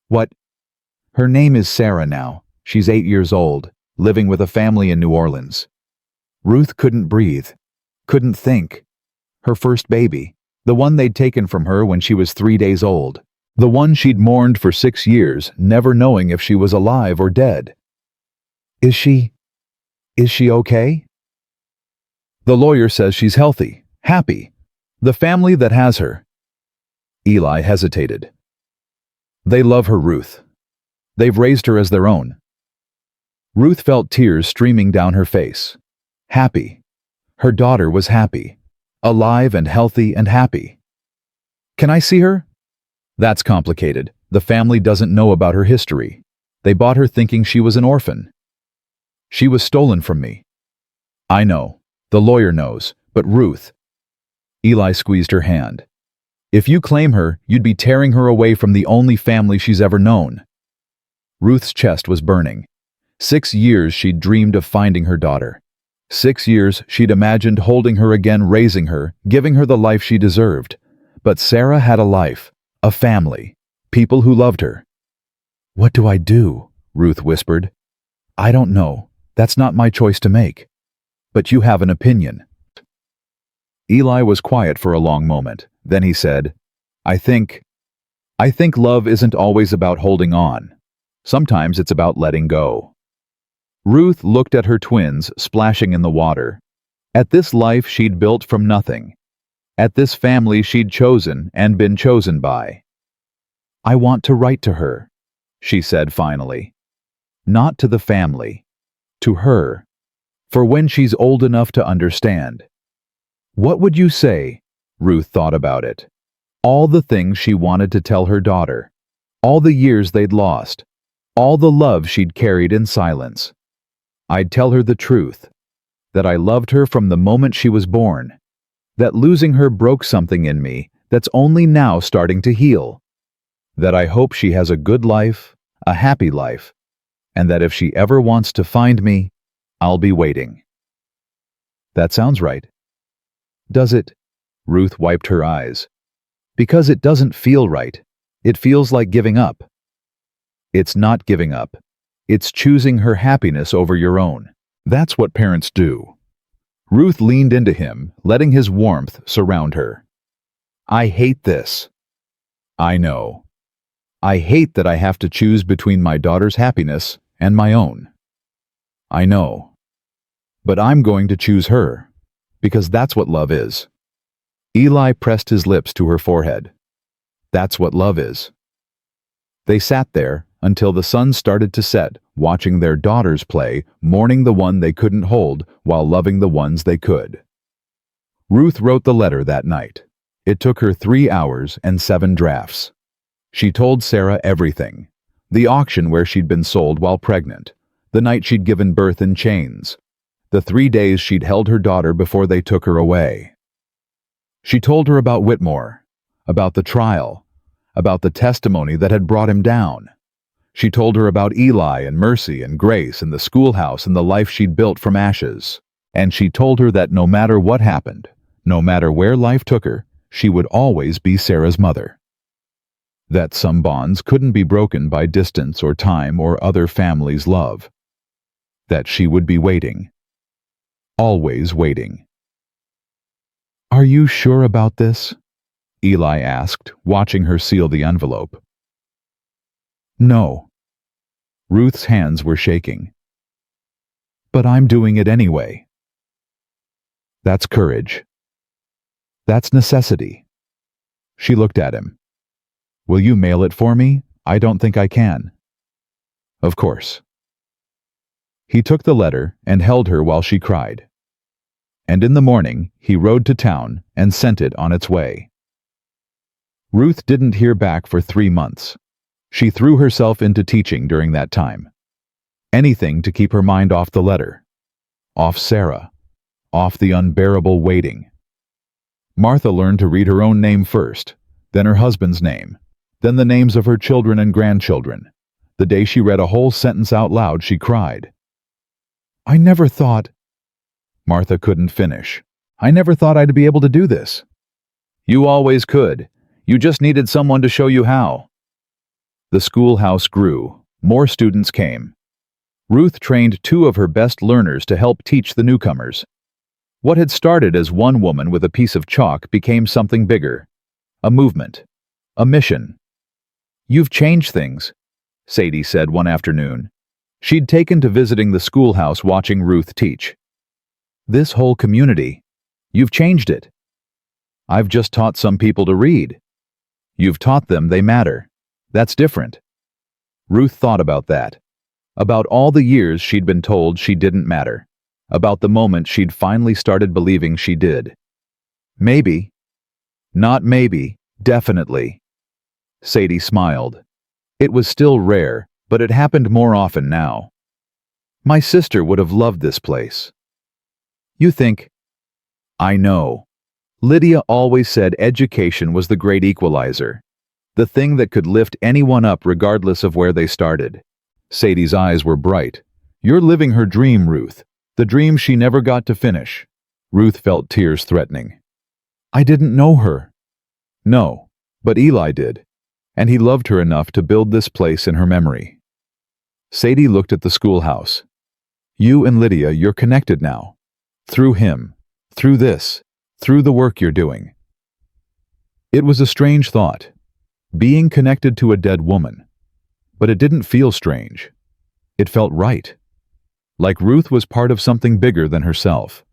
What? Her name is Sarah now. She's 8 years old, living with a family in New Orleans. Ruth couldn't breathe, couldn't think. Her first baby, the one they'd taken from her when she was 3 days old, the one she'd mourned for 6 years, never knowing if she was alive or dead. Is she okay? The lawyer says she's healthy, happy. The family that has her. Eli hesitated. They love her, Ruth. They've raised her as their own. Ruth felt tears streaming down her face. Happy. Her daughter was happy. Alive and healthy and happy. Can I see her? That's complicated. The family doesn't know about her history. They bought her thinking she was an orphan. She was stolen from me. I know. The lawyer knows. But Ruth. Eli squeezed her hand. If you claim her, you'd be tearing her away from the only family she's ever known. Ruth's chest was burning. 6 years she'd dreamed of finding her daughter. 6 years she'd imagined holding her again, raising her, giving her the life she deserved. But Sarah had a life, a family, people who loved her. What do I do? Ruth whispered. I don't know. That's not my choice to make. But you have an opinion. Eli was quiet for a long moment. Then he said, I think love isn't always about holding on. Sometimes it's about letting go. Ruth looked at her twins splashing in the water. At this life she'd built from nothing. At this family she'd chosen and been chosen by. I want to write to her, she said finally. Not to the family. To her. For when she's old enough to understand. What would you say? Ruth thought about it. All the things she wanted to tell her daughter. All the years they'd lost. All the love she'd carried in silence. I'd tell her the truth. That I loved her from the moment she was born. That losing her broke something in me that's only now starting to heal. That I hope she has a good life, a happy life, and that if she ever wants to find me, I'll be waiting. That sounds right. Does it? Ruth wiped her eyes. Because it doesn't feel right. It feels like giving up. It's not giving up. It's choosing her happiness over your own. That's what parents do. Ruth leaned into him, letting his warmth surround her. I hate this. I know. I hate that I have to choose between my daughter's happiness and my own. I know. But I'm going to choose her, because that's what love is. Eli pressed his lips to her forehead. That's what love is. They sat there until the sun started to set, watching their daughters play, mourning the one they couldn't hold while loving the ones they could. Ruth wrote the letter that night. It took her 3 hours and 7 drafts. She told Sarah everything. The auction where she'd been sold while pregnant. The night she'd given birth in chains. The 3 days she'd held her daughter before they took her away. She told her about Whitmore, about the trial, about the testimony that had brought him down. She told her about Eli and Mercy and Grace and the schoolhouse and the life she'd built from ashes. And she told her that no matter what happened, no matter where life took her, she would always be Sarah's mother. That some bonds couldn't be broken by distance or time or other families' love. That she would be waiting. Always waiting. Are you sure about this? Eli asked, watching her seal the envelope. No. Ruth's hands were shaking. But I'm doing it anyway. That's courage. That's necessity. She looked at him. Will you mail it for me? I don't think I can. Of course. He took the letter and held her while she cried. And in the morning, he rode to town and sent it on its way. Ruth didn't hear back for 3 months. She threw herself into teaching during that time. Anything to keep her mind off the letter. Off Sarah. Off the unbearable waiting. Martha learned to read her own name first, then her husband's name, then the names of her children and grandchildren. The day she read a whole sentence out loud, she cried. I never thought... Martha couldn't finish. I never thought I'd be able to do this. You always could. You just needed someone to show you how. The schoolhouse grew. More students came. Ruth trained 2 of her best learners to help teach the newcomers. What had started as one woman with a piece of chalk became something bigger. A movement. A mission. You've changed things, Sadie said one afternoon. She'd taken to visiting the schoolhouse watching Ruth teach. This whole community. You've changed it. I've just taught some people to read. You've taught them they matter. That's different. Ruth thought about that. About all the years she'd been told she didn't matter. About the moment she'd finally started believing she did. Maybe. Not maybe, definitely. Sadie smiled. It was still rare, but it happened more often now. My sister would have loved this place. You think, I know. Lydia always said education was the great equalizer, the thing that could lift anyone up regardless of where they started. Sadie's eyes were bright. You're living her dream, Ruth. The dream she never got to finish. Ruth felt tears threatening. I didn't know her. No, but Eli did, and he loved her enough to build this place in her memory. Sadie looked at the schoolhouse. You and Lydia, you're connected now. Through him. Through this. Through the work you're doing. It was a strange thought, being connected to a dead woman. But it didn't feel strange. It felt right. Like Ruth was part of something bigger than herself.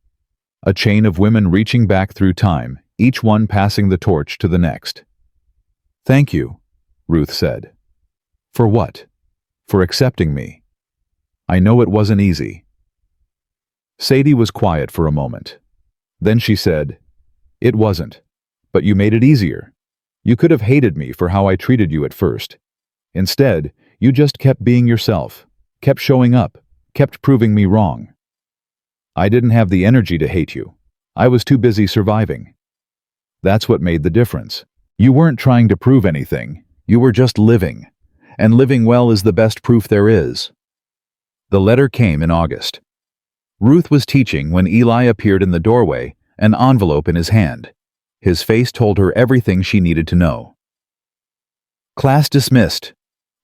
A chain of women reaching back through time, each one passing the torch to the next. Thank you, Ruth said. For what? For accepting me. I know it wasn't easy. Sadie was quiet for a moment. Then she said, It wasn't, but you made it easier. You could have hated me for how I treated you at first. Instead, you just kept being yourself, kept showing up, kept proving me wrong. I didn't have the energy to hate you. I was too busy surviving. That's what made the difference. You weren't trying to prove anything. You were just living. And living well is the best proof there is. The letter came in August. Ruth was teaching when Eli appeared in the doorway, an envelope in his hand. His face told her everything she needed to know. Class dismissed,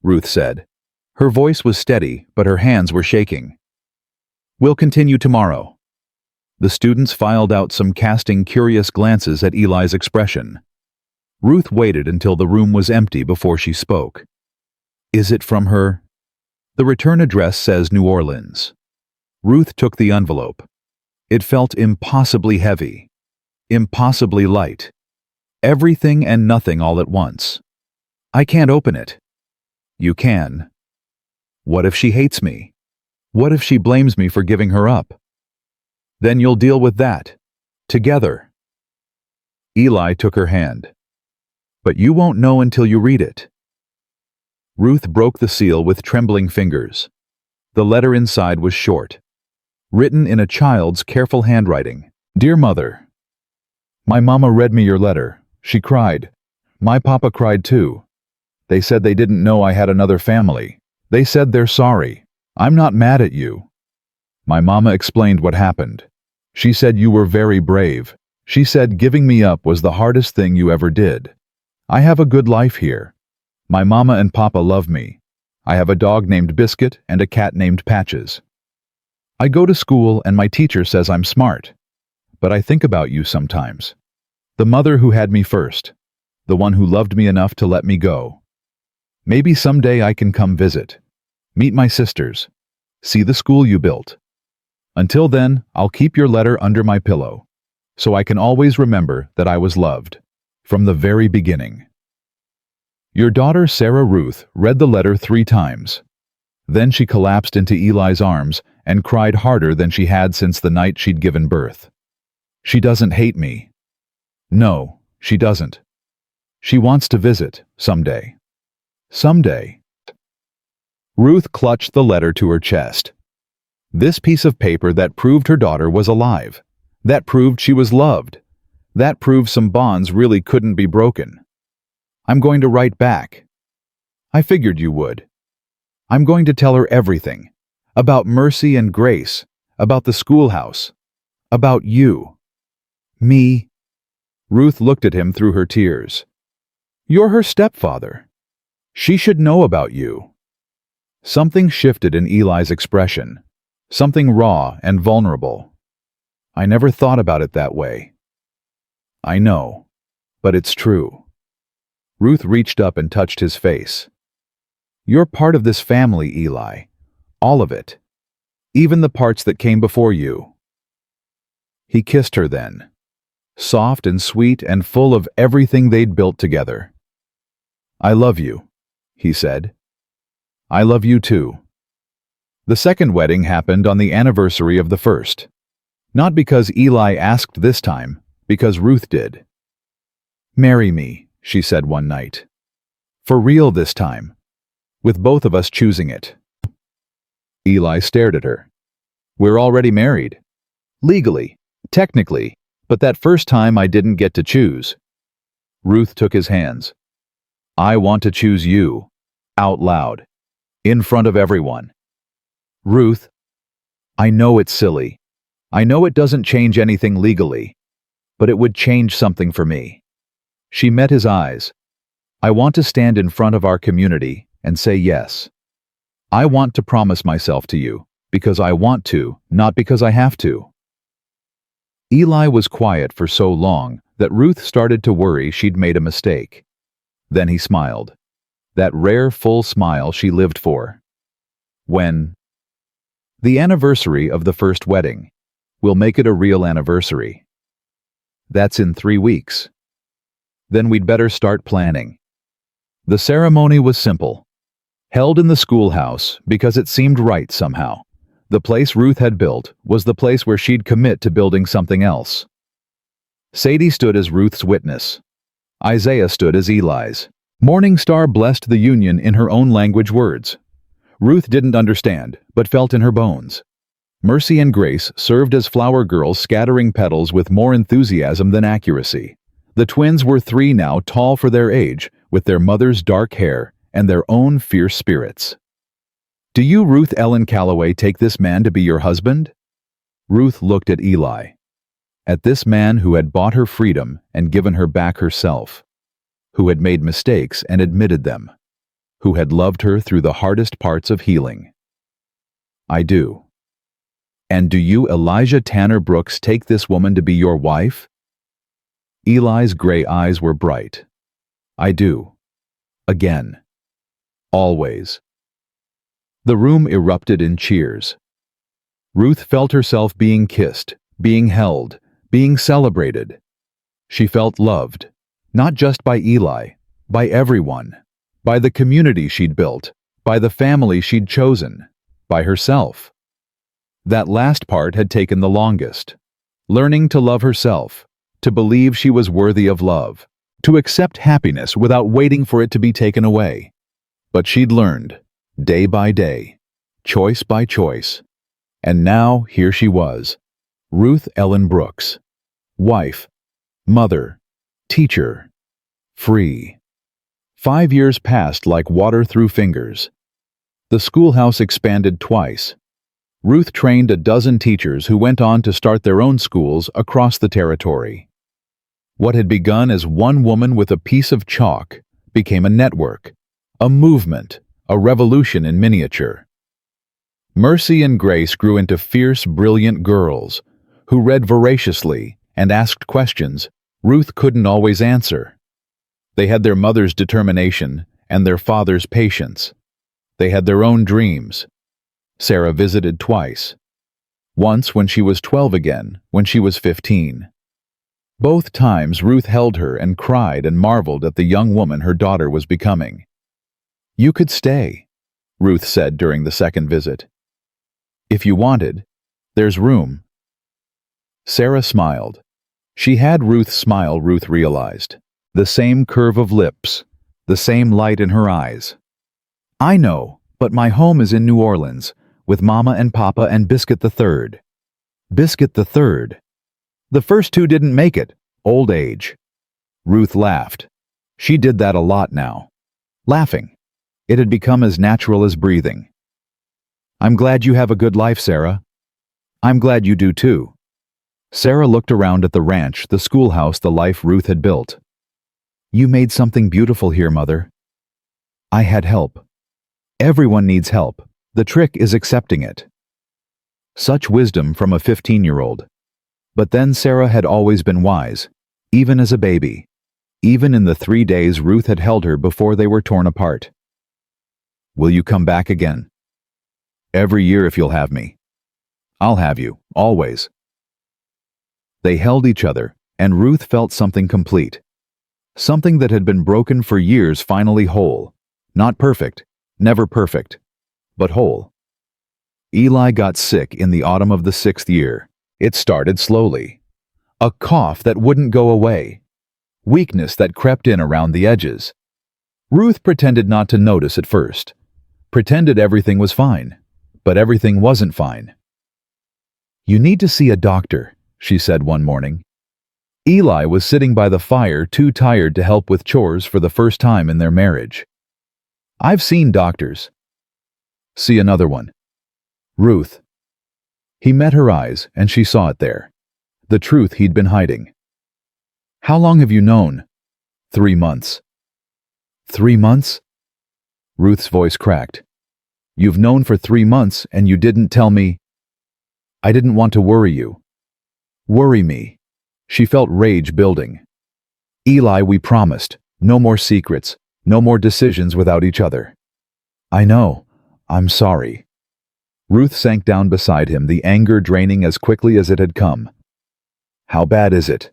Ruth said. Her voice was steady, but her hands were shaking. We'll continue tomorrow. The students filed out, some casting curious glances at Eli's expression. Ruth waited until the room was empty before she spoke. Is it from her? The return address says New Orleans. Ruth took the envelope. It felt impossibly heavy, impossibly light. Everything and nothing all at once. I can't open it. You can. What if she hates me? What if she blames me for giving her up? Then you'll deal with that. Together. Eli took her hand. But you won't know until you read it. Ruth broke the seal with trembling fingers. The letter inside was short, written in a child's careful handwriting. Dear Mother, my mama read me your letter. She cried. My papa cried too. They said they didn't know I had another family. They said they're sorry. I'm not mad at you. My mama explained what happened. She said you were very brave. She said giving me up was the hardest thing you ever did. I have a good life here. My mama and papa love me. I have a dog named Biscuit and a cat named Patches. I go to school and my teacher says I'm smart. But I think about you sometimes. The mother who had me first. The one who loved me enough to let me go. Maybe someday I can come visit. Meet my sisters. See the school you built. Until then, I'll keep your letter under my pillow, so I can always remember that I was loved, from the very beginning. Your daughter Sarah Ruth read the letter 3 times. Then she collapsed into Eli's arms and cried harder than she had since the night she'd given birth. She doesn't hate me. No, she doesn't. She wants to visit, someday. Someday. Ruth clutched the letter to her chest. This piece of paper that proved her daughter was alive. That proved she was loved. That proved some bonds really couldn't be broken. I'm going to write back. I figured you would. I'm going to tell her everything. About Mercy and Grace. About the schoolhouse. About you. Me. Ruth looked at him through her tears. You're her stepfather. She should know about you. Something shifted in Eli's expression. Something raw and vulnerable. I never thought about it that way. I know, but it's true. Ruth reached up and touched his face. You're part of this family, Eli. All of it. Even the parts that came before you. He kissed her then. Soft and sweet and full of everything they'd built together. I love you, he said. I love you too. The second wedding happened on the anniversary of the first. Not because Eli asked this time, because Ruth did. Marry me, she said one night. For real this time. With both of us choosing it. Eli stared at her. We're already married. Legally, technically, But that first time I didn't get to choose. Ruth took his hands. I want to choose you. Out loud. In front of everyone. Ruth, I know it's silly. I know it doesn't change anything legally. But it would change something for me. She met his eyes. I want to stand in front of our community and say yes. I want to promise myself to you, because I want to, not because I have to. Eli was quiet for so long that Ruth started to worry she'd made a mistake. Then he smiled. That rare full smile she lived for. When? The anniversary of the first wedding. We'll make it a real anniversary. That's in 3 weeks. Then we'd better start planning. The ceremony was simple. Held in the schoolhouse because it seemed right somehow. The place Ruth had built was the place where she'd commit to building something else. Sadie stood as Ruth's witness. Isaiah stood as Eli's. Morning Star blessed the union in her own language words. Ruth didn't understand, but felt in her bones. Mercy and Grace served as flower girls scattering petals with more enthusiasm than accuracy. The twins were 3 now, tall for their age, with their mother's dark hair and their own fierce spirits. Do you, Ruth Ellen Calloway, take this man to be your husband? Ruth looked at Eli. At this man who had bought her freedom and given her back herself. Who had made mistakes and admitted them. Who had loved her through the hardest parts of healing. I do. And do you, Elijah Tanner Brooks, take this woman to be your wife? Eli's gray eyes were bright. I do. Again. Always. The room erupted in cheers. Ruth felt herself being kissed, being held, being celebrated. She felt loved, not just by Eli, by everyone, by the community she'd built, by the family she'd chosen, by herself. That last part had taken the longest. Learning to love herself, to believe she was worthy of love, to accept happiness without waiting for it to be taken away. But she'd learned, day by day, choice by choice. And now here she was, Ruth Ellen Brooks, wife, mother, teacher, free. 5 years passed like water through fingers. The schoolhouse expanded twice. Ruth trained a dozen teachers who went on to start their own schools across the territory. What had begun as one woman with a piece of chalk became a network, a movement, a revolution in miniature. Mercy and Grace grew into fierce, brilliant girls who read voraciously and asked questions Ruth couldn't always answer. They had their mother's determination and their father's patience. They had their own dreams. Sarah visited twice. Once when she was 12 again, when she was 15. Both times Ruth held her and cried and marveled at the young woman her daughter was becoming. You could stay, Ruth said during the second visit. If you wanted, there's room. Sarah smiled. She had Ruth's smile, Ruth realized. The same curve of lips, the same light in her eyes. I know, but my home is in New Orleans, with Mama and Papa and Biscuit the Third. Biscuit the Third. The first 2 didn't make it, old age. Ruth laughed. She did that a lot now. Laughing. It had become as natural as breathing. I'm glad you have a good life, Sarah. I'm glad you do too. Sarah looked around at the ranch, the schoolhouse, the life Ruth had built. You made something beautiful here, Mother. I had help. Everyone needs help. The trick is accepting it. Such wisdom from a 15-year-old. But then Sarah had always been wise, even as a baby, even in the 3 days Ruth had held her before they were torn apart. Will you come back again? Every year if you'll have me. I'll have you, always. They held each other, and Ruth felt something complete. Something that had been broken for years finally whole. Not perfect, never perfect, but whole. Eli got sick in the autumn of the 6th year. It started slowly. A cough that wouldn't go away. Weakness that crept in around the edges. Ruth pretended not to notice at first. Pretended everything was fine. But everything wasn't fine. You need to see a doctor, she said one morning. Eli was sitting by the fire, too tired to help with chores for the first time in their marriage. "I've seen doctors." "See another one." "Ruth." He met her eyes, and she saw it there. The truth he'd been hiding. "How long have you known?" 3 months. 3 months? Ruth's voice cracked. "You've known for 3 months and you didn't tell me." "I didn't want to worry you." "Worry me." She felt rage building. "Eli, we promised. No more secrets. No more decisions without each other." "I know. I'm sorry." Ruth sank down beside him, the anger draining as quickly as it had come. "How bad is it?"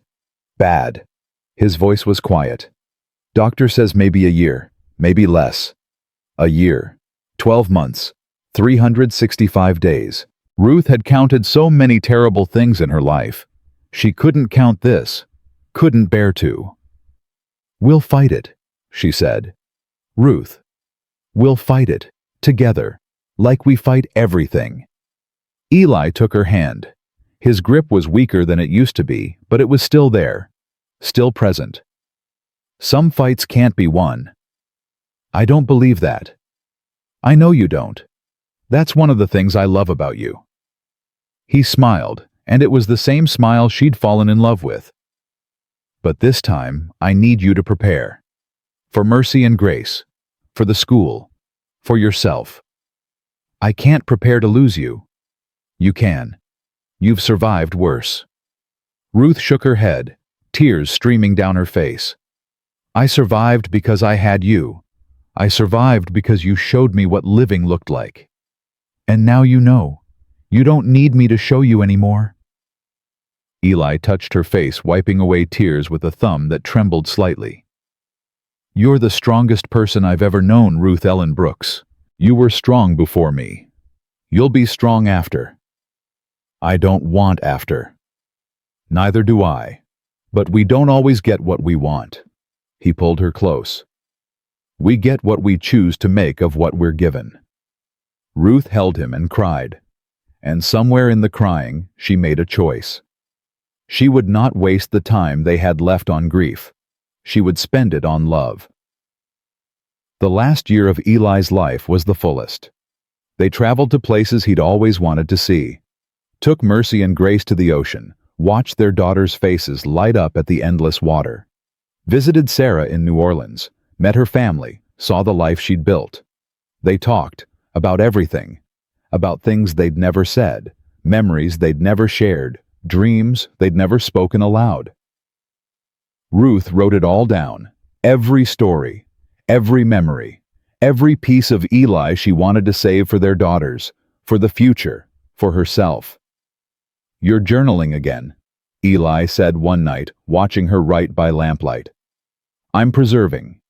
"Bad." His voice was quiet. "Doctor says maybe a year, maybe less." A year. 12 months. 365 days. Ruth had counted so many terrible things in her life. She couldn't count this. Couldn't bear to. "We'll fight it," she said. "Ruth. We'll fight it. Together. Like we fight everything." Eli took her hand. His grip was weaker than it used to be, but it was still there. Still present. "Some fights can't be won." "I don't believe that." "I know you don't. That's one of the things I love about you." He smiled, and it was the same smile she'd fallen in love with. "But this time, I need you to prepare. For mercy and grace. For the school. For yourself. I can't prepare to lose you." "You can. You've survived worse." Ruth shook her head, tears streaming down her face. "I survived because I had you. I survived because you showed me what living looked like. And now you know. You don't need me to show you anymore." Eli touched her face, wiping away tears with a thumb that trembled slightly. "You're the strongest person I've ever known, Ruth Ellen Brooks. You were strong before me. You'll be strong after." "I don't want after." "Neither do I. But we don't always get what we want." He pulled her close. "We get what we choose to make of what we're given." Ruth held him and cried. And somewhere in the crying, she made a choice. She would not waste the time they had left on grief. She would spend it on love. The last year of Eli's life was the fullest. They traveled to places he'd always wanted to see. Took Mercy and Grace to the ocean, watched their daughters' faces light up at the endless water. Visited Sarah in New Orleans, met her family, saw the life she'd built. They talked about everything, about things they'd never said, memories they'd never shared, dreams they'd never spoken aloud. Ruth wrote it all down, every story, every memory, every piece of Eli she wanted to save for their daughters, for the future, for herself. "You're journaling again," Eli said one night, watching her write by lamplight. "I'm preserving.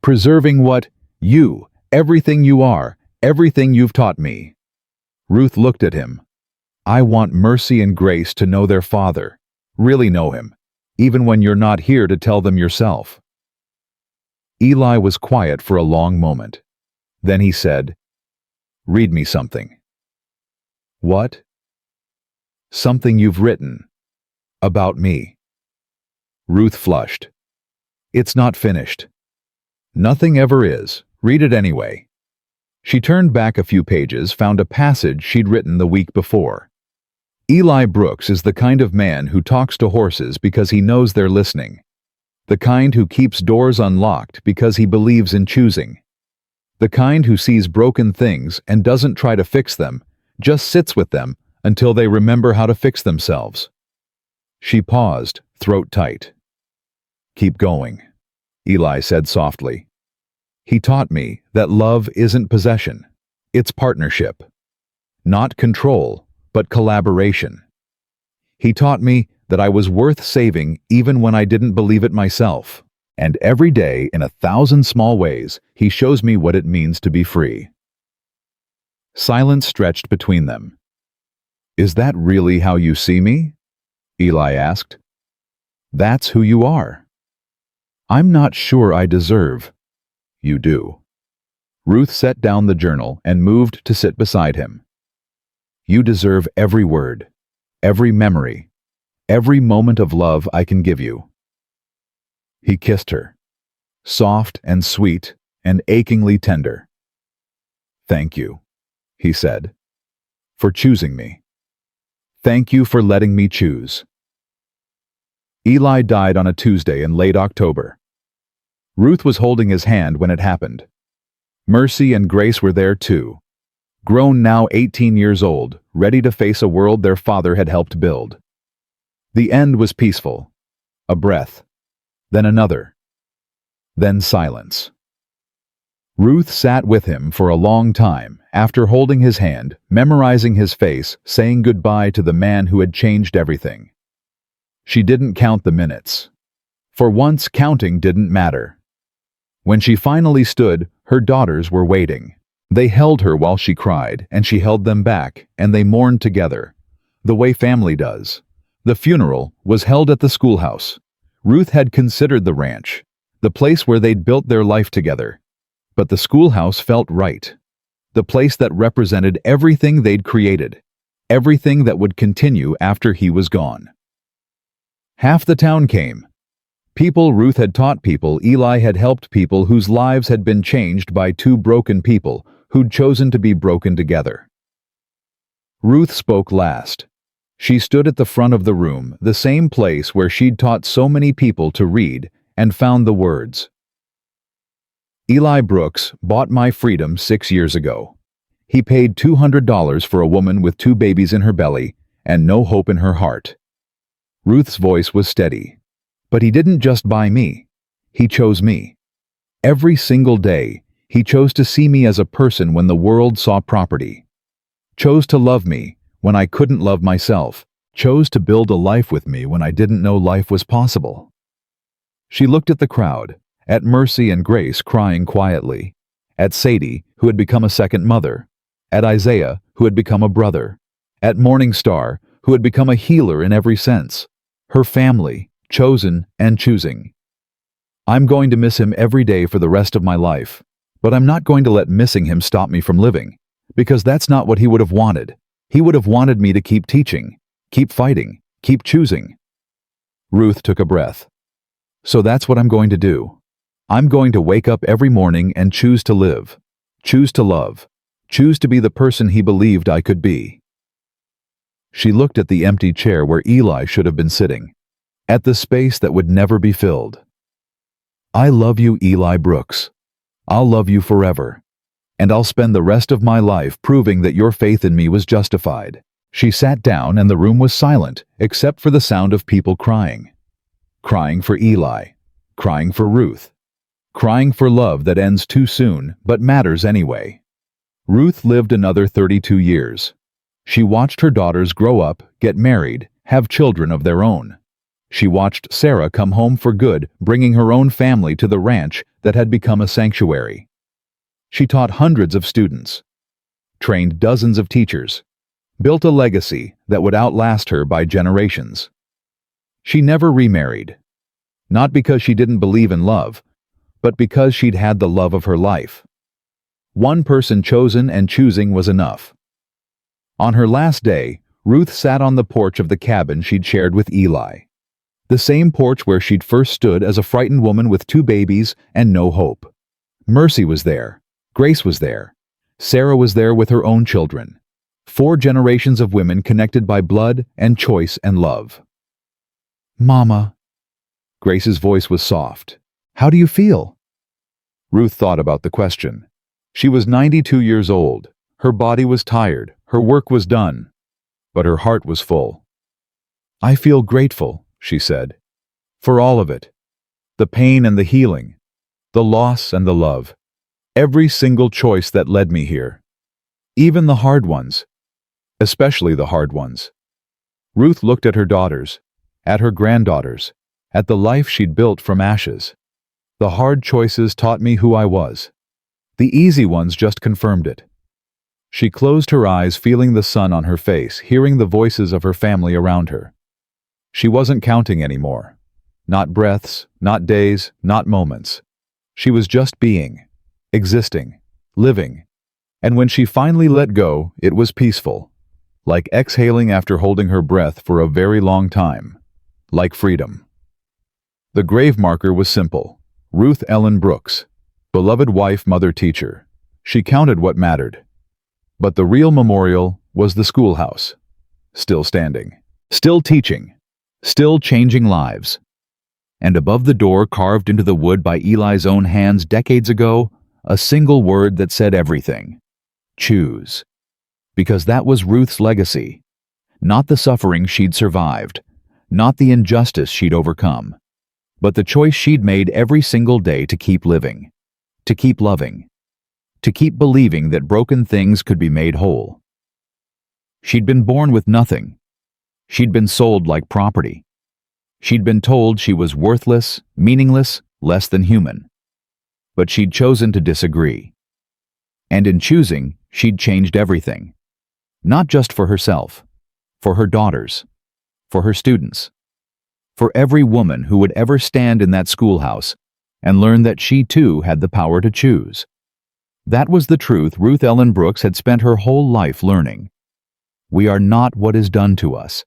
Preserving what? You, everything you are, everything you've taught me." Ruth looked at him. "I want Mercy and Grace to know their father, really know him, even when you're not here to tell them yourself." Eli was quiet for a long moment. Then he said, "Read me something." "What?" "Something you've written. About me." Ruth flushed. "It's not finished." "Nothing ever is. Read it anyway." She turned back a few pages, found a passage she'd written the week before. "Eli Brooks is the kind of man who talks to horses because he knows they're listening. The kind who keeps doors unlocked because he believes in choosing. The kind who sees broken things and doesn't try to fix them, just sits with them until they remember how to fix themselves." She paused, throat tight. "Keep going," Eli said softly. "He taught me that love isn't possession, it's partnership. Not control, but collaboration. He taught me that I was worth saving even when I didn't believe it myself. And every day, in 1,000 small ways, he shows me what it means to be free." Silence stretched between them. "Is that really how you see me?" Eli asked. "That's who you are." "I'm not sure I deserve." "You do." Ruth set down the journal and moved to sit beside him. "You deserve every word, every memory, Every moment of love I can give you." He kissed her, soft and sweet and achingly tender. "Thank you," he said, "for choosing me. Thank you for letting me choose." Eli died on a Tuesday in late October. Ruth was holding his hand when it happened. Mercy and Grace were there too, grown now 18 years old, ready to face a world their father had helped build. The end was peaceful. A breath, then another, then silence. Ruth sat with him for a long time, after holding his hand, memorizing his face, saying goodbye to the man who had changed everything. She didn't count the minutes. For once, counting didn't matter. When she finally stood, her daughters were waiting. They held her while she cried, and she held them back, and they mourned together, the way family does. The funeral was held at the schoolhouse. Ruth had considered the ranch, the place where they'd built their life together. But the schoolhouse felt right. The place that represented everything they'd created, everything that would continue after he was gone. Half the town came. People Ruth had taught people, Eli had helped people whose lives had been changed by two broken people who'd chosen to be broken together. Ruth spoke last. She stood at the front of the room, the same place where she'd taught so many people to read, and found the words. "Eli Brooks bought my freedom 6 years ago. He paid $200 for a woman with 2 babies in her belly and no hope in her heart." Ruth's voice was steady. "But he didn't just buy me. He chose me. Every single day, he chose to see me as a person when the world saw property. Chose to love me when I couldn't love myself. Chose to build a life with me when I didn't know life was possible." She looked at the crowd, at Mercy and Grace crying quietly, at Sadie, who had become a second mother, at Isaiah, who had become a brother, at Morning Star, who had become a healer in every sense. Her family, chosen and choosing. "I'm going to miss him every day for the rest of my life, but I'm not going to let missing him stop me from living, because that's not what he would have wanted. He would have wanted me to keep teaching, keep fighting, keep choosing." Ruth took a breath. "So that's what I'm going to do. I'm going to wake up every morning and choose to live, choose to love, choose to be the person he believed I could be." She looked at the empty chair where Eli should have been sitting, at the space that would never be filled. "I love you, Eli Brooks. I'll love you forever. And I'll spend the rest of my life proving that your faith in me was justified." She sat down and the room was silent, except for the sound of people crying. Crying for Eli, crying for Ruth, crying for love that ends too soon but matters anyway. Ruth lived another 32 years. She watched her daughters grow up, get married, have children of their own. She watched Sarah come home for good, bringing her own family to the ranch that had become a sanctuary. She taught hundreds of students, trained dozens of teachers, built a legacy that would outlast her by generations. She never remarried, not because she didn't believe in love, but because she'd had the love of her life. One person chosen and choosing was enough. On her last day, Ruth sat on the porch of the cabin she'd shared with Eli. The same porch where she'd first stood as a frightened woman with 2 babies and no hope. Mercy was there. Grace was there. Sarah was there with her own children. 4 generations of women connected by blood and choice and love. "Mama." Grace's voice was soft. "How do you feel?" Ruth thought about the question. She was 92 years old. Her body was tired. Her work was done. But her heart was full. "I feel grateful," she said, "for all of it. The pain and the healing, the loss and the love. Every single choice that led me here. Even the hard ones. Especially the hard ones." Ruth looked at her daughters, at her granddaughters, at the life she'd built from ashes. "The hard choices taught me who I was. The easy ones just confirmed it." She closed her eyes, feeling the sun on her face, hearing the voices of her family around her. She wasn't counting anymore. Not breaths, not days, not moments. She was just being, existing, living. And when she finally let go, it was peaceful. like exhaling after holding her breath for a very long time, like freedom. The grave marker was simple. Ruth Ellen Brooks, beloved wife, mother, teacher. She counted what mattered. But the real memorial was the schoolhouse, still standing, still teaching, still changing lives. And above the door, carved into the wood by Eli's own hands decades ago, a single word that said everything: choose. Because that was Ruth's legacy. Not the suffering she'd survived, not the injustice she'd overcome, but the choice she'd made every single day to keep living, to keep loving, to keep believing that broken things could be made whole. She'd been born with nothing. She'd been sold like property. She'd been told she was worthless, meaningless, less than human. But she'd chosen to disagree. And in choosing, she'd changed everything. Not just for herself, for her daughters, for her students, for every woman who would ever stand in that schoolhouse and learn that she too had the power to choose. That was the truth Ruth Ellen Brooks had spent her whole life learning. We are not what is done to us.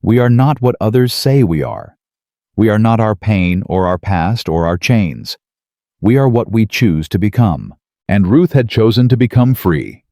We are not what others say we are. We are not our pain or our past or our chains. We are what we choose to become. And Ruth had chosen to become free.